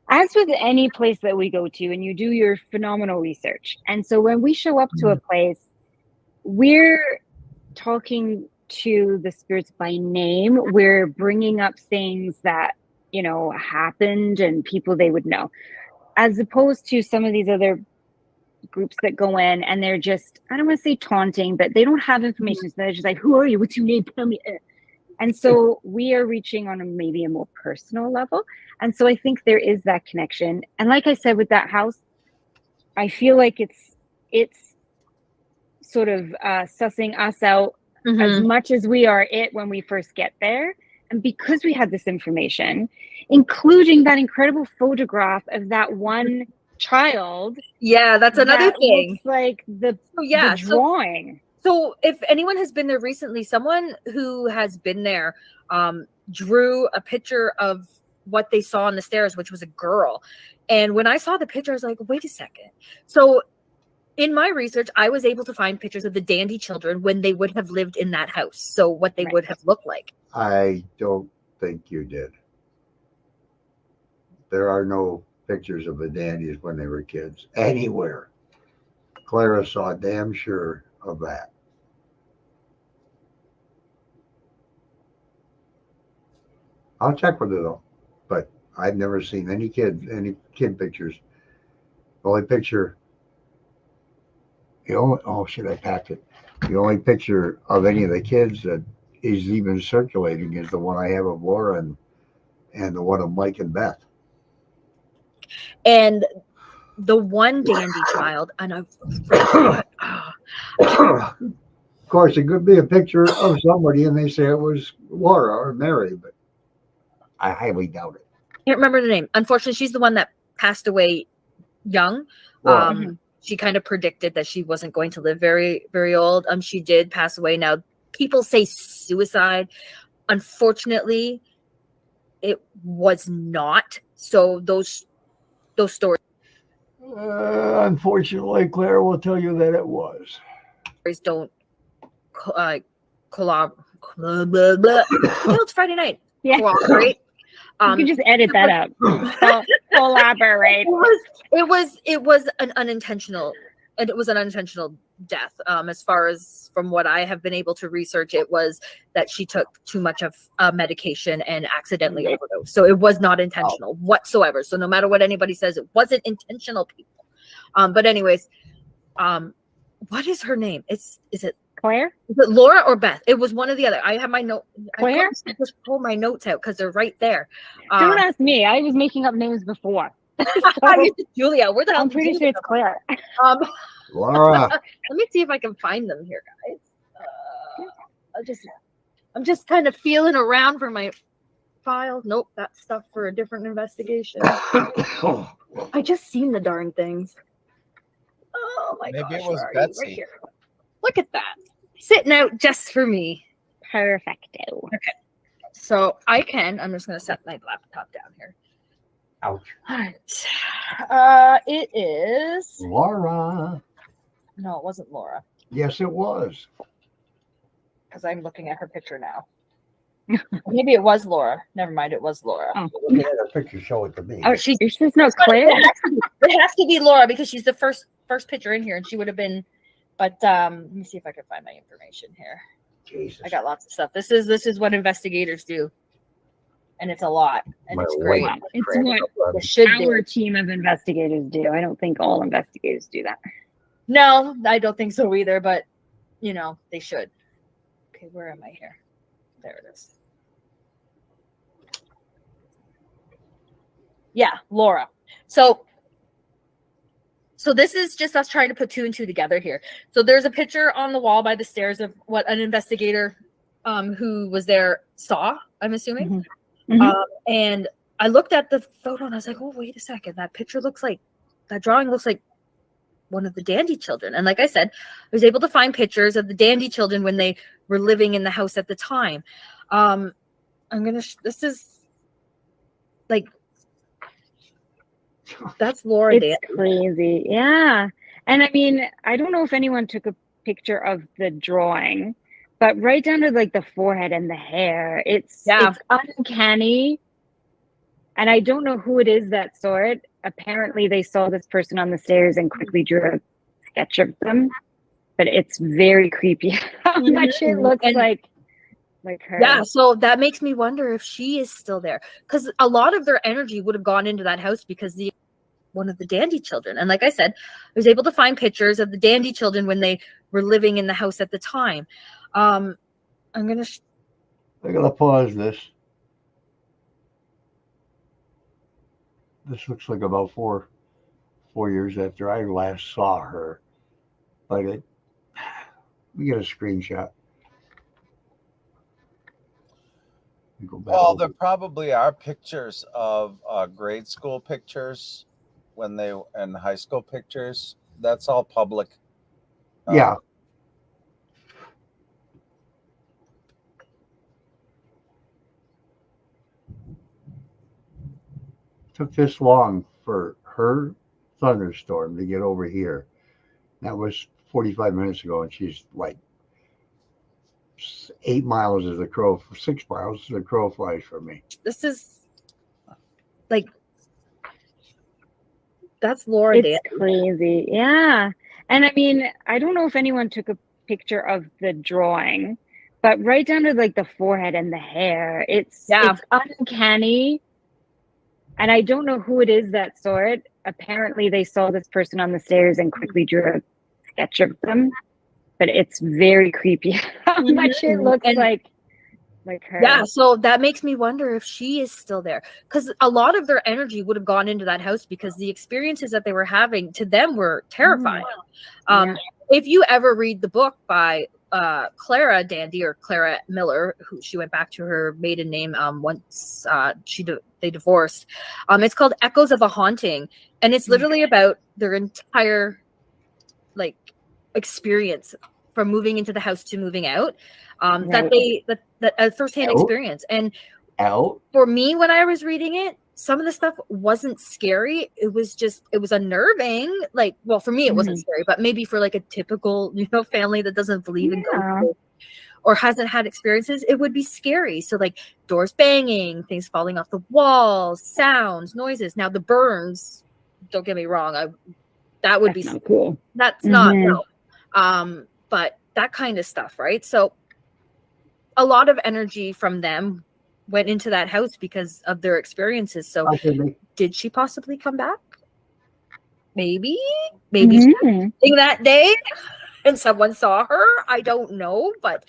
as with any place that we go to, and you do your phenomenal research, and so when we show up to a place, we're talking to the spirits by name. We're bringing up things that, happened and people they would know, as opposed to some of these other groups that go in and they're just, I don't want to say taunting, but they don't have information. So they're just like, who are you? What's your name? Tell me. And so we are reaching on maybe a more personal level. And so I think there is that connection. And like I said, with that house, I feel like it's sort of sussing us out as much as we are it when we first get there. And because we had this information, including that incredible photograph of that one child. Yeah, that's another thing. Looks like the drawing. So if anyone has been there recently, someone who has been there drew a picture of what they saw on the stairs, which was a girl. And when I saw the picture, I was like, wait a second. So in my research, I was able to find pictures of the Dandy children when they would have lived in that house. So what they would have looked like. I don't think you did. There are no pictures of the Dandies when they were kids anywhere. Clara saw damn sure of that. I'll check with her though, but I've never seen any kid pictures. The only picture, I packed it. The only picture of any of the kids that is even circulating is the one I have of Laura and the one of Mike and Beth. And the one Dandy child, and of course, it could be a picture of somebody, and they say it was Laura or Mary, but I highly doubt it. I can't remember the name. Unfortunately, she's the one that passed away young. She kind of predicted that she wasn't going to live very, very old. She did pass away. Now, people say suicide. Unfortunately, it was not. So those stories. Unfortunately, Claire will tell you that it was. Don't collaborate. It's Friday night. Yeah. Cooperate. You can just edit that up. Collaborate. It was an unintentional and it was an unintentional death. As far as from what I have been able to research, it was that she took too much of medication and accidentally overdosed. So it was not intentional whatsoever. So no matter what anybody says, it wasn't intentional, people. But anyways, what is her name? Is it Claire? Is it Laura or Beth? It was one or the other. I have my note. Claire? I just pull my notes out because they're right there. Don't ask me. I was making up names before. Julia, where the hell? I'm pretty sure it's Claire. Laura. Let me see if I can find them here, guys. I'm just kind of feeling around for my files. Nope, that's stuff for a different investigation. I just seen the darn things. Oh my gosh, Maybe it was where are you? Betsy. Right here. Look at that. Sitting out just for me. Perfecto. Okay. So I'm just going to set my laptop down here. Ouch. All right. It is. Laura. No, it wasn't Laura. Yes, it was. Because I'm looking at her picture now. Maybe it was Laura. Never mind, it was Laura. Oh. Looking at her picture, show it to me. Oh, You're supposed to know Claire? It has to be Laura because she's the first picture in here, and she would have been. But let me see if I can find my information here. Jesus. I got lots of stuff. This is what investigators do, and it's a lot, and it's great. Wow. It's what It should our do. team of investigators do. I don't think all investigators do that. No, I don't think so either. But they should. Okay, where am I here? There it is. Yeah, Laura. So this is just us trying to put two and two together here. So there's a picture on the wall by the stairs of what an investigator who was there saw, I'm assuming. And I looked at the photo and I was like, oh, wait a second. That drawing looks like one of the Dandy children. And like I said, I was able to find pictures of the Dandy children when they were living in the house at the time. This is like, that's Laura. It's crazy. Yeah. And I mean, I don't know if anyone took a picture of the drawing, but right down to like the forehead and the hair, it's uncanny. And I don't know who it is that saw it. Apparently they saw this person on the stairs and quickly drew a sketch of them. But it's very creepy how much it looks like her. Yeah, so that makes me wonder if she is still there, because a lot of their energy would have gone into that house because one of the Dandy children. And like I said, I was able to find pictures of the Dandy children when they were living in the house at the time. I'm gonna pause this. This looks like about 4 years after I last saw her, but we get a screenshot. Go back Well, over. there probably are pictures of grade school pictures and high school pictures. That's all public. Yeah. Took this long for her thunderstorm to get over here. That was 45 minutes ago, and she's like 8 miles as the crow, 6 miles as the crow flies from me. This is like, that's Laura. It's crazy. Yeah. And I mean, I don't know if anyone took a picture of the drawing, but right down to like the forehead and the hair, it's uncanny. And I don't know who it is that saw it. Apparently they saw this person on the stairs and quickly drew a sketch of them. But it's very creepy how much it looks like her. Yeah, so that makes me wonder if she is still there, because a lot of their energy would have gone into that house because the experiences that they were having to them were terrifying. If you ever read the book by Clara Dandy, or Clara Miller, who she went back to her maiden name once they divorced, it's called Echoes of a Haunting, and it's literally about their entire experience from moving into the house to moving out, that a firsthand experience. And for me, when I was reading it, some of the stuff wasn't scary. It was unnerving. Well, for me, it wasn't scary, but maybe for like a typical, family that doesn't believe in ghosts or hasn't had experiences, it would be scary. So like doors banging, things falling off the walls, sounds, noises. Now the burns, don't get me wrong, That would be not cool. That's not no. But that kind of stuff, right? So a lot of energy from them went into that house because of their experiences. So did she possibly come back? Maybe she was that day and someone saw her. I don't know, but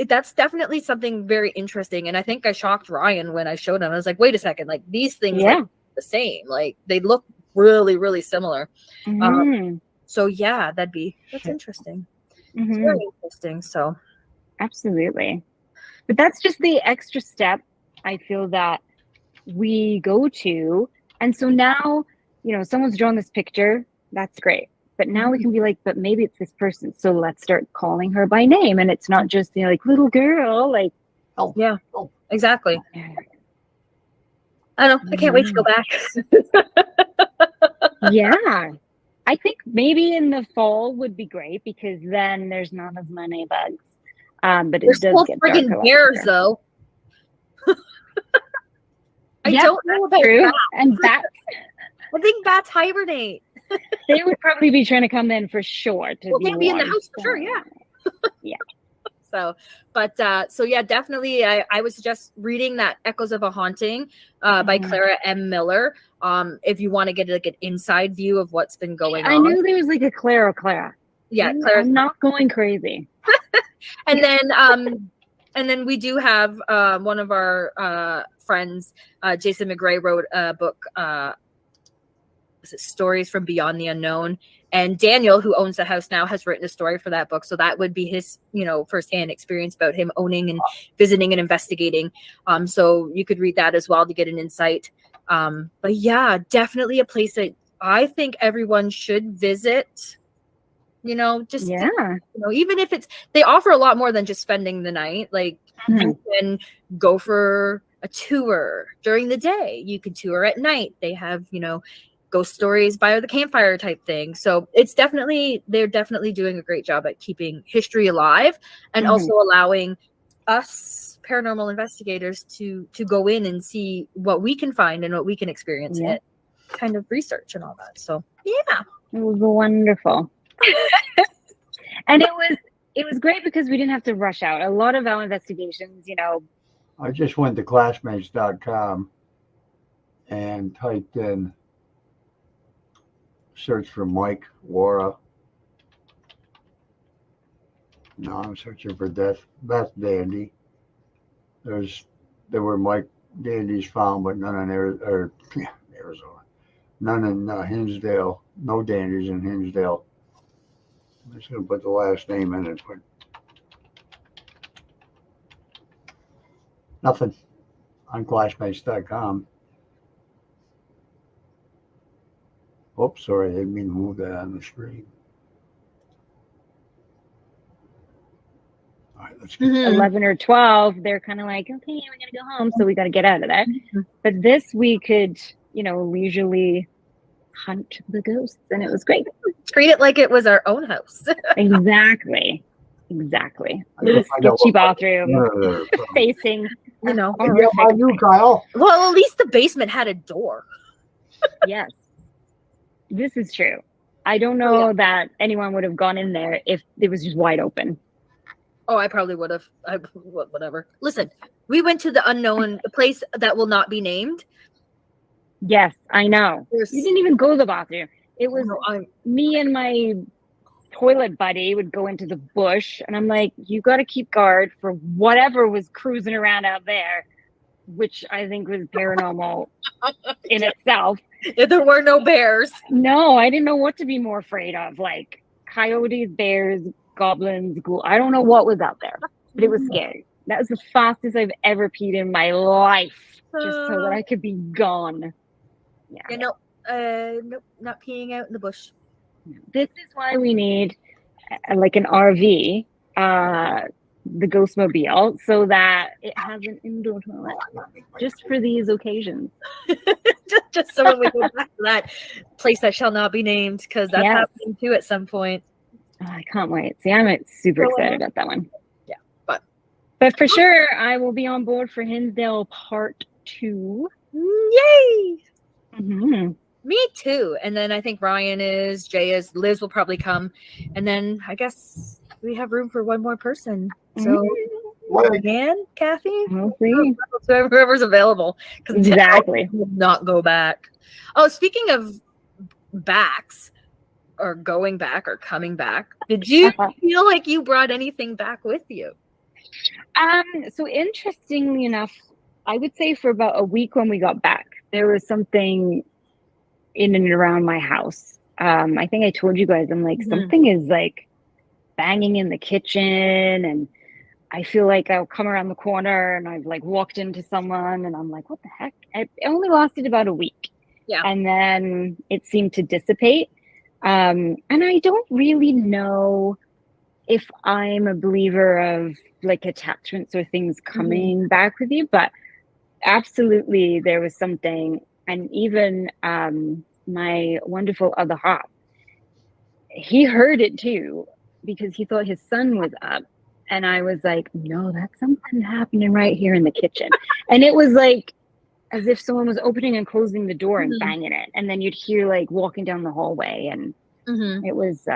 that's definitely something very interesting. And I think I shocked Ryan when I showed him. I was like, wait a second, like these things like the same, like they look really, really similar. So yeah, that's interesting. It's very interesting. So absolutely. But that's just the extra step I feel that we go to. And so now, someone's drawn this picture. That's great. But now we can be like, but maybe it's this person. So let's start calling her by name. And it's not just, like, little girl. Like, yeah, exactly. I don't know. I can't wait to go back. Yeah. I think maybe in the fall would be great because then there's not as many bugs. But it does get friggin' bears, though. I don't know about bats. And bats. I think bats hibernate. They would probably be trying to come in for sure. They'd be in the house for sure, yeah. Yeah. So yeah, definitely. I would suggest reading that Echoes of a Haunting by Clara M. Miller. If you want to get like an inside view of what's been going on. I knew there was like a Clara. Yeah, I'm not going crazy. And then we do have one of our friends, Jason McGray, wrote a book, Stories from Beyond the Unknown. And Daniel, who owns the house now, has written a story for that book. So that would be his, firsthand experience about him owning and visiting and investigating. So you could read that as well to get an insight. But yeah, definitely a place that I think everyone should visit. Even if they offer a lot more than just spending the night. Like you can go for a tour during the day. You can tour at night. They have, ghost stories by the campfire type thing. So they're definitely doing a great job at keeping history alive and also allowing us paranormal investigators to go in and see what we can find and what we can experience and kind of research and all that. So yeah, it was wonderful. And it was great because we didn't have to rush out. A lot of our investigations, I just went to classmates.com and typed in search for Mike Wara. Now I'm searching for Beth Dandy. There were Mike Dandies found, but none in Arizona. None in Hinsdale. No Dandies in Hinsdale. I'm just going to put the last name in and put nothing on classmates.com. Oops, sorry, I didn't mean to move that on the screen. All right, let's get 11 or 12. They're kind of like, okay, we're going to go home, so we got to get out of there. But this we could, leisurely hunt the ghosts, and it was great. Treat it like it was our own house. Exactly. With a sketchy bathroom facing, Kyle. Well, at least the basement had a door. Yes, this is true. I don't know that anyone would have gone in there if it was just wide open. Oh, I probably would have. Whatever. Listen, we went to the unknown, the place that will not be named. Yes, I know. You didn't even go to the bathroom. It was me and my toilet buddy would go into the bush, and I'm like, you got to keep guard for whatever was cruising around out there, which I think was paranormal in itself. There were no bears. No, I didn't know what to be more afraid of, like coyotes, bears, goblins, ghouls. I don't know what was out there, but it was scary. That was the fastest I've ever peed in my life, just so that I could be gone. Yeah. Nope, not peeing out in the bush. This is why we need like an RV, the Ghostmobile, so that it has an indoor toilet just for these occasions. just so when we go back to that place that shall not be named, because that's happening too at some point. Oh, I can't wait. See, I'm super excited about that one. Yeah, but for sure, I will be on board for Hinsdale Part 2. Yay! Me too. And then I think Ryan is, Jay is, Liz will probably come. And then I guess we have room for one more person. So, Dan, Kathy, We'll see. whoever's available. Because Exactly. will not go back. Oh, speaking of backs or going back or coming back, did you feel like you brought anything back with you? So interestingly enough, I would say for about a week when we got back, there was something in and around my house. I think I told you guys, I'm like, something is like banging in the kitchen, and I feel like I'll come around the corner and I've like walked into someone and I'm like, what the heck? It only lasted about a week. Yeah. And then it seemed to dissipate. And I don't really know if I'm a believer of like attachments or things coming back with you, but absolutely there was something. And even my wonderful other half, he heard it too because he thought his son was up. And I was like, no, that's something happening right here in the kitchen. And it was like as if someone was opening and closing the door and banging it. And then you'd hear like walking down the hallway. And it was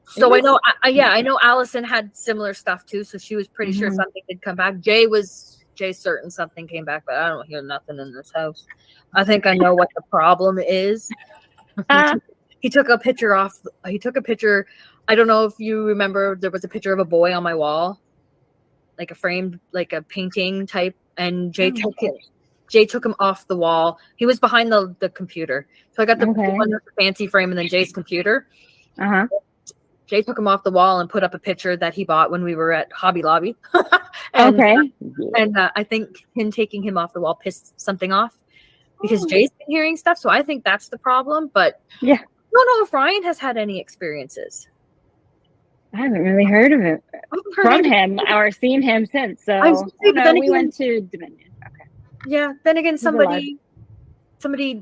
so I know I know Allison had similar stuff too, so she was pretty sure something did come back. Jay's certain something came back, but I don't hear nothing in this house. I think I know what the problem is. He took a picture. I don't know if you remember, there was a picture of a boy on my wall, like a framed, like a painting type, and Jay took him off the wall. He was behind the computer, so I got the one with the fancy frame and then Jay's computer. Jay took him off the wall and put up a picture that he bought when we were at Hobby Lobby. And I think him taking him off the wall pissed something off because Jay's been hearing stuff. So I think that's the problem. But I don't know if Ryan has had any experiences. I haven't really heard of it from him or seen him since. So we went to Dominion. Okay. Yeah. Then again, somebody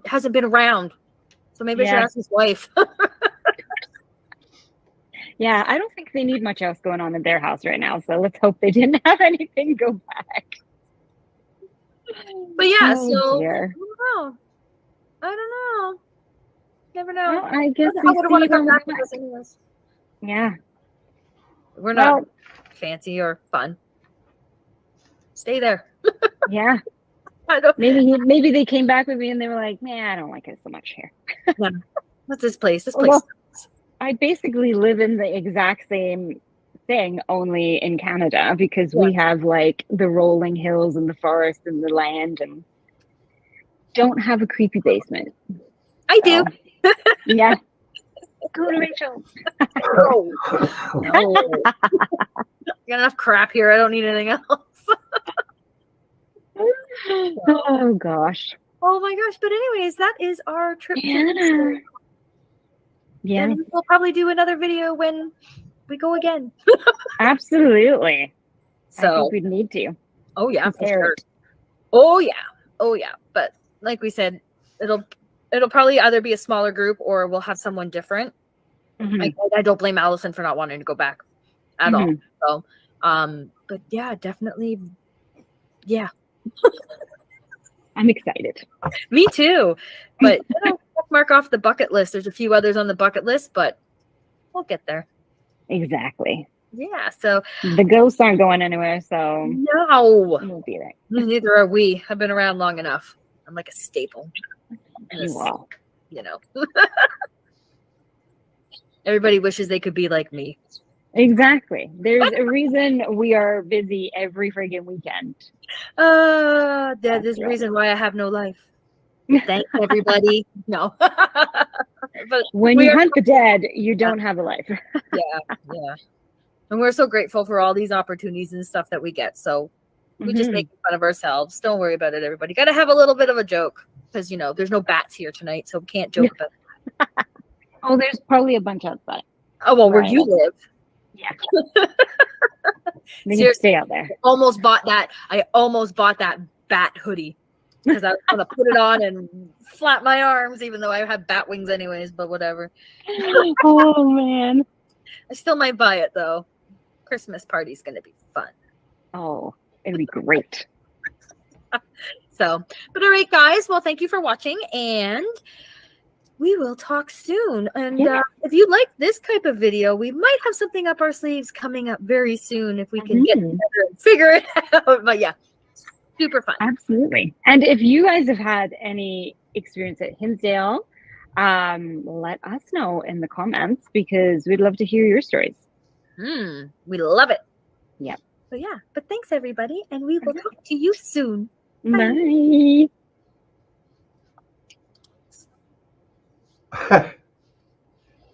hasn't been around. So maybe I should ask his wife. Yeah, I don't think they need much else going on in their house right now. So let's hope they didn't have anything go back. But yeah, dear. I don't know. Never know. Well, I guess I would want to come back with us anyways. Yeah. We're not fancy or fun. Stay there. Yeah. I don't. Maybe they came back with me and they were like, man, I don't like it so much here. Yeah. What's this place? This place. I basically live in the exact same thing, only in Canada, because we have like the rolling hills and the forest and the land, and don't have a creepy basement. I do. Yeah. Go to Rachel. No. I got enough crap here. I don't need anything else. Oh gosh. Oh my gosh. But anyways, that is our trip. Yeah. And we'll probably do another video when we go again. Absolutely. So I think we'd need to. Oh yeah, for sure. Oh yeah. But like we said, it'll probably either be a smaller group or we'll have someone different. I don't blame Allison for not wanting to go back at all. So but yeah, definitely. Yeah. I'm excited. Me too. But mark off the bucket list. There's a few others on the bucket list, but we'll get there. Exactly. Yeah. So the ghosts aren't going anywhere. So no, we'll be right. Neither are we. I've been around long enough. I'm like a staple. Wow. You know. Everybody wishes they could be like me. Exactly. There's a reason we are busy every friggin' weekend. There's a reason why I have no life. Thanks, everybody. No. But when you hunt the dead, you don't have a life. Yeah. And we're so grateful for all these opportunities and stuff that we get. So we just make fun of ourselves. Don't worry about it, everybody. Got to have a little bit of a joke because, there's no bats here tonight, so we can't joke about it. Oh, there's probably a bunch outside. Oh, well, where you live. Yeah. They can stay out there. I almost bought that bat hoodie because I was going to put it on and flap my arms, even though I have bat wings anyways, but whatever. Oh, man. I still might buy it, though. Christmas party's going to be fun. Oh, it'll be great. So, but all right, guys. Well, thank you for watching. And we will talk soon. And Yeah. if you like this type of video, we might have something up our sleeves coming up very soon if we can get together and figure it out. But yeah, super fun. Absolutely. And if you guys have had any experience at Hinsdale, let us know in the comments because we'd love to hear your stories. We love it. Yep. So yeah, but thanks everybody, and we will talk to you soon. Bye.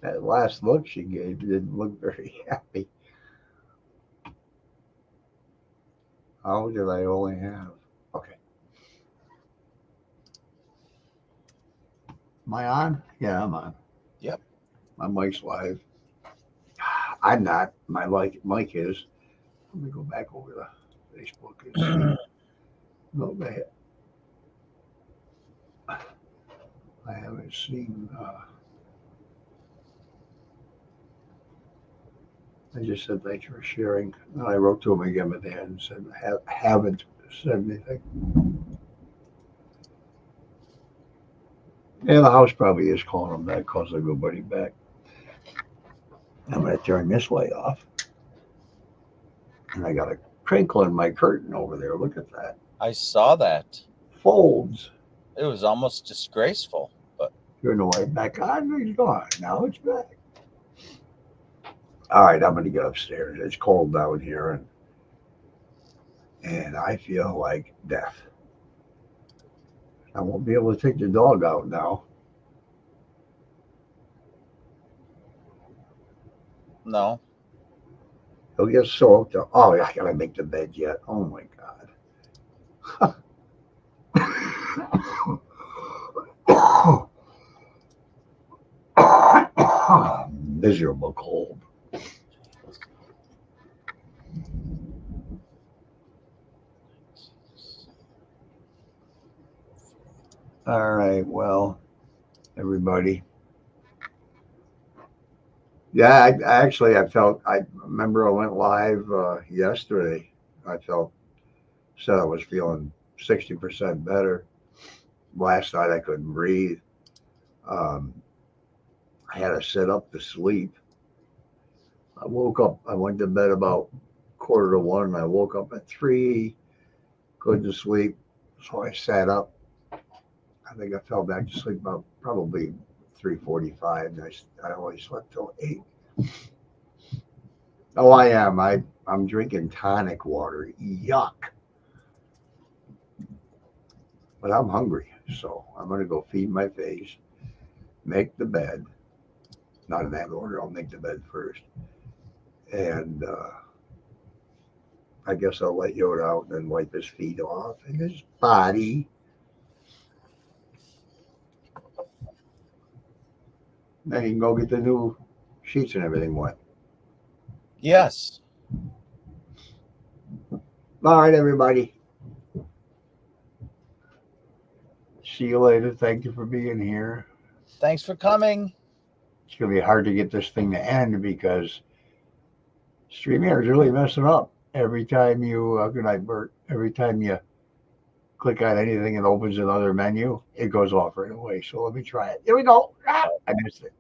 That last look she gave didn't look very happy. How did I only have? Okay. Am I on? Yeah, I'm on. Yep. My mic's live. I'm not. My mic is. Let me go back over the Facebook and see. No, I haven't seen. I just said thanks for sharing. And I wrote to them again, but they hadn't said haven't said anything. Yeah, the house probably is calling them back, calls everybody back. I'm going to turn this light off. And I got a crinkle in my curtain over there. Look at that. I saw that. Folds. It was almost disgraceful, but Turn the light back on. It's gone. Now it's back. All right, I'm going to get upstairs. It's cold down here, and I feel like death. I won't be able to take the dog out now. no. He'll get soaked. Oh, I gotta make the bed yet. Oh my God. Miserable cold. All right, well, everybody. Yeah, I remember I went live yesterday. Said I was feeling 60% better. Last night I couldn't breathe. I had to sit up to sleep. I woke up, I went to bed about 1:45, and I woke up at 3, couldn't sleep. So I sat up. I think I fell back to sleep about probably 3:45. And I only slept till 8. Oh, I am. I'm drinking tonic water. Yuck. But I'm hungry, so I'm gonna go feed my face, make the bed. Not in that order. I'll make the bed first, and I guess I'll let Yoda out and then wipe his feet off and his body. Then he can go get the new sheets and everything wet. Yes. All right, everybody. See you later. Thank you for being here. Thanks for coming. It's going to be hard to get this thing to end because StreamYard is really messing up. Every time you, good night, Bert. Every time you click on anything and opens another menu, it goes off right away. So let me try it. Here we go. I missed it.